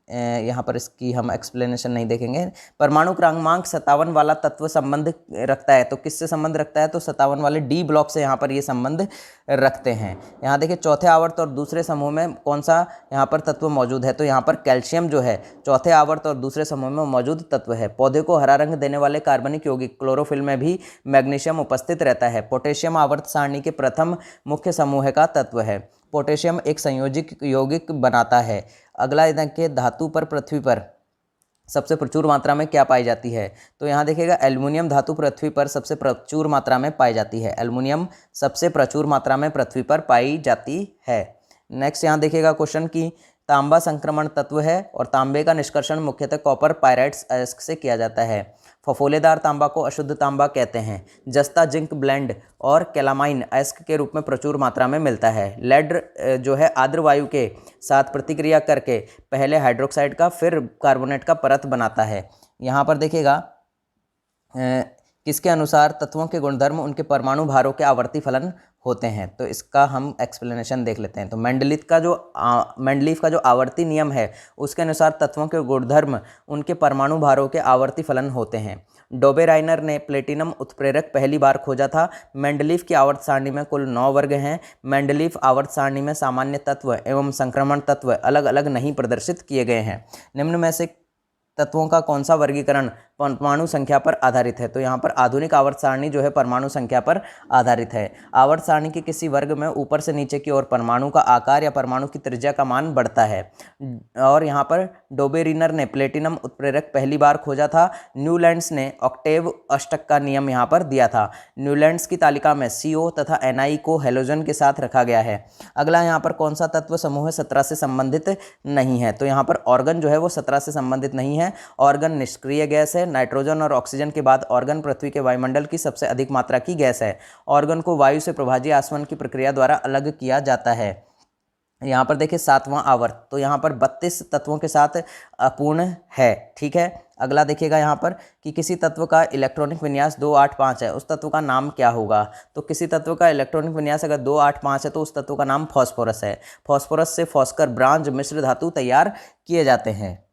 S2: यहाँ पर इसकी हम एक्सप्लेनेशन नहीं देखेंगे। परमाणु क्रमांक 57 वाला तत्व संबंध रखता है, तो किससे संबंध रखता है, तो 57 वाले D ब्लॉक से यहाँ पर ये संबंध रखते हैं। यहाँ देखिए चौथे आवर्त और दूसरे समूह में कौन सा यहाँ पर तत्व मौजूद है, तो यहाँ पर कैल्शियम जो है चौथे आवर्त और दूसरे समूह में मौजूद तत्व है। पौधे को हरा रंग देने वाले कार्बनिक यौगिक क्लोरोफिल में भी मैग्नीशियम उपस्थित रहता है। पोटेशियम आवर्त सारणी के प्रथम मुख्य समूह का तत्व है। पोटेशियम एक संयोजित यौगिक बनाता है। अगला देखिए धातु पर पृथ्वी पर सबसे प्रचुर मात्रा में क्या पाई जाती है, तो यहाँ देखिएगा एल्युमिनियम धातु पृथ्वी पर सबसे प्रचुर मात्रा में पाई जाती है। एल्युमिनियम सबसे प्रचुर मात्रा में पृथ्वी पर पाई जाती है। नेक्स्ट यहाँ देखिएगा क्वेश्चन की तांबा संक्रमण तत्व है और तांबे का निष्कर्षण मुख्यतः कॉपर पायराइट्स अयस्क से किया जाता है। फफोलेदार तांबा को अशुद्ध तांबा कहते हैं। जस्ता जिंक ब्लेंड और कैलामाइन अयस्क के रूप में प्रचुर मात्रा में मिलता है। लेड जो है आर्द्र वायु के साथ प्रतिक्रिया करके पहले हाइड्रोक्साइड का फिर कार्बोनेट का परत बनाता है। यहाँ पर देखिएगा किसके अनुसार तत्वों के गुणधर्म उनके परमाणु भारों के आवर्ती फलन होते हैं। तो इसका हम एक्सप्लेनेशन देख लेते हैं। तो मेंडलीफ का जो आवर्ती नियम है उसके अनुसार तत्वों के गुणधर्म उनके परमाणु भारों के आवर्ती फलन होते हैं। डोबेराइनर ने प्लेटिनम उत्प्रेरक पहली बार खोजा था। मेंडलीफ की आवर्त सारणी में कुल 9 वर्ग हैं। मेंडलीफ आवर्त सारणी में सामान्य तत्व एवं संक्रमण तत्व अलग अलग नहीं प्रदर्शित किए गए हैं। निम्न में से तत्वों का कौन सा वर्गीकरण परमाणु संख्या पर आधारित है। तो यहाँ पर आधुनिक आवर्त सारणी जो है परमाणु संख्या पर आधारित है। आवर्त सारणी के किसी वर्ग में ऊपर से नीचे की ओर परमाणु का आकार या परमाणु की त्रिज्या का मान बढ़ता है। और यहाँ पर डोबेरिनर ने प्लेटिनम उत्प्रेरक पहली बार खोजा था। न्यूलैंड्स ने ऑक्टेव अष्टक का नियम यहाँ पर दिया था। न्यूलैंड्स की तालिका में CO तथा Ni को हेलोजन के साथ रखा गया है। अगला यहाँ पर कौन सा तत्व समूह 17 से संबंधित नहीं है। तो यहाँ पर ऑर्गन जो है वो 17 से संबंधित नहीं है। ऑर्गन निष्क्रिय गैस है। नाइट्रोजन और ऑक्सीजन के बाद ऑर्गन पृथ्वी के वायुमंडल की सबसे अधिक मात्रा की गैस है। ऑर्गन को वायु से प्रभाजी आसवन की प्रक्रिया द्वारा अलग किया जाता है। यहाँ पर देखिए 7वां आवर्त, तो यहाँ पर 32 तत्वों के साथ अपूर्ण है। ठीक है, अगला देखिएगा यहाँ पर कि किसी तत्व का इलेक्ट्रॉनिक विन्यास 285 है, उस तत्व का नाम क्या होगा। तो किसी तत्व का इलेक्ट्रॉनिक विन्यास अगर 285 है तो उस तत्व का नाम फॉस्फोरस है। फॉस्फोरस से फॉस्कर ब्रांज मिश्र धातु तैयार किए जाते हैं।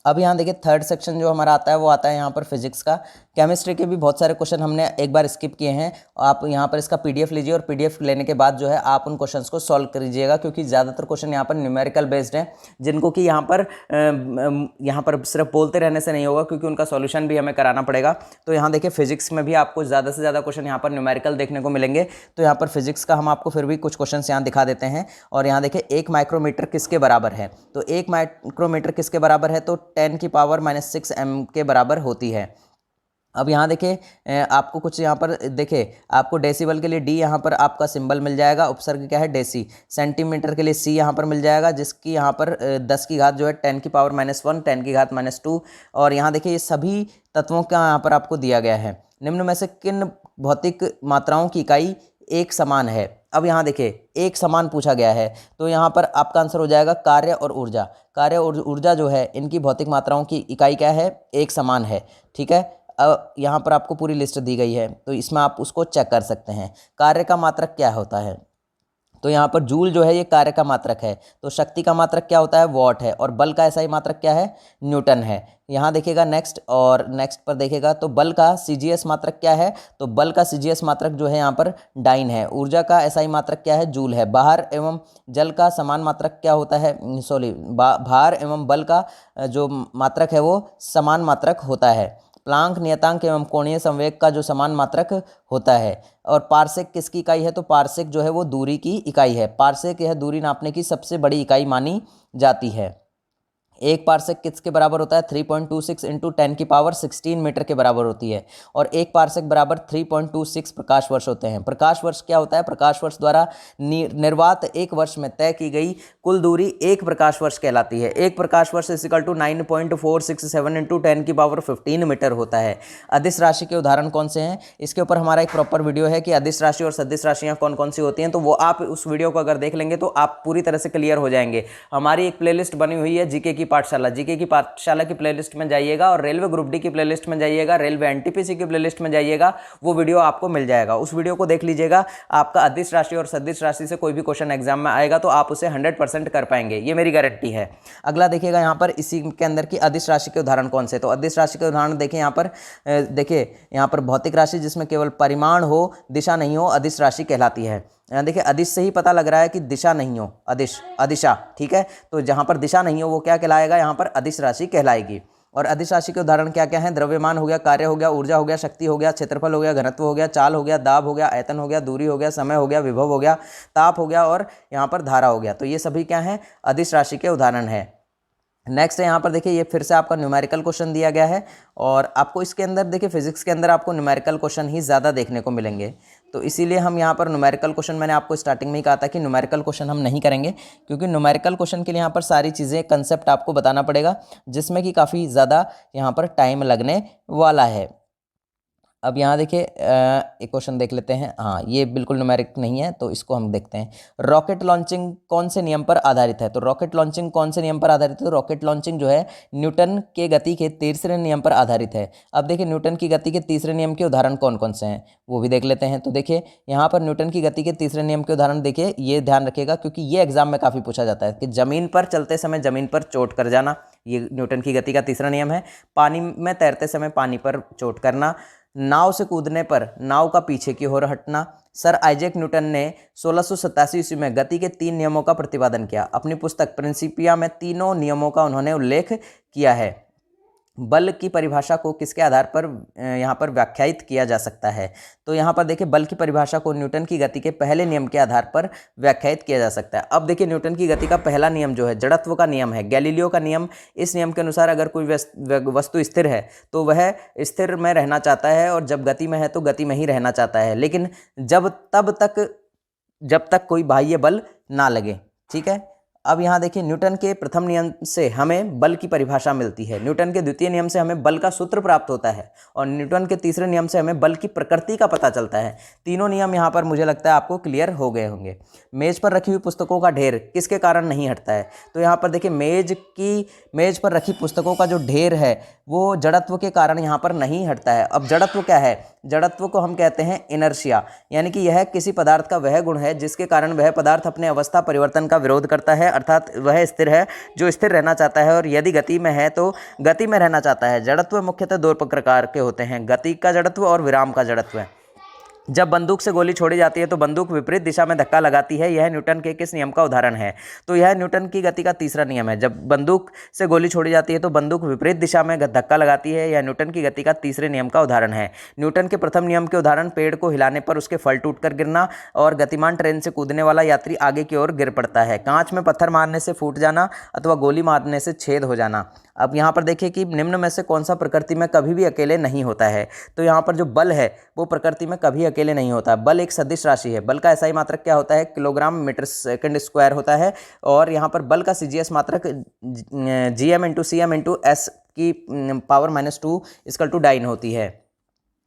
S2: अब यहाँ देखिए थर्ड सेक्शन जो हमारा आता है वो आता है यहाँ पर फिजिक्स का। केमिस्ट्री के भी बहुत सारे क्वेश्चन हमने एक बार स्किप किए हैं। आप यहाँ पर इसका PDF लीजिए और PDF लेने के बाद जो है आप उन क्वेश्चंस को सॉल्व करिएगा, क्योंकि ज़्यादातर क्वेश्चन यहाँ पर न्यूमेरिकल बेस्ड हैं, जिनको कि यहाँ पर सिर्फ बोलते रहने से नहीं होगा, क्योंकि उनका सॉल्यूशन भी हमें कराना पड़ेगा। तो यहाँ देखिए फिजिक्स में भी आपको ज़्यादा से ज़्यादा क्वेश्चन यहाँ पर न्यूमेरिकल देखने को मिलेंगे। तो यहाँ पर फिजिक्स का हम आपको फिर भी कुछ क्वेश्चन यहाँ दिखा देते हैं। और यहाँ देखिए 1 माइक्रोमीटर किसके बराबर है। तो 1 माइक्रोमीटर किसके बराबर है, तो 10⁻⁻6 m के बराबर होती है। अब यहाँ देखिए आपको कुछ यहाँ पर देखिए आपको डेसिबल के लिए D यहाँ पर आपका सिंबल मिल जाएगा, उपसर्ग क्या है डेसी। सेंटीमीटर के लिए C यहाँ पर मिल जाएगा, जिसकी यहाँ पर 10 की घात जो है 10⁻⁻1 10 की घात -2। और यहाँ देखिए ये सभी तत्वों का यहाँ पर आपको दिया गया है। निम्न में से किन भौतिक मात्राओं की इकाई एक समान है। अब यहाँ देखिए एक समान पूछा गया है, तो यहाँ पर आपका आंसर हो जाएगा कार्य और ऊर्जा। कार्य और ऊर्जा जो है इनकी भौतिक मात्राओं की इकाई क्या है, एक समान है। ठीक है, अब यहाँ पर आपको पूरी लिस्ट दी गई है, तो इसमें आप उसको चेक कर सकते हैं। कार्य का मात्रक क्या होता है, तो यहाँ पर जूल जो है ये कार्य का मात्रक है। तो शक्ति का मात्रक क्या होता है, वॉट है। और बल का ऐसा ही मात्रक क्या है, न्यूटन है। यहाँ देखिएगा नेक्स्ट पर देखिएगा तो बल का CGS मात्रक क्या है, तो बल का CGS मात्रक जो है यहाँ पर डाइन है। ऊर्जा का ऐसा ही मात्रक क्या है, जूल है। बाहर एवं जल का समान मात्रक क्या होता है, भार एवं बल का जो मात्रक है वो समान मात्रक होता है। प्लांक नियतांक एवं कोणीय संवेग का जो समान मात्रक होता है। और पारसेक किसकी इकाई है, तो पारसेक जो है वो दूरी की इकाई है। पारसेक यह दूरी नापने की सबसे बड़ी इकाई मानी जाती है। एक पारसेक किसके बराबर होता है, 3.26 × 10⁻16 मीटर के बराबर होती है। और एक पारसेक बराबर 3.26 प्रकाश वर्ष होते हैं। प्रकाश वर्ष क्या होता है, प्रकाश वर्ष द्वारा निर्वात एक वर्ष में तय की गई कुल दूरी एक प्रकाश वर्ष कहलाती है। एक प्रकाश वर्ष = 9.467 × 10⁻15 मीटर होता है। अदिश राशि के उदाहरण कौन से हैं, इसके ऊपर हमारा एक प्रॉपर वीडियो है कि अदिश राशि और सदिश राशियाँ कौन कौन सी होती हैं। तो वो आप उस वीडियो को अगर देख लेंगे तो आप पूरी तरह से क्लियर हो जाएंगे। हमारी एक प्लेलिस्ट बनी हुई है जीके की पाठशाला की प्लेलिस्ट में जाइएगा और रेलवे ग्रुप डी की प्लेलिस्ट में जाइएगा, रेलवे एनटीपीसी की प्लेलिस्ट में जाइएगा, वो वीडियो आपको मिल जाएगा। उस वीडियो को देख लीजिएगा। आपका अदिश राशि और सदिश राशि से कोई भी क्वेश्चन एग्जाम में आएगा तो आप उसे 100% कर पाएंगे, ये मेरी गारंटी है। अगला देखिएगा यहाँ पर इसी के अंदर की अदिश राशि के उदाहरण कौन से, तो अदिश राशि के उदाहरण देखिए यहाँ पर देखिए यहाँ पर भौतिक राशि जिसमें केवल परिमाण हो, दिशा नहीं हो, अदिश राशि कहलाती है। यहाँ देखिए अदिश से ही पता लग रहा है कि दिशा नहीं हो, अदिशा। ठीक है, तो जहाँ पर दिशा नहीं हो वो क्या कहलाएगा, यहाँ पर अदिश राशि कहलाएगी। और अदिश राशि के उदाहरण क्या क्या हैं, द्रव्यमान हो गया, कार्य हो गया, ऊर्जा हो गया, शक्ति हो गया, क्षेत्रफल हो गया, घनत्व हो गया, चाल हो गया, दाब हो गया, आयतन हो गया, दूरी हो गया, समय हो गया, विभव हो गया, ताप हो गया और यहाँ पर धारा हो गया। तो ये सभी क्या हैं, अदिश राशि के उदाहरण हैं। नेक्स्ट है यहाँ पर देखिए ये फिर से आपका न्यूमेरिकल क्वेश्चन दिया गया है और आपको इसके अंदर देखिए फिजिक्स के अंदर आपको न्यूमेरिकल क्वेश्चन ही ज़्यादा देखने को मिलेंगे। तो इसीलिए हम यहाँ पर न्यूमेरिकल क्वेश्चन, मैंने आपको स्टार्टिंग में ही कहा था कि न्यूमेरिकल क्वेश्चन हम नहीं करेंगे, क्योंकि न्यूमेरिकल क्वेश्चन के लिए यहाँ पर सारी चीज़ें कंसेप्ट आपको बताना पड़ेगा, जिसमें कि काफ़ी ज़्यादा यहाँ पर टाइम लगने वाला है। अब यहाँ देखिए एक क्वेश्चन देख लेते हैं। हाँ, ये बिल्कुल न्यूमेरिक नहीं है, तो इसको हम देखते हैं। रॉकेट लॉन्चिंग कौन से नियम पर आधारित है? तो रॉकेट लॉन्चिंग कौन से नियम पर आधारित है? तो रॉकेट लॉन्चिंग जो है न्यूटन के गति के तीसरे नियम पर आधारित है। अब देखिए न्यूटन की गति के तीसरे नियम के उदाहरण कौन कौन से हैं वो भी देख लेते हैं। तो देखिए यहाँ पर न्यूटन की गति के तीसरे नियम के उदाहरण देखिए, ये ध्यान रखिएगा क्योंकि ये एग्जाम में काफ़ी पूछा जाता है कि जमीन पर चलते समय जमीन पर चोट कर जाना, ये न्यूटन की गति का तीसरा नियम है। पानी में तैरते समय पानी पर चोट करना, नाव से कूदने पर नाव का पीछे की ओर हटना। सर आइजैक न्यूटन ने 1687 ईस्वी में गति के 3 नियमों का प्रतिपादन किया। अपनी पुस्तक प्रिंसिपिया में तीनों नियमों का उन्होंने उल्लेख किया है। बल की परिभाषा को किसके आधार पर यहाँ पर व्याख्यायित किया जा सकता है? तो यहाँ पर देखिए बल की परिभाषा को न्यूटन की गति के पहले नियम के आधार पर व्याख्यायित किया जा सकता है। अब देखिए न्यूटन की गति का पहला नियम जो है जड़त्व का नियम है, गैलीलियो का नियम। इस नियम के अनुसार अगर कोई वस्तु स्थिर है तो वह स्थिर में रहना चाहता है, और जब गति में है तो गति में ही रहना चाहता है, लेकिन जब तक कोई बाह्य बल ना लगे। ठीक है। अब यहाँ देखिए न्यूटन के प्रथम नियम से हमें बल की परिभाषा मिलती है, न्यूटन के द्वितीय नियम से हमें बल का सूत्र प्राप्त होता है, और न्यूटन के तीसरे नियम से हमें बल की प्रकृति का पता चलता है। तीनों नियम यहाँ पर मुझे लगता है आपको क्लियर हो गए होंगे। मेज पर रखी हुई पुस्तकों का ढेर किसके कारण नहीं हटता है? तो यहाँ पर देखिए मेज पर रखी पुस्तकों का जो ढेर है वो जड़त्व के कारण यहाँ पर नहीं हटता है। अब जड़त्व क्या है? जड़त्व को हम कहते हैं इनर्शिया, यानी कि यह किसी पदार्थ का वह गुण है जिसके कारण वह पदार्थ अपने अवस्था परिवर्तन का विरोध करता है, अर्थात वह स्थिर है जो स्थिर रहना चाहता है, और यदि गति में है तो गति में रहना चाहता है। जड़त्व मुख्यतः 2 प्रकार के होते हैं, गति का जड़त्व और विराम का जड़त्व। जब बंदूक से गोली छोड़ी जाती है तो बंदूक विपरीत दिशा में धक्का लगाती है, यह न्यूटन के किस नियम का उदाहरण है? तो यह न्यूटन की गति का तीसरा नियम है। जब बंदूक से गोली छोड़ी जाती है तो बंदूक विपरीत दिशा में धक्का लगाती है, यह न्यूटन की गति का तीसरे नियम का उदाहरण है। न्यूटन के प्रथम नियम के उदाहरण पेड़ को हिलाने पर उसके फल टूटकर गिरना, और गतिमान ट्रेन से कूदने वाला यात्री आगे की ओर गिर पड़ता है, कांच में पत्थर मारने से फूट जाना, अथवा गोली मारने से छेद हो जाना। अब यहाँ पर देखिए कि निम्न में से कौन सा प्रकृति में कभी भी अकेले नहीं होता है? तो यहाँ पर जो बल है वो प्रकृति में कभी अकेले नहीं होता। बल एक सदिश राशि है। बल का एसआई मात्रक क्या होता है? किलोग्राम मीटर सेकंड स्क्वायर होता है, और यहाँ पर बल का सीजीएस मात्रक GM into CM into S की पावर -2 इक्वल टू डाइन होती है।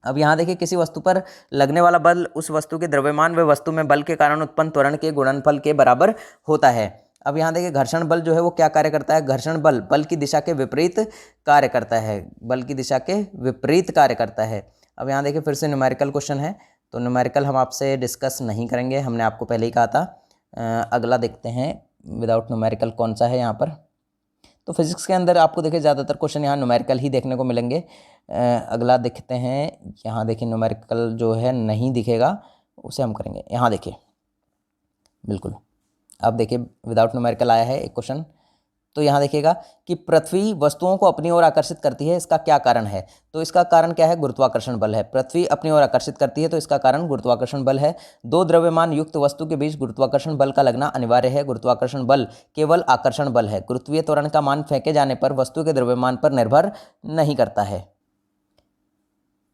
S2: अब यहाँ देखिए किसी वस्तु पर लगने वाला बल उस वस्तु के द्रव्यमान व वस्तु में बल के कारण उत्पन्न त्वरण के गुणनफल के बराबर होता है। अब यहाँ देखिए घर्षण बल जो है वो क्या कार्य करता है? घर्षण बल बल की दिशा के विपरीत कार्य करता है, बल की दिशा के विपरीत कार्य करता है। अब यहाँ देखिए फिर से न्यूमेरिकल क्वेश्चन है, तो न्यूमेरिकल हम आपसे डिस्कस नहीं करेंगे, हमने आपको पहले ही कहा था। अगला देखते हैं विदाउट न्यूमेरिकल कौन सा है यहाँ पर। तो फिजिक्स के अंदर आपको देखिए ज़्यादातर क्वेश्चन यहाँ न्यूमेरिकल ही देखने को मिलेंगे। अगला देखते हैं, यहाँ देखिए न्यूमेरिकल जो है नहीं दिखेगा, उसे हम करेंगे। यहाँ देखिए बिल्कुल, अब देखिए विदाउट न्यूमेरिकल आया है एक क्वेश्चन। तो यहाँ देखिएगा कि पृथ्वी वस्तुओं को अपनी ओर आकर्षित करती है, इसका क्या कारण है? तो इसका कारण क्या है? गुरुत्वाकर्षण बल है। पृथ्वी अपनी ओर आकर्षित करती है तो इसका कारण गुरुत्वाकर्षण बल है। 2 द्रव्यमान युक्त वस्तु के बीच गुरुत्वाकर्षण बल का लगना अनिवार्य है। गुरुत्वाकर्षण बल केवल आकर्षण बल है। गुरुत्वीय त्वरण का मान फेंके जाने पर वस्तु के द्रव्यमान पर निर्भर नहीं करता है।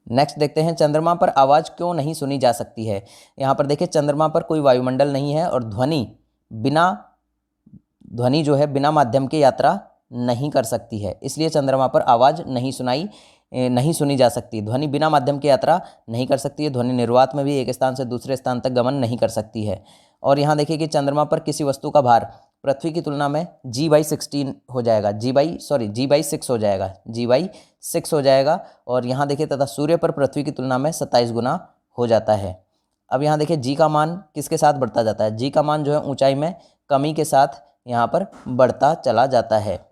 S2: नेक्स्ट देखते हैं, चंद्रमा पर आवाज़ क्यों नहीं सुनी जा सकती है? यहाँ पर देखिए चंद्रमा पर कोई वायुमंडल नहीं है, और ध्वनि जो है बिना माध्यम के यात्रा नहीं कर सकती है, इसलिए चंद्रमा पर आवाज़ नहीं सुनी जा सकती। ध्वनि बिना माध्यम की यात्रा नहीं कर सकती है। ध्वनि निर्वात में भी एक स्थान से दूसरे स्थान तक गमन नहीं कर सकती है। और यहाँ देखिए कि चंद्रमा पर किसी वस्तु का भार पृथ्वी की तुलना में g/16 हो जाएगा, g/6 हो जाएगा, g/6 हो जाएगा। और यहाँ देखिए तथा सूर्य पर पृथ्वी की तुलना में 27 गुना हो जाता है। अब यहाँ देखिए g का मान किसके साथ बढ़ता जाता है? g का मान जो है ऊंचाई में कमी के साथ यहाँ पर बढ़ता चला जाता है,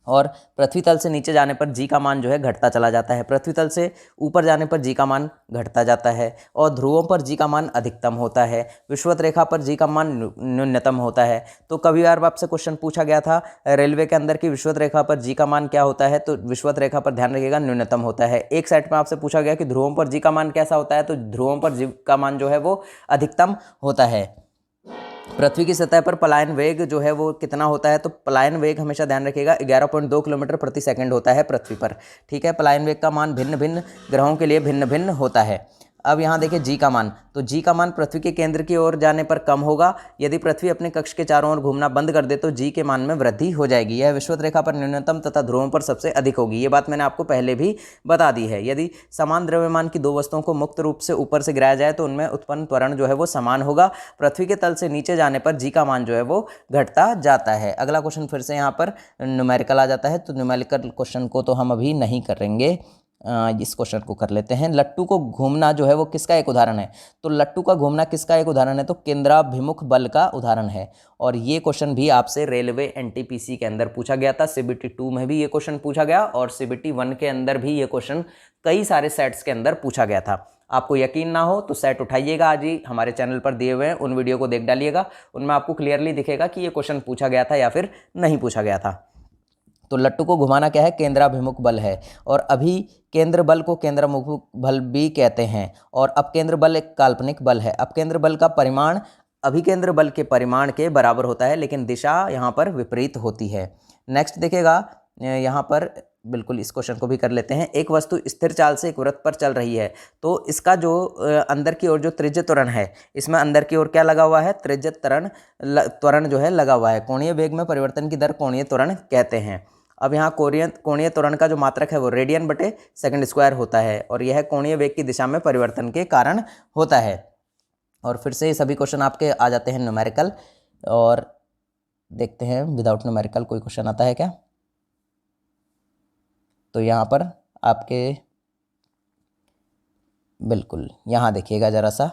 S2: और पृथ्वी तल से नीचे जाने पर जी का मान जो है घटता चला जाता है। पृथ्वी तल से ऊपर जाने पर जी का मान घटता जाता है, और ध्रुवों पर जी का मान अधिकतम होता है। विषुवत रेखा पर जी का मान न्यूनतम होता है। तो कभी बार आपसे क्वेश्चन पूछा गया था रेलवे के अंदर की विषुवत रेखा पर जी का मान क्या होता है? तो विषुवत रेखा पर ध्यान रखिएगा न्यूनतम होता है। एक सेट में आपसे पूछा गया कि ध्रुवों पर जी का मान कैसा होता है? तो ध्रुवों पर जी का मान जो है वो अधिकतम होता है। पृथ्वी की सतह पर पलायन वेग जो है वो कितना होता है? तो पलायन वेग हमेशा ध्यान रखिएगा 11.2 किलोमीटर प्रति सेकंड होता है पृथ्वी पर। ठीक है, पलायन वेग का मान भिन्न भिन्न ग्रहों के लिए भिन्न भिन्न होता है। अब यहाँ देखिए जी का मान, तो जी का मान पृथ्वी के केंद्र की ओर जाने पर कम होगा। यदि पृथ्वी अपने कक्ष के चारों ओर घूमना बंद कर दे तो जी के मान में वृद्धि हो जाएगी। यह विषुवत रेखा पर न्यूनतम तथा ध्रुवों पर सबसे अधिक होगी। ये बात मैंने आपको पहले भी बता दी है। यदि समान द्रव्यमान की दो वस्तुओं को मुक्त रूप से ऊपर से गिराया जाए तो उनमें उत्पन्न त्वरण जो है वो समान होगा। पृथ्वी के तल से नीचे जाने पर जी का मान जो है वो घटता जाता है। अगला क्वेश्चन फिर से यहाँ पर न्यूमेरिकल आ जाता है, तो न्यूमेरिकल क्वेश्चन को तो हम अभी नहीं करेंगे, इस क्वेश्चन को कर लेते हैं। लट्टू को घूमना जो है वो किसका एक उदाहरण है? तो लट्टू का घूमना किसका एक उदाहरण है? तो केंद्राभिमुख बल का उदाहरण है। और ये क्वेश्चन भी आपसे रेलवे एनटीपीसी के अंदर पूछा गया था। सीबीटी 2 में भी ये क्वेश्चन पूछा गया और सीबीटी 1 के अंदर भी ये क्वेश्चन कई सारे सेट्स के अंदर पूछा गया था। आपको यकीन ना हो तो सेट उठाइएगा, आज ही हमारे चैनल पर दिए हुए हैं, उन वीडियो को देख डालिएगा। उनमें आपको क्लियरली दिखेगा कि ये क्वेश्चन पूछा गया था या फिर नहीं पूछा गया था। तो लट्टू को घुमाना क्या है? केंद्राभिमुख बल है। और अभी केंद्र बल को केंद्राभिमुख बल भी कहते हैं। और अपकेंद्र बल एक काल्पनिक बल है। अपकेंद्र बल का परिमाण अभिकेंद्र बल के परिमाण के बराबर होता है, लेकिन दिशा यहाँ पर विपरीत होती है। नेक्स्ट देखिएगा यहाँ पर, बिल्कुल इस क्वेश्चन को भी कर लेते हैं। एक वस्तु स्थिर चाल से एक वृत्त पर चल रही है, तो इसका जो अंदर की ओर जो त्रिज्य त्वरण है, इसमें अंदर की ओर क्या लगा हुआ है? त्रिज्य त्वरण जो है लगा हुआ है। कोणीय वेग में परिवर्तन की दर कोणीय त्वरण कहते हैं। अब यहाँ कोणीय त्वरण का जो मात्रक है वो रेडियन बटे सेकंड स्क्वायर होता है और यह कोणीय वेग की दिशा में परिवर्तन के कारण होता है। और फिर से सभी क्वेश्चन आपके आ जाते हैं न्यूमेरिकल, और देखते हैं विदाउट न्यूमेरिकल कोई क्वेश्चन आता है क्या। तो यहाँ पर आपके बिल्कुल यहाँ देखिएगा जरा सा,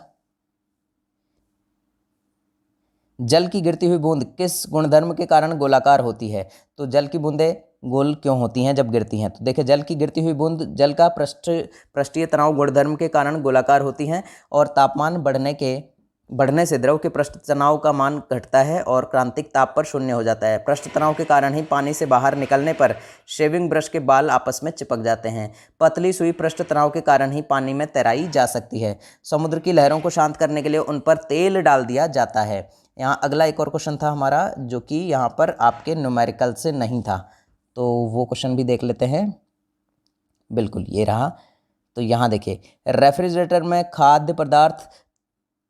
S2: जल की गिरती हुई बूंद किस गुणधर्म के कारण गोलाकार होती है? तो जल की बूंदें गोल क्यों होती हैं जब गिरती हैं? तो देखिए जल की गिरती हुई बूंद जल का पृष्ठीय तनाव गुणधर्म के कारण गोलाकार होती हैं और तापमान बढ़ने से द्रव के पृष्ठ तनाव का मान घटता है और क्रांतिक ताप पर शून्य हो जाता है। पृष्ठ तनाव के कारण ही पानी से बाहर निकलने पर शेविंग ब्रश के बाल आपस में चिपक जाते हैं। पतली सुई पृष्ठ तनाव के कारण ही पानी में तैराई जा सकती है। समुद्र की लहरों को शांत करने के लिए उन पर तेल डाल दिया जाता है। यहाँ अगला एक और क्वेश्चन था हमारा, जो कि यहाँ पर आपके न्यूमेरिकल से नहीं था, तो वो क्वेश्चन भी देख लेते हैं। बिल्कुल ये रहा। तो यहाँ देखिए, रेफ्रिजरेटर में खाद्य पदार्थ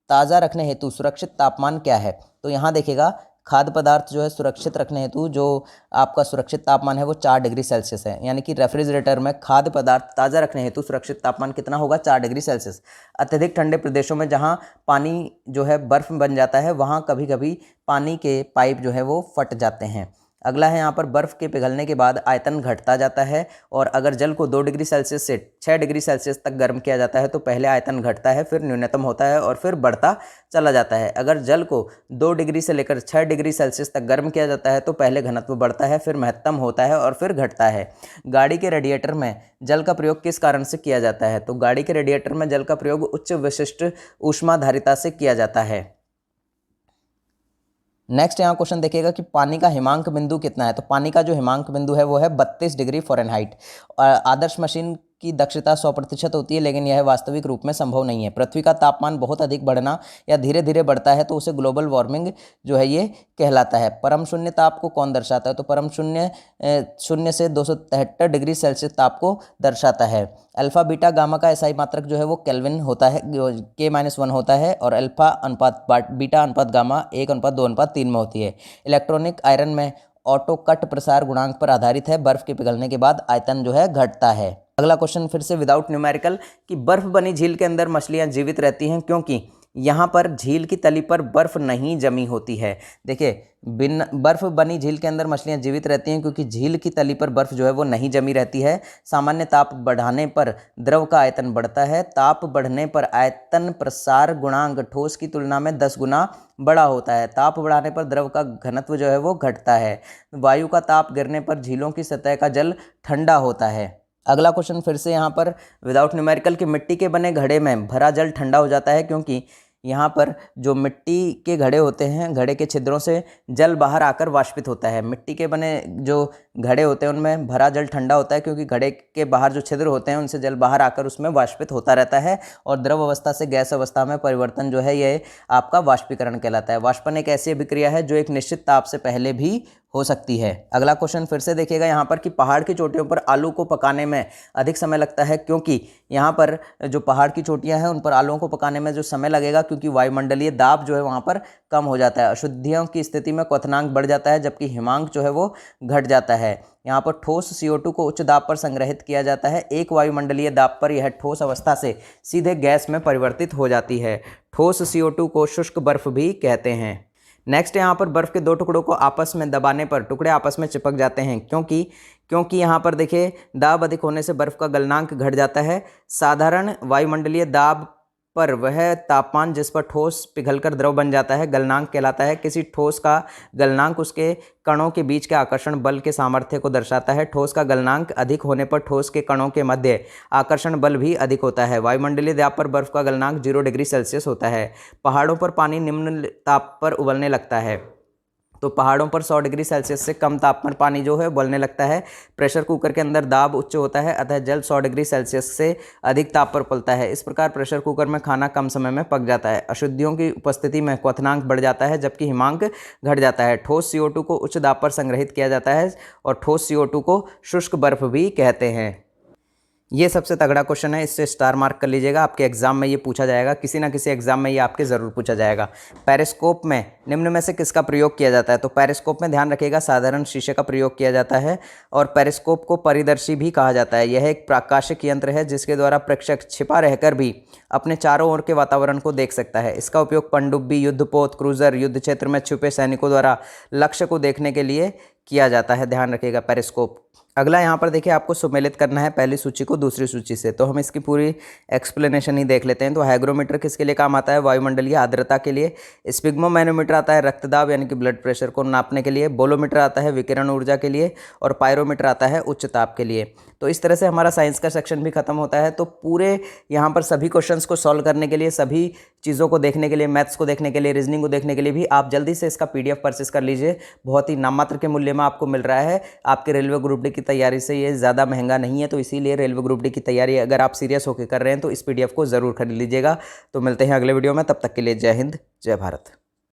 S2: ताज़ा रखने हेतु सुरक्षित तापमान क्या है? तो यहाँ देखिएगा खाद्य पदार्थ जो है सुरक्षित रखने हेतु जो आपका सुरक्षित तापमान है वो 4 डिग्री सेल्सियस है। यानी कि रेफ्रिजरेटर में खाद्य पदार्थ ताज़ा रखने हेतु सुरक्षित तापमान कितना होगा? 4 डिग्री सेल्सियस। अत्यधिक ठंडे प्रदेशों में जहाँ पानी जो है बर्फ़ बन जाता है, वहाँ कभी कभी पानी के पाइप जो है वो फट जाते हैं। अगला है यहाँ पर बर्फ़ के पिघलने के बाद आयतन घटता जाता है, और अगर जल को 2 डिग्री सेल्सियस से 6 डिग्री सेल्सियस तक गर्म किया जाता है तो पहले आयतन घटता है, फिर न्यूनतम होता है और फिर बढ़ता चला जाता है। अगर जल को 2 डिग्री से लेकर 6 डिग्री सेल्सियस तक गर्म किया जाता है तो पहले घनत्व बढ़ता है, फिर महत्तम होता है और फिर घटता है। गाड़ी के रेडिएटर में जल का प्रयोग किस कारण से किया जाता है? तो गाड़ी के रेडिएटर में जल का प्रयोग उच्च विशिष्ट ऊष्माधारिता से किया जाता है। नेक्स्ट यहाँ क्वेश्चन देखिएगा कि पानी का हिमांक बिंदु कितना है? तो पानी का जो हिमांक बिंदु है वो है 32 डिग्री फ़ारेनहाइट। आदर्श मशीन की दक्षता 100% होती है, लेकिन यह वास्तविक रूप में संभव नहीं है। पृथ्वी का तापमान बहुत अधिक बढ़ना या धीरे धीरे बढ़ता है तो उसे ग्लोबल वार्मिंग जो है ये कहलाता है। परम शून्य ताप को कौन दर्शाता है? तो परम शून्य से 273 डिग्री सेल्सियस ताप को दर्शाता है। अल्फा बीटा गामा का एसआई मात्रक जो है वो केल्विन होता है, K-1 होता है, और अल्फा अनुपात बीटा अनुपात गामा 1:2:3 में होती है। इलेक्ट्रॉनिक आयरन में ऑटो कट प्रसार गुणांक पर आधारित है। बर्फ के पिघलने के बाद आयतन जो है घटता है। अगला क्वेश्चन फिर से विदाउट न्यूमेरिकल, कि बर्फ बनी झील के अंदर मछलियां जीवित रहती हैं क्योंकि यहाँ पर झील की तली पर बर्फ नहीं जमी होती है। देखिए बर्फ बनी झील के अंदर मछलियाँ जीवित रहती हैं क्योंकि झील की तली पर बर्फ जो है वो नहीं जमी रहती है। सामान्य ताप बढ़ाने पर द्रव का आयतन बढ़ता है। ताप बढ़ने पर आयतन प्रसार गुणांक ठोस की तुलना में 10 गुना बड़ा होता है। ताप बढ़ाने पर द्रव का घनत्व जो है वो घटता है। वायु का ताप गिरने पर झीलों की सतह का जल ठंडा होता है। अगला क्वेश्चन फिर से यहाँ पर विदाउट न्यूमेरिकल, कि मिट्टी के बने घड़े में भरा जल ठंडा हो जाता है क्योंकि यहाँ पर जो मिट्टी के घड़े होते हैं, घड़े के छिद्रों से जल बाहर आकर वाष्पित होता है। मिट्टी के बने जो घड़े होते हैं उनमें भरा जल ठंडा होता है क्योंकि घड़े के बाहर जो छिद्र होते हैं उनसे जल बाहर आकर उसमें वाष्पित होता रहता है, और द्रव अवस्था से गैस अवस्था में परिवर्तन जो है ये आपका वाष्पीकरण कहलाता है। वाष्पन एक ऐसी अभिक्रिया है जो एक निश्चित ताप से पहले भी हो सकती है। अगला क्वेश्चन फिर से देखिएगा यहाँ पर कि पहाड़ की चोटियों पर आलू को पकाने में अधिक समय लगता है, क्योंकि यहाँ पर जो पहाड़ की चोटियाँ हैं उन पर आलूओं को पकाने में जो समय लगेगा, क्योंकि वायुमंडलीय दाब जो है वहाँ पर कम हो जाता है। अशुद्धियों की स्थिति में क्वथनांक बढ़ जाता है, जबकि हिमांक जो है वो घट जाता है। यहाँ पर ठोस CO2 को उच्च दाब पर संग्रहित किया जाता है। एक वायुमंडलीय दाब पर यह ठोस अवस्था से सीधे गैस में परिवर्तित हो जाती है। ठोस CO2 को शुष्क बर्फ भी कहते हैं। नेक्स्ट यहाँ पर बर्फ़ के दो टुकड़ों को आपस में दबाने पर टुकड़े आपस में चिपक जाते हैं, क्योंकि यहाँ पर देखिए दाब अधिक होने से बर्फ़ का गलनांक घट जाता है। साधारण वायुमंडलीय दाब पर वह तापमान जिस पर ठोस पिघलकर द्रव बन जाता है गलनांक कहलाता है। किसी ठोस का गलनांक उसके कणों के बीच के आकर्षण बल के सामर्थ्य को दर्शाता है। ठोस का गलनांक अधिक होने पर ठोस के कणों के मध्य आकर्षण बल भी अधिक होता है। वायुमंडलीय दाब पर बर्फ का गलनांक 0 डिग्री सेल्सियस होता है। पहाड़ों पर पानी निम्न ताप पर उबलने लगता है, तो पहाड़ों पर 100 डिग्री सेल्सियस से कम ताप पर पानी जो है उबलने लगता है। प्रेशर कुकर के अंदर दाब उच्च होता है, अतः जल 100 डिग्री सेल्सियस से अधिक ताप पर उबलता है। इस प्रकार प्रेशर कुकर में खाना कम समय में पक जाता है। अशुद्धियों की उपस्थिति में क्वथनांक बढ़ जाता है, जबकि हिमांक घट जाता है। ठोस CO2 को उच्च दाब पर संग्रहित किया जाता है और ठोस CO2 को शुष्क बर्फ भी कहते हैं। ये सबसे तगड़ा क्वेश्चन है, इससे स्टार मार्क कर लीजिएगा। आपके एग्जाम में ये पूछा जाएगा, किसी ना किसी एग्जाम में ये आपके ज़रूर पूछा जाएगा। पेरिस्कोप में निम्न में से किसका प्रयोग किया जाता है? तो पेरिस्कोप में ध्यान रखिएगा साधारण शीशे का प्रयोग किया जाता है और पेरिस्कोप को परिदर्शी भी कहा जाता है। यह एक प्रकाशिक यंत्र है जिसके द्वारा प्रेक्षक छिपा रहकर भी अपने चारों ओर के वातावरण को देख सकता है। इसका उपयोग पनडुब्बी, युद्धपोत, क्रूजर, युद्ध क्षेत्र में छुपे सैनिकों द्वारा लक्ष्य को देखने के लिए किया जाता है। ध्यान रखिएगा पेरिस्कोप। अगला यहाँ पर देखिए आपको सुमेलित करना है पहली सूची को दूसरी सूची से, तो हम इसकी पूरी एक्सप्लेनेशन ही देख लेते हैं। तो हाइग्रोमीटर किसके लिए काम आता है? वायुमंडलीय आर्द्रता के लिए। स्पिग्मोमैनोमीटर आता है रक्तदाब यानी कि ब्लड प्रेशर को नापने के लिए। बोलोमीटर आता है विकिरण ऊर्जा के लिए और पायरोमीटर आता है उच्च ताप के लिए। तो इस तरह से हमारा साइंस का सेक्शन भी खत्म होता है। तो पूरे यहाँ पर सभी क्वेश्चंस को सॉल्व करने के लिए, सभी चीज़ों को देखने के लिए, मैथ्स को देखने के लिए, रीजनिंग को देखने के लिए भी आप जल्दी से इसका PDF परचेस कर लीजिए। बहुत ही नाममात्र के मूल्य में आपको मिल रहा है। आपके रेलवे ग्रुप डी की तैयारी से ये ज़्यादा महंगा नहीं है, तो इसीलिए रेलवे ग्रुप डी की तैयारी अगर आप सीरियस होकर कर रहे हैं तो इस PDF को ज़रूर खरीद लीजिएगा। तो मिलते हैं अगले वीडियो में, तब तक के लिए जय हिंद, जय भारत।